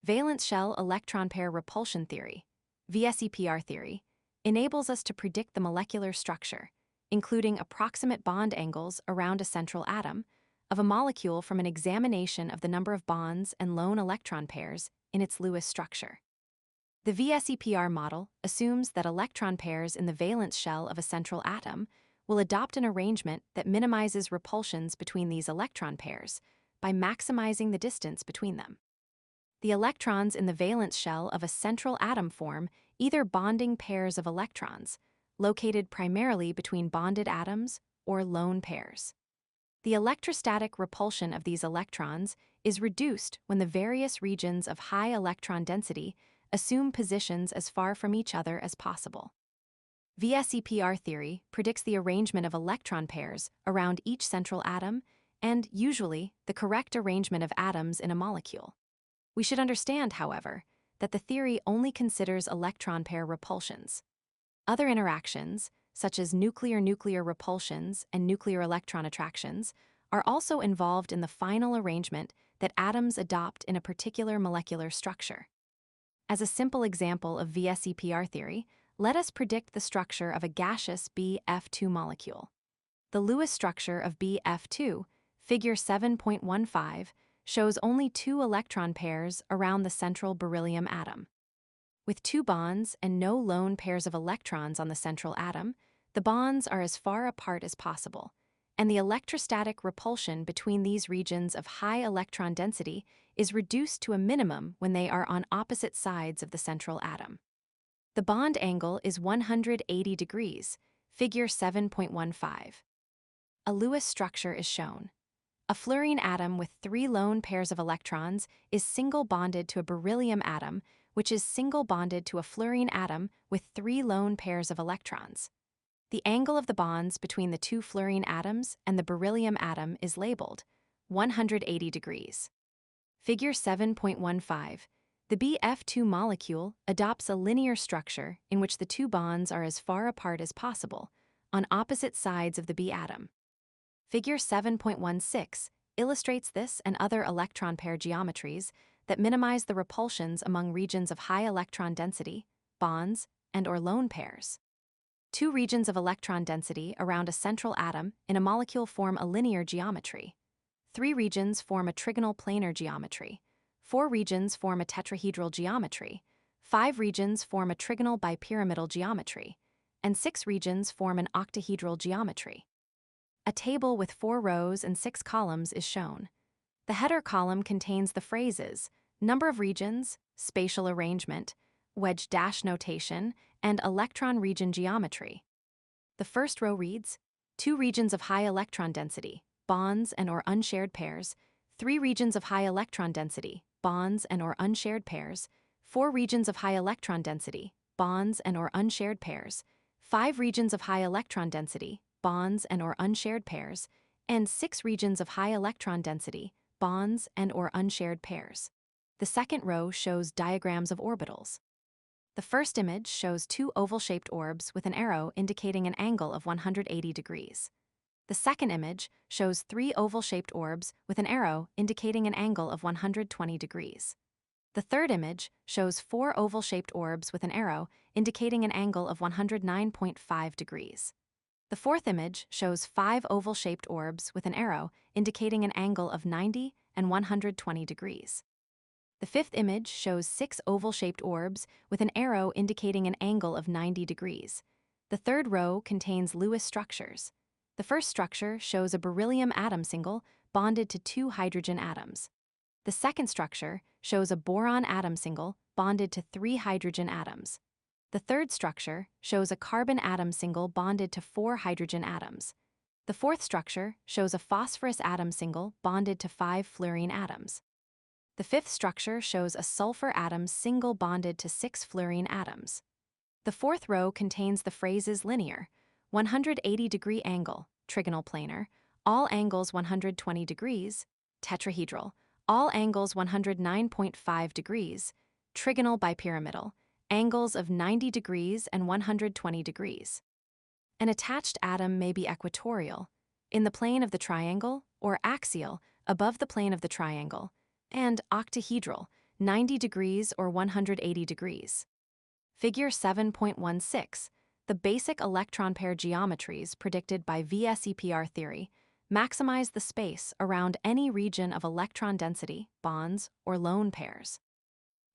Valence shell electron pair repulsion theory, VSEPR theory, enables us to predict the molecular structure, including approximate bond angles around a central atom, of a molecule from an examination of the number of bonds and lone electron pairs in its Lewis structure. The VSEPR model assumes that electron pairs in the valence shell of a central atom will adopt an arrangement that minimizes repulsions between these electron pairs by maximizing the distance between them. The electrons in the valence shell of a central atom form either bonding pairs of electrons, located primarily between bonded atoms, or lone pairs. The electrostatic repulsion of these electrons is reduced when the various regions of high electron density assume positions as far from each other as possible. VSEPR theory predicts the arrangement of electron pairs around each central atom and, usually, the correct arrangement of atoms in a molecule. We should understand, however, that the theory only considers electron pair repulsions. Other interactions, such as nuclear-nuclear repulsions and nuclear electron attractions, are also involved in the final arrangement that atoms adopt in a particular molecular structure. As a simple example of VSEPR theory, let us predict the structure of a gaseous Bf2 molecule. The Lewis structure of Bf2, figure 7.15, shows only 2 electron pairs around the central beryllium atom. With 2 bonds and no lone pairs of electrons on the central atom, the bonds are as far apart as possible, and the electrostatic repulsion between these regions of high electron density is reduced to a minimum when they are on opposite sides of the central atom. The bond angle is 180 degrees, figure 7.15. A Lewis structure is shown. A fluorine atom with 3 lone pairs of electrons is single bonded to a beryllium atom, which is single bonded to a fluorine atom with 3 lone pairs of electrons. The angle of the bonds between the 2 fluorine atoms and the beryllium atom is labeled 180 degrees. Figure 7.15. The Bf2 molecule adopts a linear structure in which the 2 bonds are as far apart as possible, on opposite sides of the B atom. Figure 7.16 illustrates this and other electron pair geometries that minimize the repulsions among regions of high electron density, bonds, and/or lone pairs. 2 regions of electron density around a central atom in a molecule form a linear geometry. 3 regions form a trigonal planar geometry. 4 regions form a tetrahedral geometry. 5 regions form a trigonal bipyramidal geometry. And 6 regions form an octahedral geometry. A table with 4 rows and 6 columns is shown. The header column contains the phrases number of regions, spatial arrangement, wedge dash notation, and electron region geometry. The first row reads 2 regions of high electron density, bonds and/or unshared pairs, 3 regions of high electron density, bonds and/or unshared pairs, 4 regions of high electron density, bonds and/or unshared pairs, 5 regions of high electron density, bonds and/or unshared pairs, and 6 regions of high electron density, bonds and/or unshared pairs. The second row shows diagrams of orbitals. The first image shows two oval-shaped orbs with an arrow indicating an angle of 180 degrees. The second image shows three oval-shaped orbs with an arrow indicating an angle of 120 degrees. The third image shows four oval-shaped orbs with an arrow indicating an angle of 109.5 degrees. The fourth image shows five oval-shaped orbs with an arrow indicating an angle of 90 and 120 degrees. The fifth image shows six oval-shaped orbs with an arrow indicating an angle of 90 degrees. The third row contains Lewis structures. The first structure shows a beryllium atom single bonded to two hydrogen atoms. The second structure shows a boron atom single bonded to three hydrogen atoms. The third structure shows a carbon atom single bonded to four hydrogen atoms. The fourth structure shows a phosphorus atom single bonded to five fluorine atoms. The fifth structure shows a sulfur atom single bonded to six fluorine atoms. The fourth row contains the phrases linear, 180-degree angle, trigonal planar, all angles 120 degrees, tetrahedral, all angles 109.5 degrees, trigonal bipyramidal, angles of 90 degrees and 120 degrees. An attached atom may be equatorial, in the plane of the triangle, or axial, above the plane of the triangle, and octahedral, 90 degrees or 180 degrees. Figure 7.16, the basic electron pair geometries predicted by VSEPR theory maximize the space around any region of electron density, bonds, or lone pairs.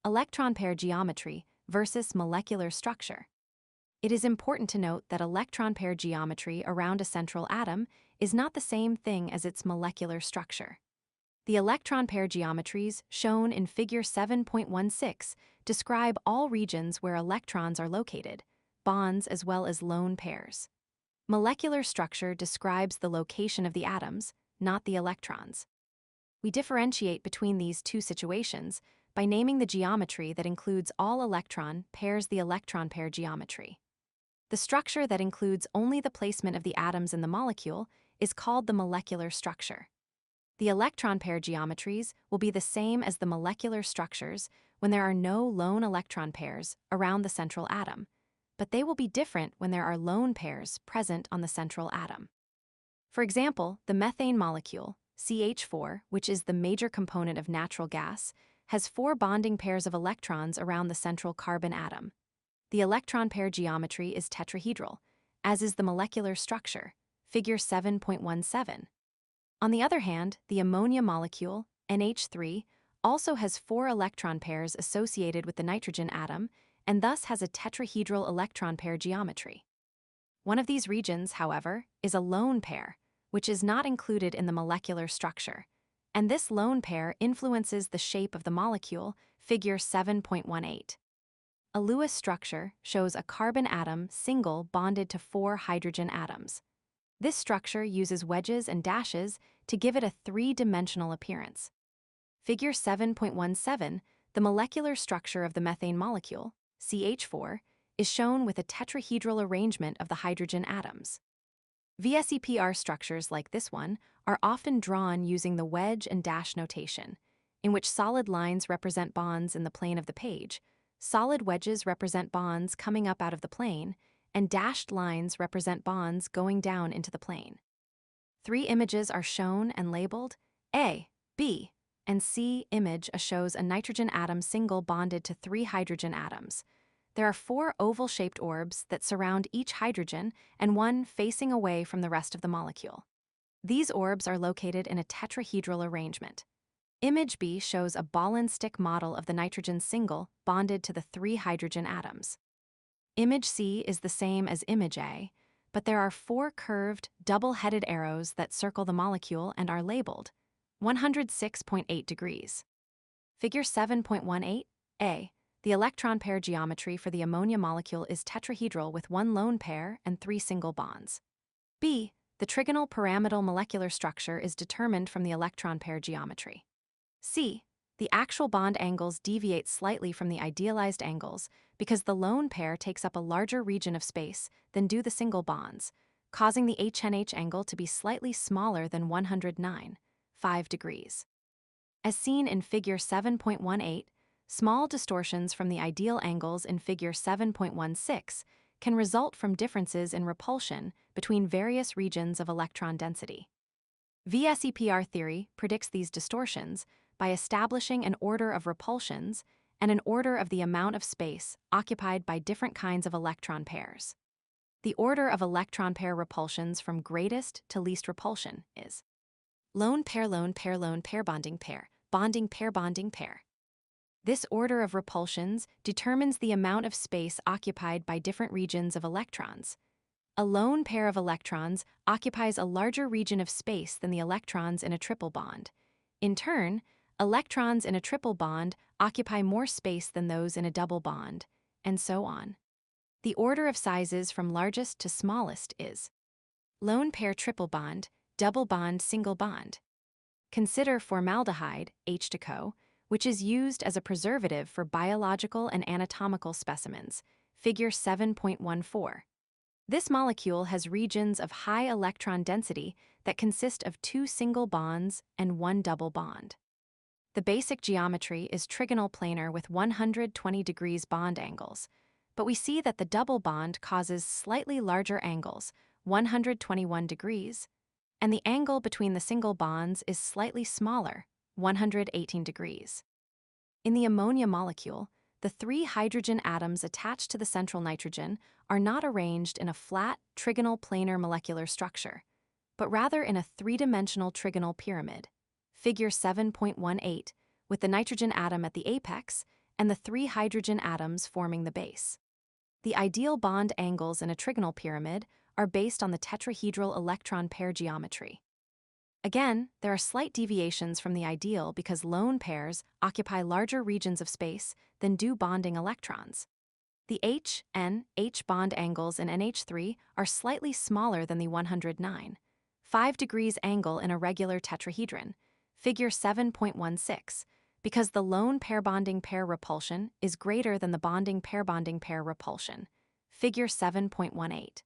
Electron pair geometry versus molecular structure. It is important to note that electron pair geometry around a central atom is not the same thing as its molecular structure. The electron pair geometries shown in Figure 7.16 describe all regions where electrons are located, bonds as well as lone pairs. Molecular structure describes the location of the atoms, not the electrons. We differentiate between these two situations by naming the geometry that includes all electron pairs the electron pair geometry. The structure that includes only the placement of the atoms in the molecule is called the molecular structure. The electron pair geometries will be the same as the molecular structures when there are no lone electron pairs around the central atom, but they will be different when there are lone pairs present on the central atom. For example, the methane molecule, CH4, which is the major component of natural gas, has four bonding pairs of electrons around the central carbon atom. The electron pair geometry is tetrahedral, as is the molecular structure, Figure 7.17. On the other hand, the ammonia molecule, NH3, also has four electron pairs associated with the nitrogen atom and thus has a tetrahedral electron pair geometry. One of these regions, however, is a lone pair, which is not included in the molecular structure, and this lone pair influences the shape of the molecule, Figure 7.18. A Lewis structure shows a carbon atom single bonded to four hydrogen atoms. This structure uses wedges and dashes to give it a three-dimensional appearance. Figure 7.17, the molecular structure of the methane molecule, CH4, is shown with a tetrahedral arrangement of the hydrogen atoms. VSEPR structures like this one are often drawn using the wedge and dash notation, in which solid lines represent bonds in the plane of the page, solid wedges represent bonds coming up out of the plane, and dashed lines represent bonds going down into the plane. Three images are shown and labeled. A, B, and C image shows a nitrogen atom single bonded to three hydrogen atoms. There are four oval-shaped orbs that surround each hydrogen and one facing away from the rest of the molecule. These orbs are located in a tetrahedral arrangement. Image B shows a ball and stick model of the nitrogen single bonded to the three hydrogen atoms. Image C is the same as image A, but there are four curved, double-headed arrows that circle the molecule and are labeled 106.8 degrees. Figure 7.18, A. The electron pair geometry for the ammonia molecule is tetrahedral with one lone pair and three single bonds. B. The trigonal pyramidal molecular structure is determined from the electron pair geometry. C. The actual bond angles deviate slightly from the idealized angles because the lone pair takes up a larger region of space than do the single bonds, causing the HNH angle to be slightly smaller than 109.5 degrees. As seen in Figure 7.18, Small distortions from the ideal angles in figure 7.16 can result from differences in repulsion between various regions of electron density. VSEPR theory predicts these distortions by establishing an order of repulsions and an order of the amount of space occupied by different kinds of electron pairs. The order of electron pair repulsions from greatest to least repulsion is lone pair, lone pair, lone pair, bonding pair, bonding pair, bonding pair. This order of repulsions determines the amount of space occupied by different regions of electrons. A lone pair of electrons occupies a larger region of space than the electrons in a triple bond. In turn, electrons in a triple bond occupy more space than those in a double bond, and so on. The order of sizes from largest to smallest is lone pair triple bond, double bond single bond. Consider formaldehyde, H2CO, which is used as a preservative for biological and anatomical specimens, figure 7.14. This molecule has regions of high electron density that consist of 2 single bonds and 1 double bond. The basic geometry is trigonal planar with 120 degrees bond angles, but we see that the double bond causes slightly larger angles, 121 degrees, and the angle between the single bonds is slightly smaller, 118 degrees. In the ammonia molecule, the 3 hydrogen atoms attached to the central nitrogen are not arranged in a flat, trigonal planar molecular structure, but rather in a 3-dimensional trigonal pyramid, figure 7.18, with the nitrogen atom at the apex and the 3 hydrogen atoms forming the base. The ideal bond angles in a trigonal pyramid are based on the tetrahedral electron pair geometry. Again, there are slight deviations from the ideal because lone pairs occupy larger regions of space than do bonding electrons. The H, N, H bond angles in NH3 are slightly smaller than the 109, 5 degrees angle in a regular tetrahedron, figure 7.16, because the lone pair bonding pair repulsion is greater than the bonding pair repulsion, figure 7.18.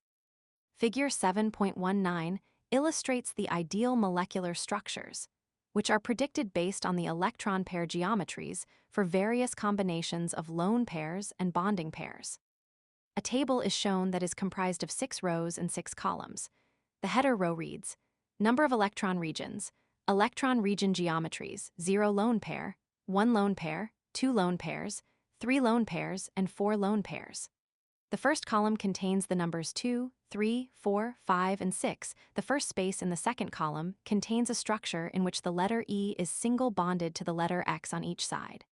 Figure 7.19 illustrates the ideal molecular structures, which are predicted based on the electron pair geometries for various combinations of lone pairs and bonding pairs. A table is shown that is comprised of 6 rows and 6 columns. The header row reads, number of electron regions, electron region geometries, 0 lone pair, 1 lone pair, 2 lone pairs, 3 lone pairs, and 4 lone pairs. The first column contains the numbers 2, 3, 4, 5, and 6. The first space in the second column contains a structure in which the letter E is single bonded to the letter X on each side.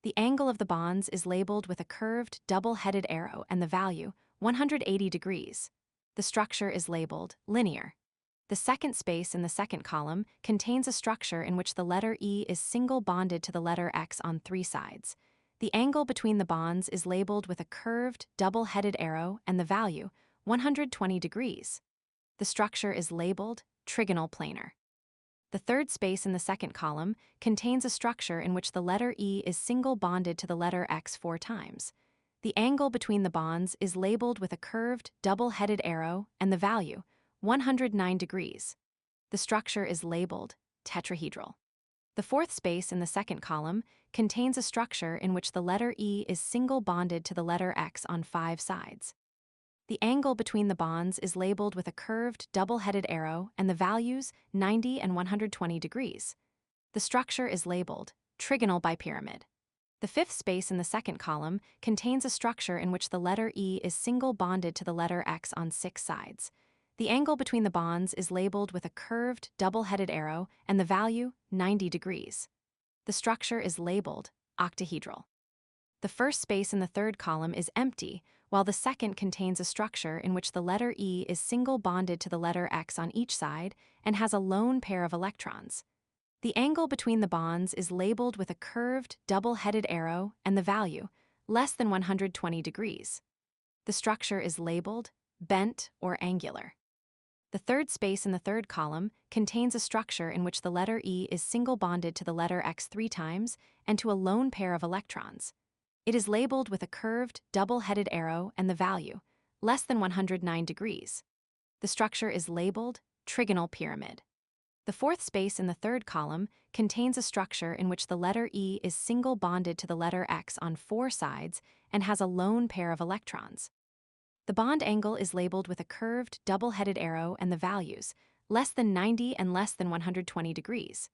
The angle of the bonds is labeled with a curved, double-headed arrow and the value, 180 degrees. The structure is labeled linear. The second space in the second column contains a structure in which the letter E is single bonded to the letter X on 3 sides. The angle between the bonds is labeled with a curved, double-headed arrow and the value, 120 degrees. The structure is labeled trigonal planar. The third space in the second column contains a structure in which the letter E is single bonded to the letter X 4 times. The angle between the bonds is labeled with a curved, double-headed arrow and the value, 109 degrees. The structure is labeled tetrahedral. The fourth space in the second column contains a structure in which the letter E is single bonded to the letter X on 5 sides. The angle between the bonds is labeled with a curved, double-headed arrow and the values, 90 and 120 degrees. The structure is labeled trigonal bipyramid. The fifth space in the second column contains a structure in which the letter E is single bonded to the letter X on 6 sides. The angle between the bonds is labeled with a curved, double-headed arrow and the value, 90 degrees. The structure is labeled octahedral. The first space in the third column is empty, while the second contains a structure in which the letter E is single bonded to the letter X on each side and has a lone pair of electrons. The angle between the bonds is labeled with a curved, double-headed arrow and the value, less than 120 degrees. The structure is labeled bent or angular. The third space in the third column contains a structure in which the letter E is single bonded to the letter X 3 times and to a lone pair of electrons. It is labeled with a curved, double-headed arrow and the value, less than 109 degrees. The structure is labeled trigonal pyramid. The fourth space in the third column contains a structure in which the letter E is single bonded to the letter X on 4 sides and has a lone pair of electrons. The bond angle is labeled with a curved, double-headed arrow and the values, less than 90 and less than 120 degrees.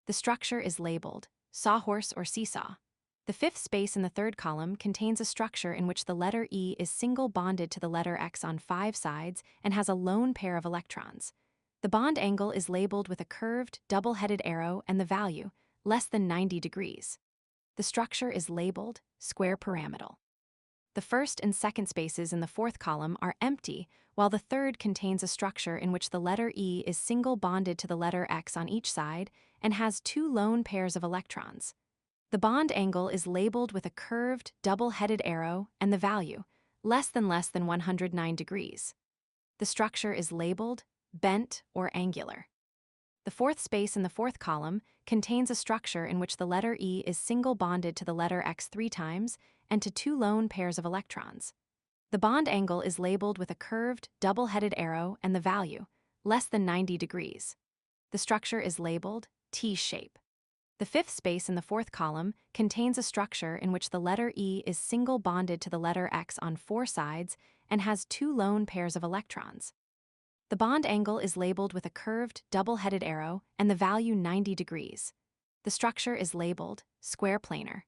The structure is labeled sawhorse or seesaw. The fifth space in the third column contains a structure in which the letter E is single bonded to the letter X on 5 sides and has a lone pair of electrons. The bond angle is labeled with a curved, double-headed arrow and the value, less than 90 degrees. The structure is labeled square pyramidal. The first and second spaces in the fourth column are empty, while the third contains a structure in which the letter E is single bonded to the letter X on each side and has 2 lone pairs of electrons. The bond angle is labeled with a curved, double-headed arrow and the value, less than 109 degrees. The structure is labeled bent or angular. The fourth space in the fourth column contains a structure in which the letter E is single bonded to the letter X 3 times and to 2 lone pairs of electrons. The bond angle is labeled with a curved, double-headed arrow and the value, less than 90 degrees. The structure is labeled T-shape. The fifth space in the fourth column contains a structure in which the letter E is single bonded to the letter X on 4 sides and has 2 lone pairs of electrons. The bond angle is labeled with a curved, double-headed arrow and the value 90 degrees. The structure is labeled square planar.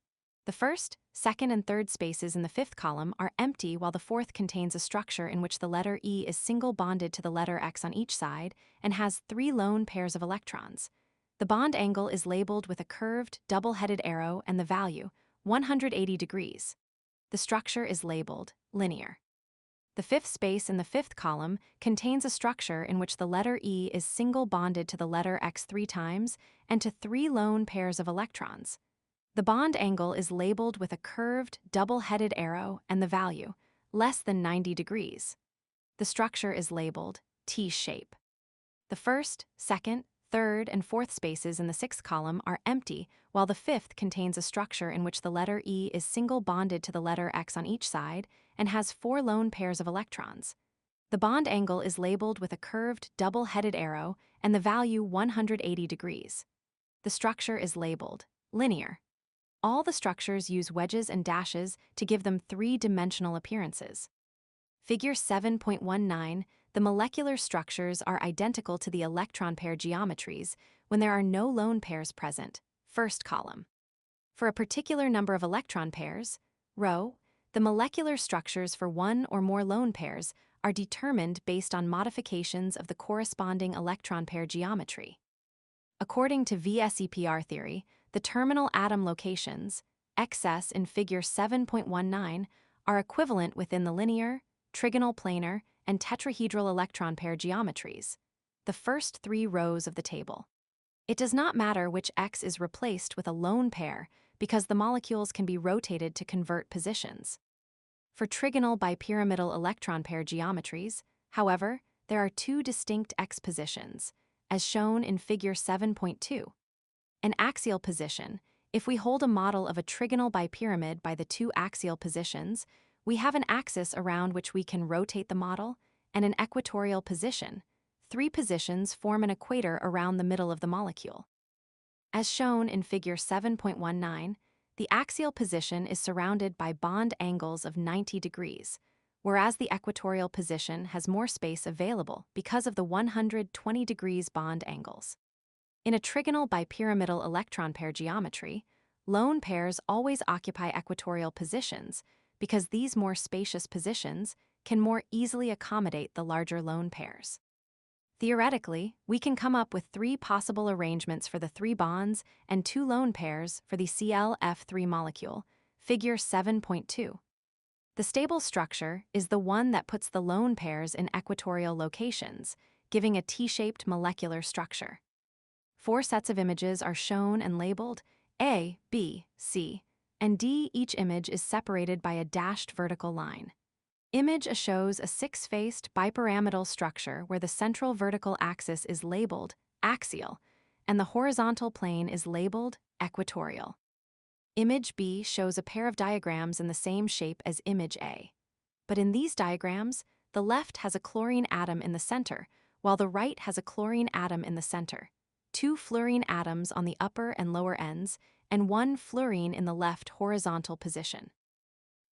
The first, second, and third spaces in the fifth column are empty, while the fourth contains a structure in which the letter E is single bonded to the letter X on each side and has 3 lone pairs of electrons. The bond angle is labeled with a curved, double-headed arrow and the value, 180 degrees. The structure is labeled linear. The fifth space in the fifth column contains a structure in which the letter E is single bonded to the letter X 3 times and to 3 lone pairs of electrons. The bond angle is labeled with a curved, double-headed arrow and the value, less than 90 degrees. The structure is labeled T-shape. The first, second, third, and fourth spaces in the sixth column are empty, while the fifth contains a structure in which the letter E is single bonded to the letter X on each side and has 4 lone pairs of electrons. The bond angle is labeled with a curved, double-headed arrow and the value 180 degrees. The structure is labeled linear. All the structures use wedges and dashes to give them 3-dimensional appearances. Figure 7.19, the molecular structures are identical to the electron pair geometries when there are no lone pairs present, first column. For a particular number of electron pairs, rho, the molecular structures for one or more lone pairs are determined based on modifications of the corresponding electron pair geometry. According to VSEPR theory, the terminal atom locations, XS in figure 7.19, are equivalent within the linear, trigonal planar, and tetrahedral electron pair geometries, the first 3 rows of the table. It does not matter which X is replaced with a lone pair because the molecules can be rotated to convert positions. For trigonal bipyramidal electron pair geometries, however, there are 2 distinct X positions, as shown in figure 7.2. An axial position: if we hold a model of a trigonal bipyramid by the 2 axial positions, we have an axis around which we can rotate the model, and an equatorial position. 3 positions form an equator around the middle of the molecule. As shown in figure 7.19, the axial position is surrounded by bond angles of 90 degrees, whereas the equatorial position has more space available because of the 120 degrees bond angles. In a trigonal bipyramidal electron pair geometry, lone pairs always occupy equatorial positions because these more spacious positions can more easily accommodate the larger lone pairs. Theoretically, we can come up with 3 possible arrangements for the 3 bonds and 2 lone pairs for the ClF3 molecule, figure 7.2. The stable structure is the one that puts the lone pairs in equatorial locations, giving a T-shaped molecular structure. 4 sets of images are shown and labeled A, B, C, and D. Each image is separated by a dashed vertical line. Image A shows a 6-faced bipyramidal structure where the central vertical axis is labeled axial and the horizontal plane is labeled equatorial. Image B shows a pair of diagrams in the same shape as image A. But in these diagrams, the left has a chlorine atom in the center, while the right has a chlorine atom in the center. 2 fluorine atoms on the upper and lower ends, and 1 fluorine in the left horizontal position.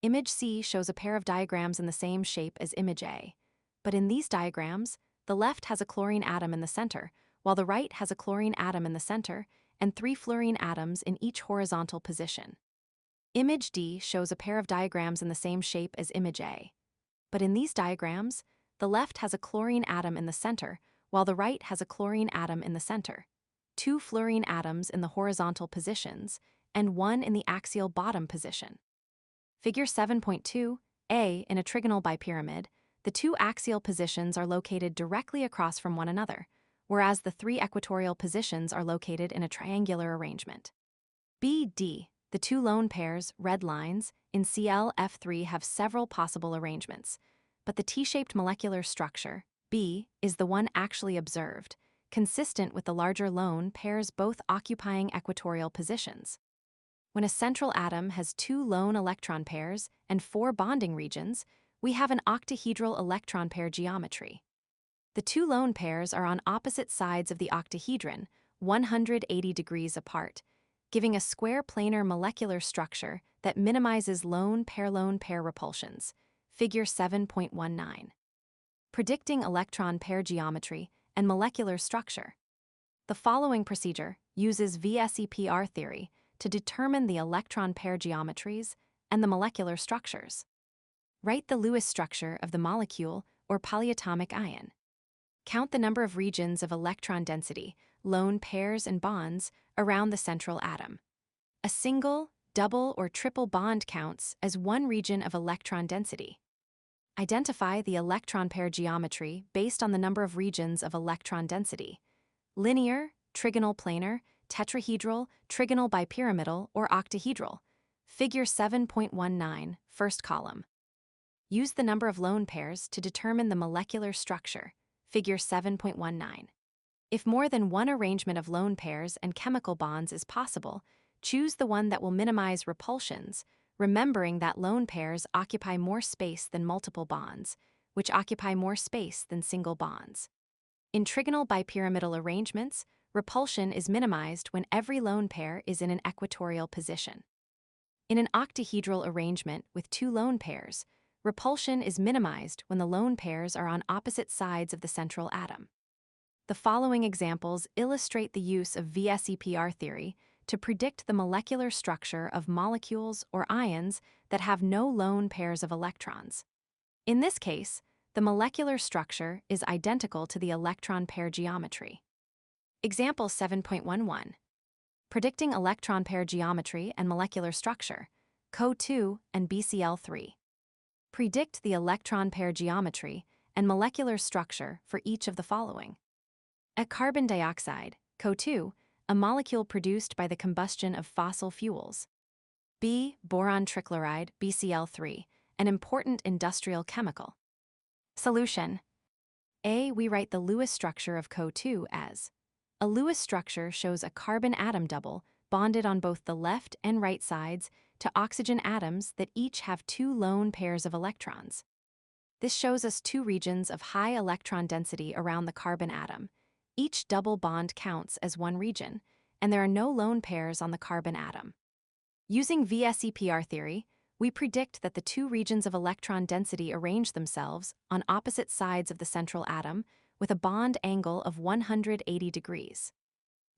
Image C shows a pair of diagrams in the same shape as image A. But in these diagrams, the left has a chlorine atom in the center, while the right has a chlorine atom in the center and 3 fluorine atoms in each horizontal position. Image D shows a pair of diagrams in the same shape as image A. But in these diagrams, the left has a chlorine atom in the center, while the right has a chlorine atom in the center, 2 fluorine atoms in the horizontal positions, and 1 in the axial bottom position. Figure 7.2a, in a trigonal bipyramid, the 2 axial positions are located directly across from one another, whereas the 3 equatorial positions are located in a triangular arrangement. BD, the 2 lone pairs, red lines, in ClF3 have several possible arrangements, but the T-shaped molecular structure, B, is the one actually observed, consistent with the larger lone pairs both occupying equatorial positions. When a central atom has 2 lone electron pairs and 4 bonding regions, we have an octahedral electron pair geometry. The 2 lone pairs are on opposite sides of the octahedron, 180 degrees apart, giving a square planar molecular structure that minimizes lone pair repulsions. Figure 7.19. Predicting electron pair geometry and molecular structure. The following procedure uses VSEPR theory to determine the electron pair geometries and the molecular structures. Write the Lewis structure of the molecule or polyatomic ion. Count the number of regions of electron density, lone pairs and bonds, around the central atom. A single, double, or triple bond counts as one region of electron density. Identify the electron pair geometry based on the number of regions of electron density: linear, trigonal planar, tetrahedral, trigonal bipyramidal, or octahedral. Figure 7.19, first column. Use the number of lone pairs to determine the molecular structure. Figure 7.19. If more than one arrangement of lone pairs and chemical bonds is possible, choose the one that will minimize repulsions, remembering that lone pairs occupy more space than multiple bonds, which occupy more space than single bonds. In trigonal bipyramidal arrangements, repulsion is minimized when every lone pair is in an equatorial position. In an octahedral arrangement with 2 lone pairs, repulsion is minimized when the lone pairs are on opposite sides of the central atom. The following examples illustrate the use of VSEPR theory to predict the molecular structure of molecules or ions that have no lone pairs of electrons. In this case, the molecular structure is identical to the electron pair geometry. Example 7.11. Predicting electron pair geometry and molecular structure, CO2 and BCl3. Predict the electron pair geometry and molecular structure for each of the following. A carbon dioxide, CO2, a molecule produced by the combustion of fossil fuels. B. Boron trichloride, BCl3, an important industrial chemical. Solution. A. We write the Lewis structure of CO2 as: a Lewis structure shows a carbon atom double bonded on both the left and right sides to oxygen atoms that each have 2 lone pairs of electrons. This shows us 2 regions of high electron density around the carbon atom. Each double bond counts as one region, and there are no lone pairs on the carbon atom. Using VSEPR theory, we predict that the 2 regions of electron density arrange themselves on opposite sides of the central atom with a bond angle of 180 degrees.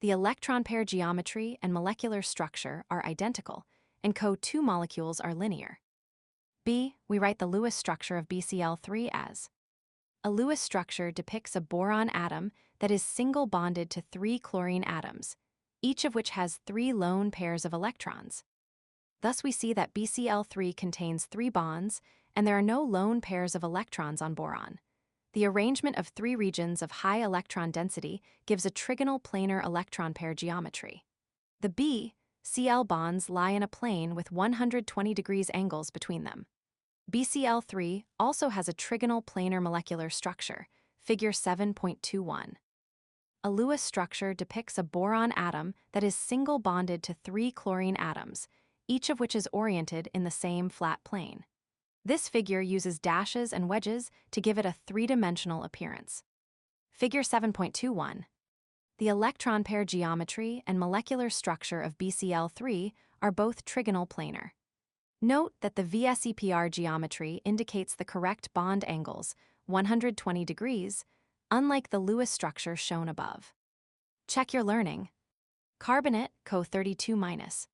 The electron pair geometry and molecular structure are identical, and CO2 molecules are linear. B. We write the Lewis structure of BCl3 as: a Lewis structure depicts a boron atom that is single bonded to 3 chlorine atoms, each of which has 3 lone pairs of electrons. Thus we see that BCl3 contains 3 bonds, and there are no lone pairs of electrons on boron. The arrangement of 3 regions of high electron density gives a trigonal planar electron pair geometry. The B-Cl bonds lie in a plane with 120 degrees angles between them. BCl3 also has a trigonal planar molecular structure, figure 7.21. A Lewis structure depicts a boron atom that is single bonded to 3 chlorine atoms, each of which is oriented in the same flat plane. This figure uses dashes and wedges to give it a 3-dimensional appearance. Figure 7.21. The electron pair geometry and molecular structure of BCl3 are both trigonal planar. Note that the VSEPR geometry indicates the correct bond angles, 120 degrees, unlike the Lewis structure shown above. Check your learning. Carbonate, Co32-,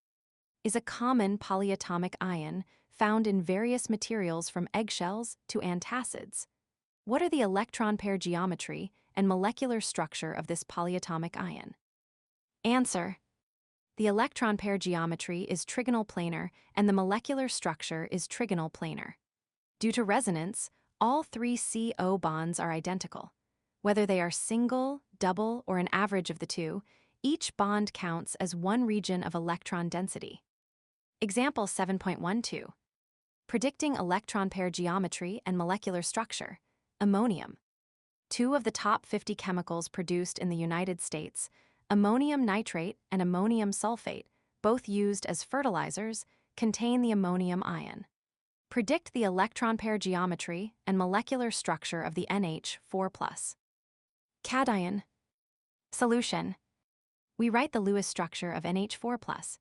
is a common polyatomic ion found in various materials from eggshells to antacids. What are the electron pair geometry and molecular structure of this polyatomic ion? Answer: the electron pair geometry is trigonal planar and the molecular structure is trigonal planar. Due to resonance, all three CO bonds are identical. Whether they are single, double, or an average of the two, each bond counts as one region of electron density. Example 7.12. Predicting electron pair geometry and molecular structure. Ammonium. Two of the top 50 chemicals produced in the United States, ammonium nitrate and ammonium sulfate, both used as fertilizers, contain the ammonium ion. Predict the electron pair geometry and molecular structure of the NH4+. Cation. Solution. We write the Lewis structure of NH4+.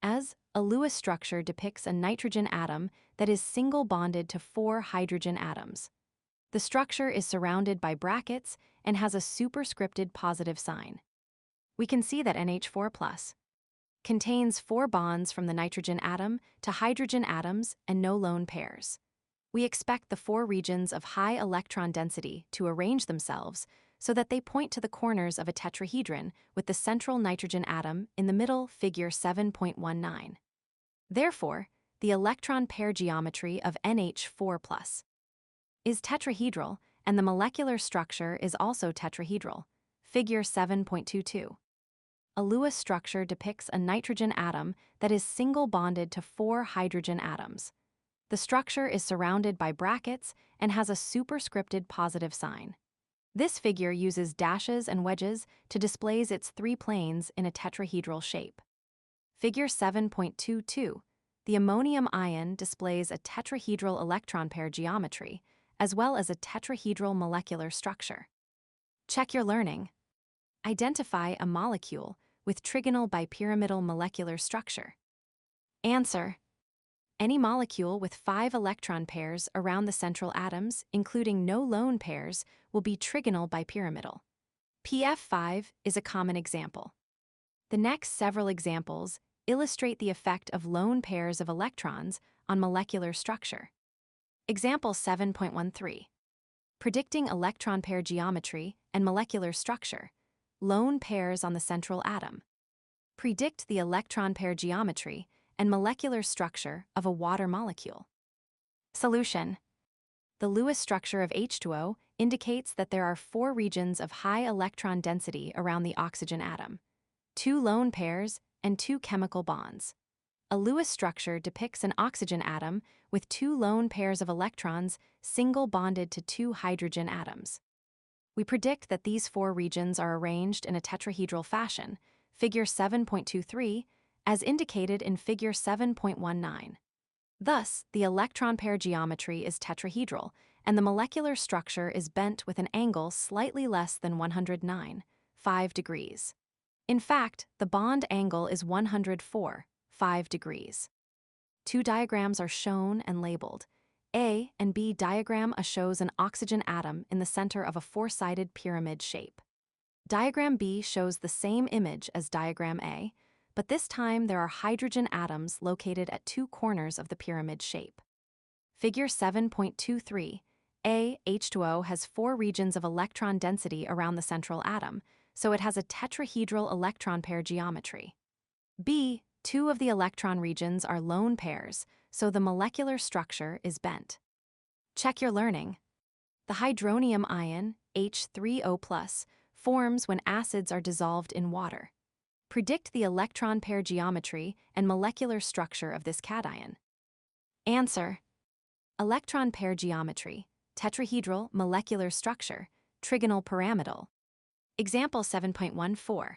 As a Lewis structure depicts a nitrogen atom that is single bonded to 4 hydrogen atoms. The structure is surrounded by brackets and has a superscripted positive sign. We can see that NH4+ contains 4 bonds from the nitrogen atom to hydrogen atoms and no lone pairs. We expect the 4 regions of high electron density to arrange themselves so that they point to the corners of a tetrahedron with the central nitrogen atom in the middle, figure 7.19. Therefore, the electron pair geometry of NH4+ is tetrahedral, and the molecular structure is also tetrahedral, figure 7.22. A Lewis structure depicts a nitrogen atom that is single bonded to 4 hydrogen atoms. The structure is surrounded by brackets and has a superscripted positive sign. This figure uses dashes and wedges to display its 3 planes in a tetrahedral shape. Figure 7.22. The ammonium ion displays a tetrahedral electron pair geometry, as well as a tetrahedral molecular structure. Check your learning. Identify a molecule with trigonal bipyramidal molecular structure. Answer: any molecule with 5 electron pairs around the central atoms, including no lone pairs, will be trigonal bipyramidal. PF5 is a common example. The next several examples illustrate the effect of lone pairs of electrons on molecular structure. Example 7.13. Predicting electron pair geometry and molecular structure. Lone pairs on the central atom. Predict the electron pair geometry and molecular structure of a water molecule. Solution. The Lewis structure of H2O indicates that there are 4 regions of high electron density around the oxygen atom, 2 lone pairs, and 2 chemical bonds. A Lewis structure depicts an oxygen atom with 2 lone pairs of electrons single bonded to 2 hydrogen atoms. We predict that these 4 regions are arranged in a tetrahedral fashion, figure 7.23, as indicated in figure 7.19. Thus, the electron pair geometry is tetrahedral, and the molecular structure is bent with an angle slightly less than 109.5 degrees. In fact, the bond angle is 104.5 degrees. 2 diagrams are shown and labeled. A and B diagram shows an oxygen atom in the center of a 4-sided pyramid shape. Diagram B shows the same image as diagram A, but this time there are hydrogen atoms located at 2 corners of the pyramid shape. Figure 7.23. A, H2O has 4 regions of electron density around the central atom, so it has a tetrahedral electron pair geometry. B, 2 of the electron regions are lone pairs, so the molecular structure is bent. Check your learning. The hydronium ion, H3O+, forms when acids are dissolved in water. Predict the electron pair geometry and molecular structure of this cation. Answer: electron pair geometry, tetrahedral molecular structure, trigonal pyramidal. Example 7.14.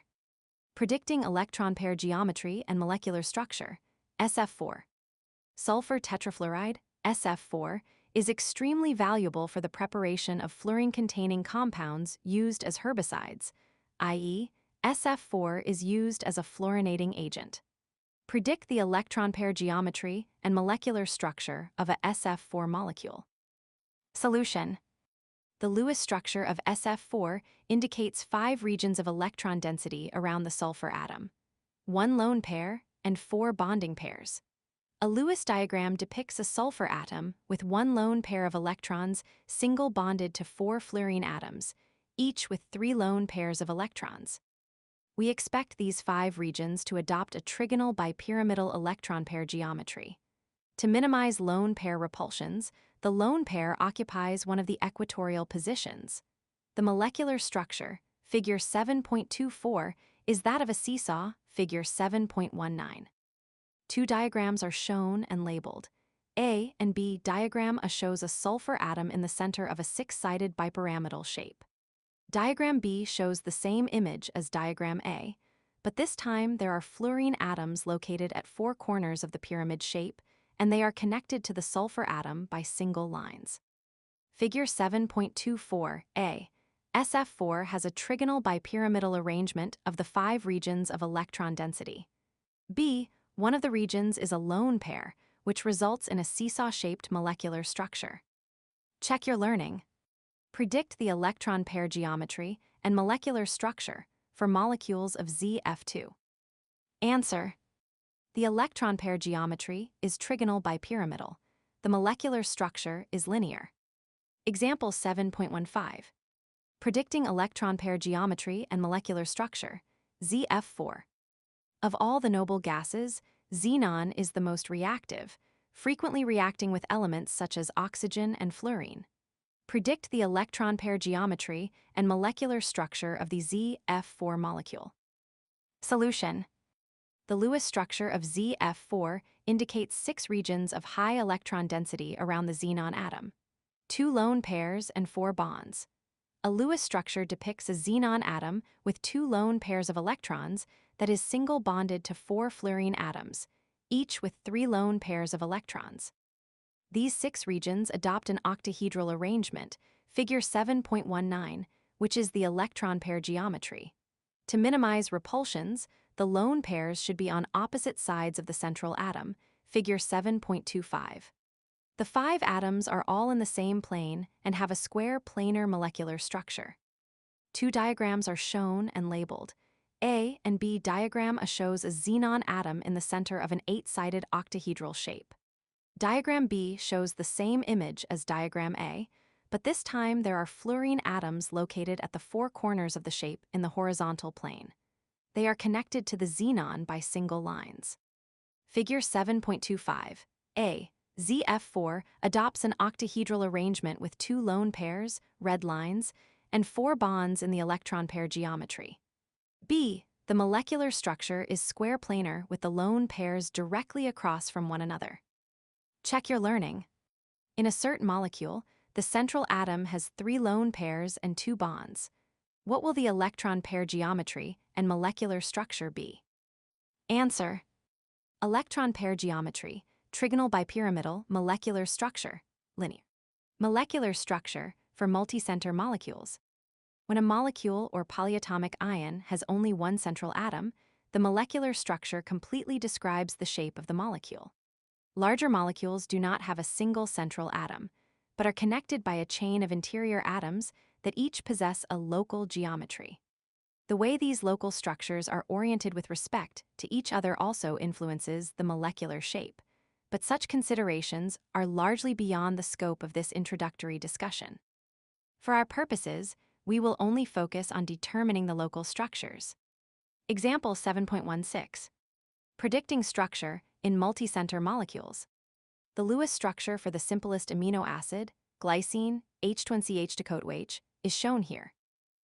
Predicting electron pair geometry and molecular structure, SF4. Sulfur tetrafluoride, SF4, is extremely valuable for the preparation of fluorine-containing compounds used as herbicides. i.e., SF4 is used as a fluorinating agent. Predict the electron pair geometry and molecular structure of a SF4 molecule. Solution. The Lewis structure of SF4 indicates 5 regions of electron density around the sulfur atom, 1 lone pair and 4 bonding pairs. A Lewis diagram depicts a sulfur atom with 1 lone pair of electrons single bonded to 4 fluorine atoms, each with 3 lone pairs of electrons. We expect these 5 regions to adopt a trigonal bipyramidal electron pair geometry. To minimize lone pair repulsions, the lone pair occupies one of the equatorial positions. The molecular structure, figure 7.24, is that of a seesaw, figure 7.19. 2 diagrams are shown and labeled. A and B diagram shows a sulfur atom in the center of a 6-sided bipyramidal shape. Diagram B shows the same image as diagram A, but this time there are fluorine atoms located at 4 corners of the pyramid shape, and they are connected to the sulfur atom by single lines. Figure 7.24a. SF4 has a trigonal bipyramidal arrangement of the 5 regions of electron density. B, one of the regions is a lone pair, which results in a seesaw-shaped molecular structure. Check your learning. Predict the electron pair geometry and molecular structure for molecules of ZF2. Answer. The electron pair geometry is trigonal bipyramidal. The molecular structure is linear. Example 7.15. Predicting electron pair geometry and molecular structure, ZF4. Of all the noble gases, xenon is the most reactive, frequently reacting with elements such as oxygen and fluorine. Predict the electron pair geometry and molecular structure of the ZF4 molecule. Solution. The Lewis structure of ZF4 indicates 6 regions of high electron density around the xenon atom, 2 lone pairs and 4 bonds. A Lewis structure depicts a xenon atom with 2 lone pairs of electrons that is single bonded to 4 fluorine atoms, each with 3 lone pairs of electrons. These 6 regions adopt an octahedral arrangement, figure 7.19, which is the electron pair geometry. To minimize repulsions, the lone pairs should be on opposite sides of the central atom, figure 7.25. The 5 atoms are all in the same plane and have a square planar molecular structure. 2 diagrams are shown and labeled. A and B diagram shows a xenon atom in the center of an 8-sided octahedral shape. Diagram B shows the same image as diagram A, but this time there are fluorine atoms located at the 4 corners of the shape in the horizontal plane. They are connected to the xenon by single lines. Figure 7.25. A. ZF4 adopts an octahedral arrangement with 2 lone pairs, red lines, and 4 bonds in the electron pair geometry. B. The molecular structure is square planar with the lone pairs directly across from one another. Check your learning. In a certain molecule, the central atom has 3 lone pairs and 2 bonds. What will the electron pair geometry and molecular structure be? Answer. Electron pair geometry, trigonal bipyramidal, molecular structure, linear. Molecular structure for multicenter molecules. When a molecule or polyatomic ion has only one central atom, the molecular structure completely describes the shape of the molecule. Larger molecules do not have a single central atom, but are connected by a chain of interior atoms that each possess a local geometry. The way these local structures are oriented with respect to each other also influences the molecular shape, but such considerations are largely beyond the scope of this introductory discussion. For our purposes, we will only focus on determining the local structures. Example 7.16. Predicting structure in multicenter molecules. The Lewis structure for the simplest amino acid, glycine, H2CH, is shown here.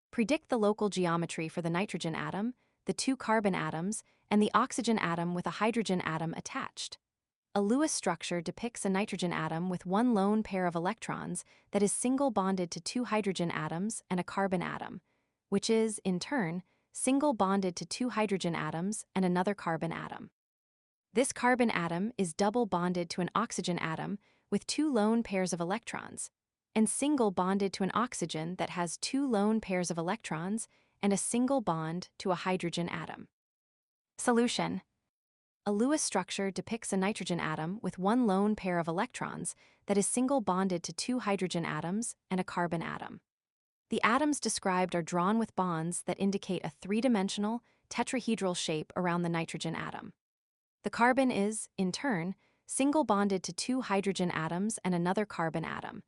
Predict the local geometry for the nitrogen atom, the 2 carbon atoms, and the oxygen atom with a hydrogen atom attached. A Lewis structure depicts a nitrogen atom with 1 lone pair of electrons that is single bonded to 2 hydrogen atoms and a carbon atom, which is, in turn, single bonded to 2 hydrogen atoms and another carbon atom. This carbon atom is double bonded to an oxygen atom with 2 lone pairs of electrons, and single bonded to an oxygen that has 2 lone pairs of electrons and a single bond to a hydrogen atom. Solution. A Lewis structure depicts a nitrogen atom with one lone pair of electrons that is single bonded to two hydrogen atoms and a carbon atom. The atoms described are drawn with bonds that indicate a three-dimensional, tetrahedral shape around the nitrogen atom. The carbon is, in turn, single bonded to two hydrogen atoms and another carbon atom.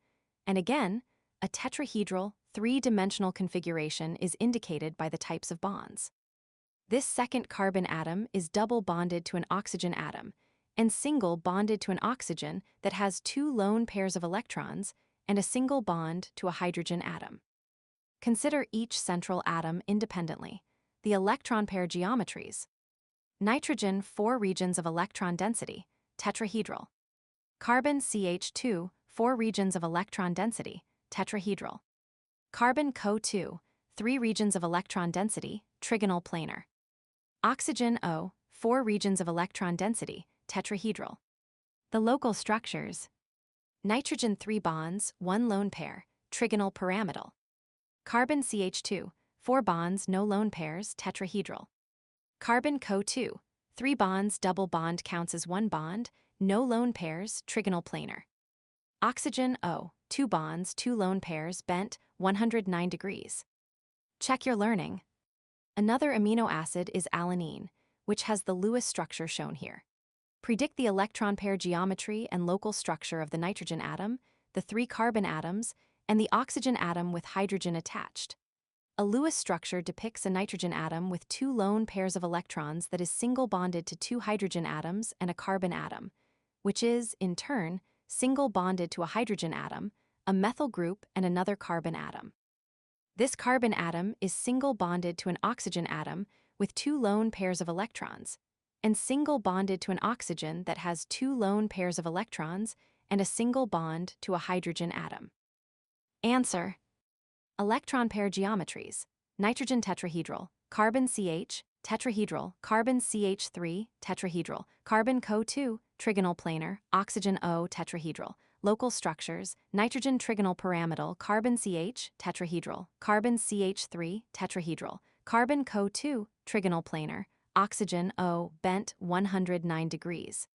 And again, a tetrahedral, three-dimensional configuration is indicated by the types of bonds. This second carbon atom is double bonded to an oxygen atom and single bonded to an oxygen that has two lone pairs of electrons and a single bond to a hydrogen atom. Consider each central atom independently. The electron pair geometries. Nitrogen, 4 regions of electron density, tetrahedral. Carbon CH2, 4 regions of electron density, tetrahedral. Carbon CO2, 3 regions of electron density, trigonal planar. Oxygen O, 4 regions of electron density, tetrahedral. The local structures. Nitrogen 3 bonds, 1 lone pair, trigonal pyramidal. Carbon CH2, 4 bonds, no lone pairs, tetrahedral. Carbon CO2, 3 bonds, double bond counts as 1 bond, no lone pairs, trigonal planar. Oxygen O, 2 bonds, 2 lone pairs, bent, 109 degrees. Check your learning. Another amino acid is alanine, which has the Lewis structure shown here. Predict the electron pair geometry and local structure of the nitrogen atom, the 3 carbon atoms, and the oxygen atom with hydrogen attached. A Lewis structure depicts a nitrogen atom with 2 lone pairs of electrons that is single bonded to 2 hydrogen atoms and a carbon atom, which is, in turn, single bonded to a hydrogen atom, a methyl group, and another carbon atom. This carbon atom is single bonded to an oxygen atom with 2 lone pairs of electrons, and single bonded to an oxygen that has 2 lone pairs of electrons and a single bond to a hydrogen atom. Answer. Electron pair geometries. Nitrogen tetrahedral, carbon CH, tetrahedral, carbon CH3, tetrahedral, carbon CO2, trigonal planar, oxygen O, tetrahedral. Local structures, nitrogen trigonal pyramidal, carbon CH, tetrahedral, carbon CH3, tetrahedral, carbon CO2, trigonal planar, oxygen O, bent, 109 degrees.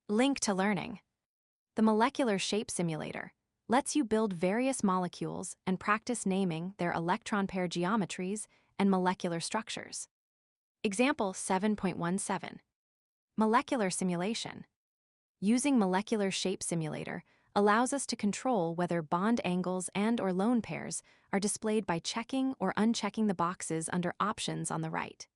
Link to learning. The Molecular Shape Simulator lets you build various molecules and practice naming their electron pair geometries and molecular structures. Example 7.17. Molecular simulation. Using Molecular Shape Simulator allows us to control whether bond angles and/or lone pairs are displayed by checking or unchecking the boxes under Options on the right.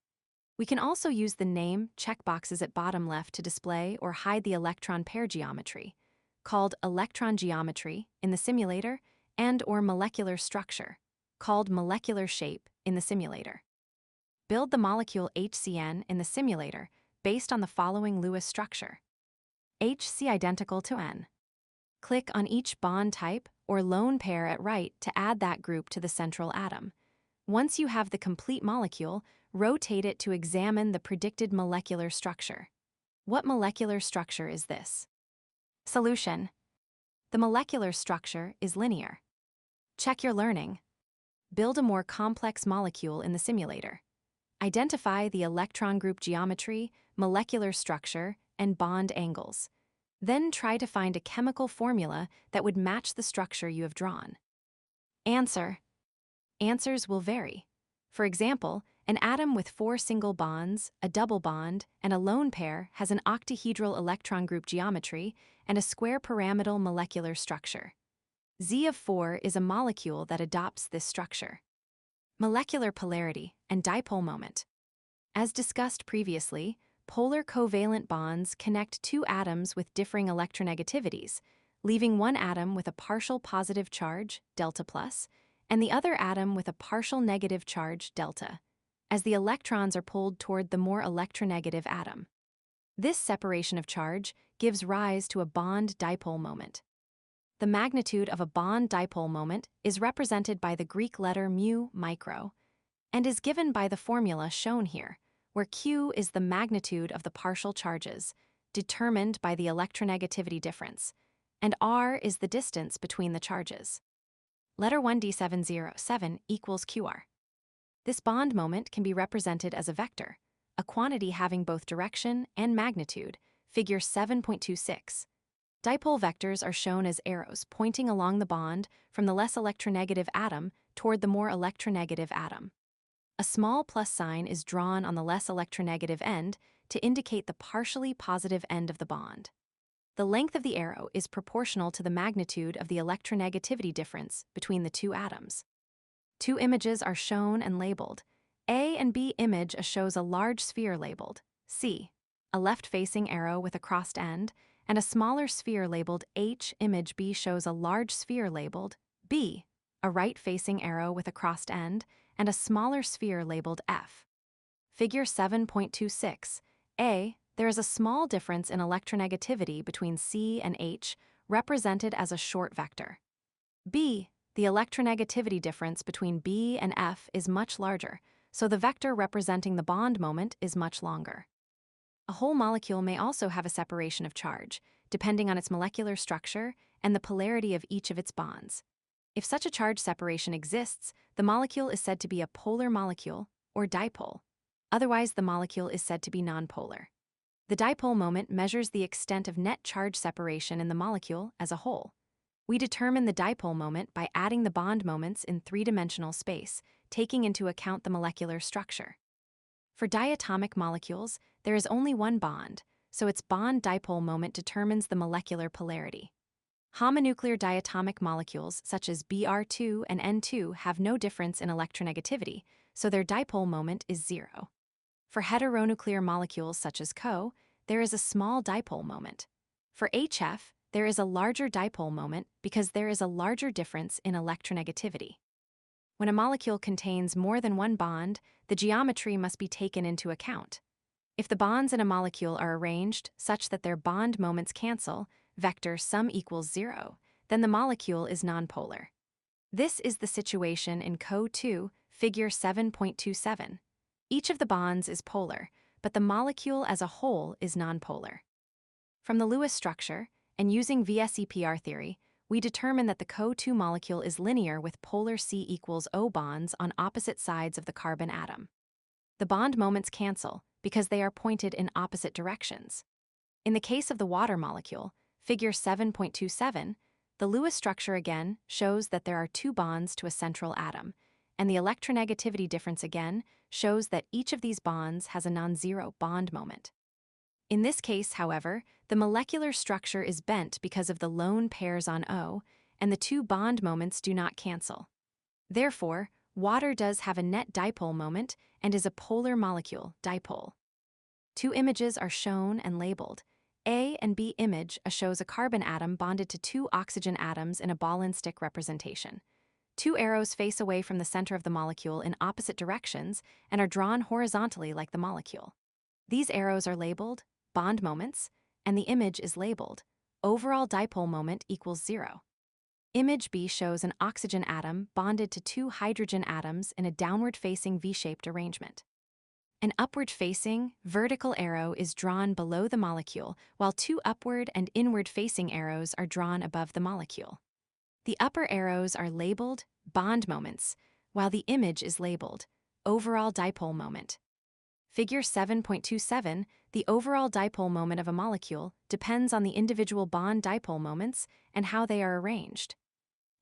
We can also use the Name checkboxes at bottom left to display or hide the electron pair geometry, called electron geometry, in the simulator, and/or molecular structure, called molecular shape, in the simulator. Build the molecule HCN in the simulator based on the following Lewis structure. HC identical to N. Click on each bond type or lone pair at right to add that group to the central atom. Once you have the complete molecule, rotate it to examine the predicted molecular structure. What molecular structure is this? Solution. The molecular structure is linear. Check your learning. Build a more complex molecule in the simulator. Identify the electron group geometry, molecular structure, and bond angles. Then try to find a chemical formula that would match the structure you have drawn. Answer. Answers will vary. For example, an atom with 4 single bonds, a double bond, and a lone pair has an octahedral electron group geometry and a square pyramidal molecular structure. Z of 4 is a molecule that adopts this structure. Molecular polarity and dipole moment. As discussed previously, polar covalent bonds connect 2 atoms with differing electronegativities, leaving one atom with a partial positive charge, delta plus, and the other atom with a partial negative charge, delta, as the electrons are pulled toward the more electronegative atom. This separation of charge gives rise to a bond dipole moment. The magnitude of a bond dipole moment is represented by the Greek letter mu micro, and is given by the formula shown here, where Q is the magnitude of the partial charges, determined by the electronegativity difference, and R is the distance between the charges. Letter 1D707 equals QR. This bond moment can be represented as a vector, a quantity having both direction and magnitude, figure 7.26. Dipole vectors are shown as arrows pointing along the bond from the less electronegative atom toward the more electronegative atom. A small plus sign is drawn on the less electronegative end to indicate the partially positive end of the bond. The length of the arrow is proportional to the magnitude of the electronegativity difference between the two atoms. Two images are shown and labeled. A and B image shows a large sphere labeled C, a left-facing arrow with a crossed end, and a smaller sphere labeled H. Image B shows a large sphere labeled B, a right-facing arrow with a crossed end, and a smaller sphere labeled F. Figure 7.26. A. There is a small difference in electronegativity between C and H, represented as a short vector. B. The electronegativity difference between B and F is much larger, so the vector representing the bond moment is much longer. A whole molecule may also have a separation of charge, depending on its molecular structure and the polarity of each of its bonds. If such a charge separation exists, the molecule is said to be a polar molecule, or dipole. Otherwise, the molecule is said to be nonpolar. The dipole moment measures the extent of net charge separation in the molecule as a whole. We determine the dipole moment by adding the bond moments in three-dimensional space, taking into account the molecular structure. For diatomic molecules, there is only one bond, so its bond-dipole moment determines the molecular polarity. Homonuclear diatomic molecules such as Br2 and N2 have no difference in electronegativity, so their dipole moment is zero. For heteronuclear molecules such as Co, there is a small dipole moment. For HF, there is a larger dipole moment because there is a larger difference in electronegativity. When a molecule contains more than one bond, the geometry must be taken into account. If the bonds in a molecule are arranged such that their bond moments cancel, vector sum equals 0, then the molecule is nonpolar. This is the situation in Co2, figure 7.27. Each of the bonds is polar, but the molecule as a whole is nonpolar. From the Lewis structure, and using VSEPR theory, we determine that the Co2 molecule is linear with polar C equals O bonds on opposite sides of the carbon atom. The bond moments cancel because they are pointed in opposite directions. In the case of the water molecule, figure 7.27, the Lewis structure again shows that there are two bonds to a central atom, and the electronegativity difference again shows that each of these bonds has a non-zero bond moment. In this case, however, the molecular structure is bent because of the lone pairs on O, and the two bond moments do not cancel. Therefore, water does have a net dipole moment and is a polar molecule, dipole. Two images are shown and labeled. A and B image shows a carbon atom bonded to two oxygen atoms in a ball and stick representation. Two arrows face away from the center of the molecule in opposite directions and are drawn horizontally like the molecule. These arrows are labeled bond moments, and the image is labeled overall dipole moment equals 0. Image B shows an oxygen atom bonded to two hydrogen atoms in a downward-facing V-shaped arrangement. An upward-facing, vertical arrow is drawn below the molecule, while two upward and inward-facing arrows are drawn above the molecule. The upper arrows are labeled bond moments, while the image is labeled overall dipole moment. Figure 7.27, the overall dipole moment of a molecule depends on the individual bond dipole moments and how they are arranged.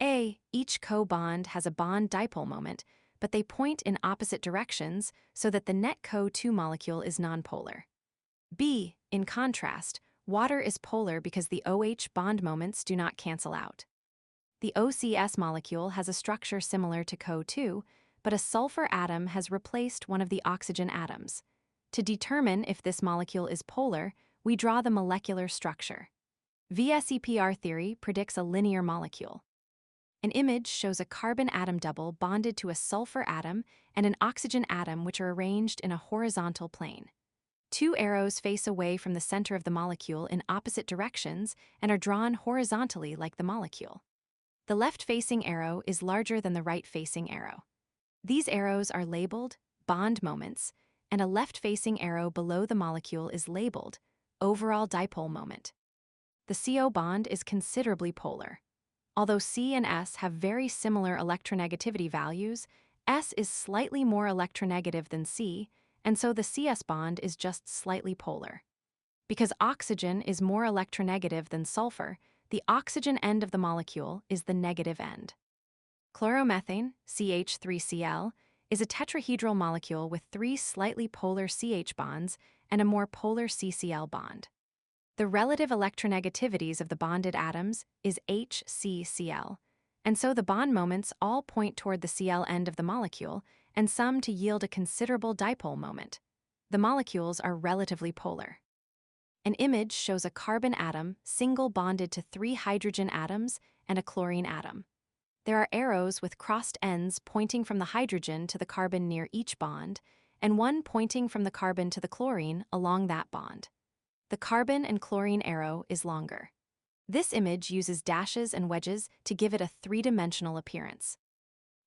A. Each co-bond has a bond dipole moment, but they point in opposite directions so that the net Co2 molecule is nonpolar. B. In contrast, water is polar because the OH bond moments do not cancel out. The OCS molecule has a structure similar to Co2, but a sulfur atom has replaced one of the oxygen atoms. To determine if this molecule is polar, we draw the molecular structure. VSEPR theory predicts a linear molecule. An image shows a carbon atom double bonded to a sulfur atom and an oxygen atom which are arranged in a horizontal plane. Two arrows face away from the center of the molecule in opposite directions and are drawn horizontally like the molecule. The left-facing arrow is larger than the right-facing arrow. These arrows are labeled bond moments, and a left-facing arrow below the molecule is labeled overall dipole moment. The CO bond is considerably polar. Although C and S have very similar electronegativity values, S is slightly more electronegative than C, and so the CS bond is just slightly polar. Because oxygen is more electronegative than sulfur, the oxygen end of the molecule is the negative end. Chloromethane, CH3Cl, is a tetrahedral molecule with 3 slightly polar CH bonds and a more polar CCl bond. The relative electronegativities of the bonded atoms is HCCl, and so the bond moments all point toward the Cl end of the molecule and sum to yield a considerable dipole moment. The molecules are relatively polar. An image shows a carbon atom single bonded to 3 hydrogen atoms and a chlorine atom. There are arrows with crossed ends pointing from the hydrogen to the carbon near each bond, and one pointing from the carbon to the chlorine along that bond. The carbon and chlorine arrow is longer. This image uses dashes and wedges to give it a three-dimensional appearance.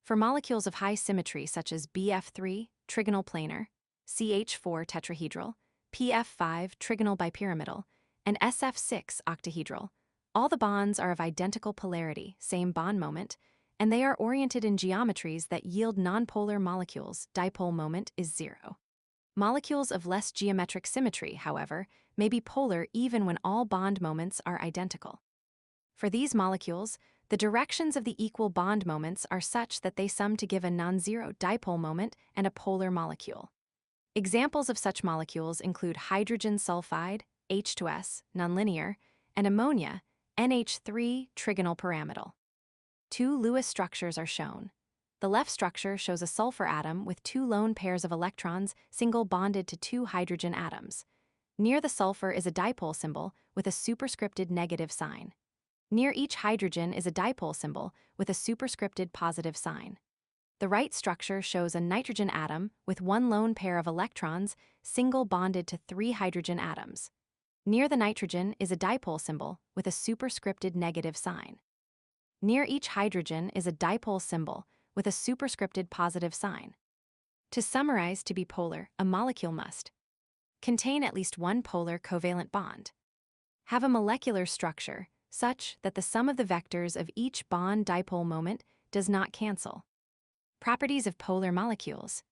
For molecules of high symmetry such as BF3, trigonal planar, CH4 tetrahedral, PF5 trigonal bipyramidal, and SF6 octahedral, all the bonds are of identical polarity, same bond moment, and they are oriented in geometries that yield nonpolar molecules. Dipole moment is 0. Molecules of less geometric symmetry, however, may be polar even when all bond moments are identical. For these molecules, the directions of the equal bond moments are such that they sum to give a non-zero dipole moment and a polar molecule. Examples of such molecules include hydrogen sulfide, H2S, nonlinear, and ammonia, NH3 trigonal pyramidal. 2 Lewis structures are shown. The left structure shows a sulfur atom with 2 lone pairs of electrons single bonded to 2 hydrogen atoms. Near the sulfur is a dipole symbol with a superscripted negative sign. Near each hydrogen is a dipole symbol with a superscripted positive sign. The right structure shows a nitrogen atom with 1 lone pair of electrons single bonded to 3 hydrogen atoms. Near the nitrogen is a dipole symbol with a superscripted negative sign. Near each hydrogen is a dipole symbol with a superscripted positive sign. To summarize, to be polar, a molecule must contain at least one polar covalent bond, have a molecular structure such that the sum of the vectors of each bond dipole moment does not cancel. Properties of polar molecules.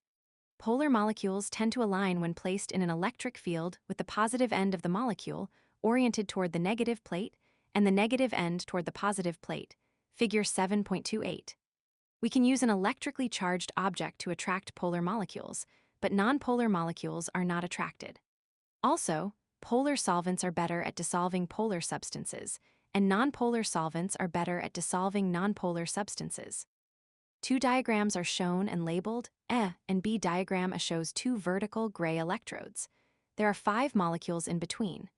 Polar molecules tend to align when placed in an electric field with the positive end of the molecule oriented toward the negative plate and the negative end toward the positive plate, figure 7.28. We can use an electrically charged object to attract polar molecules, but nonpolar molecules are not attracted. Also, polar solvents are better at dissolving polar substances, and nonpolar solvents are better at dissolving nonpolar substances. 2 diagrams are shown and labeled. A and B diagram shows 2 vertical gray electrodes. There are 5 molecules in between.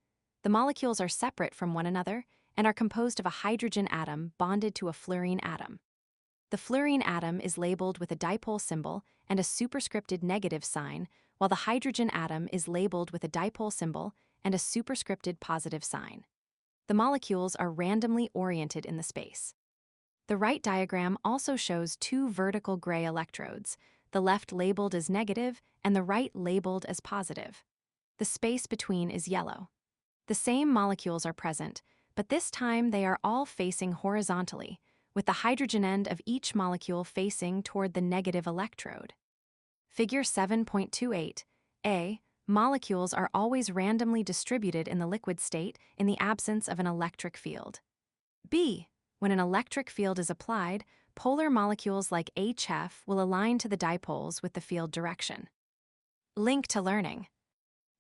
The molecules are separate from one another and are composed of a hydrogen atom bonded to a fluorine atom. The fluorine atom is labeled with a dipole symbol and a superscripted negative sign, while the hydrogen atom is labeled with a dipole symbol and a superscripted positive sign. The molecules are randomly oriented in the space. The right diagram also shows 2 vertical gray electrodes, the left labeled as negative and the right labeled as positive. The space between is yellow. The same molecules are present, but this time they are all facing horizontally, with the hydrogen end of each molecule facing toward the negative electrode. Figure 7.28. A. Molecules are always randomly distributed in the liquid state in the absence of an electric field. B. When an electric field is applied, polar molecules like HF will align to the dipoles with the field direction. Link to learning.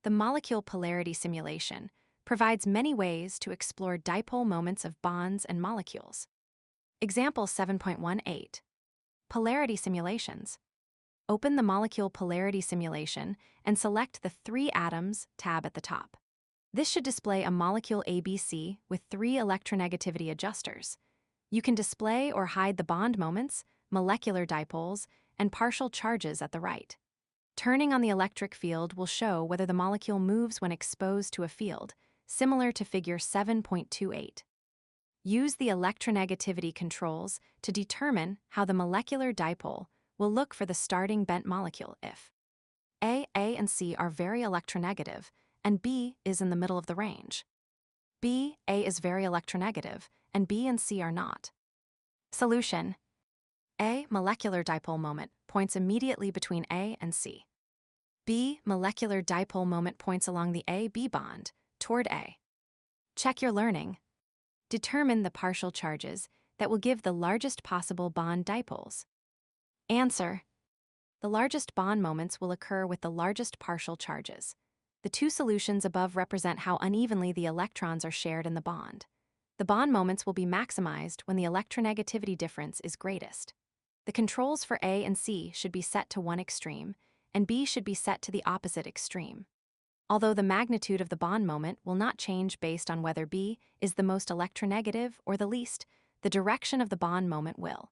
The molecule polarity simulation provides many ways to explore dipole moments of bonds and molecules. Example 7.18. Polarity simulations. Open the molecule polarity simulation and select the 3 atoms tab at the top. This should display a molecule ABC with 3 electronegativity adjusters. You can display or hide the bond moments, molecular dipoles, and partial charges at the right. Turning on the electric field will show whether the molecule moves when exposed to a field, similar to figure 7.28. Use the electronegativity controls to determine how the molecular dipole will look for the starting bent molecule if A and C are very electronegative, and B is in the middle of the range. B, A is very electronegative, and B and C are not. Solution. A. Molecular dipole moment, points immediately between A and C. B. Molecular dipole moment points along the A-B bond, toward A. Check your learning. Determine the partial charges that will give the largest possible bond dipoles. Answer. The largest bond moments will occur with the largest partial charges. The two solutions above represent how unevenly the electrons are shared in the bond. The bond moments will be maximized when the electronegativity difference is greatest. The controls for A and C should be set to one extreme, and B should be set to the opposite extreme. Although the magnitude of the bond moment will not change based on whether B is the most electronegative or the least, the direction of the bond moment will.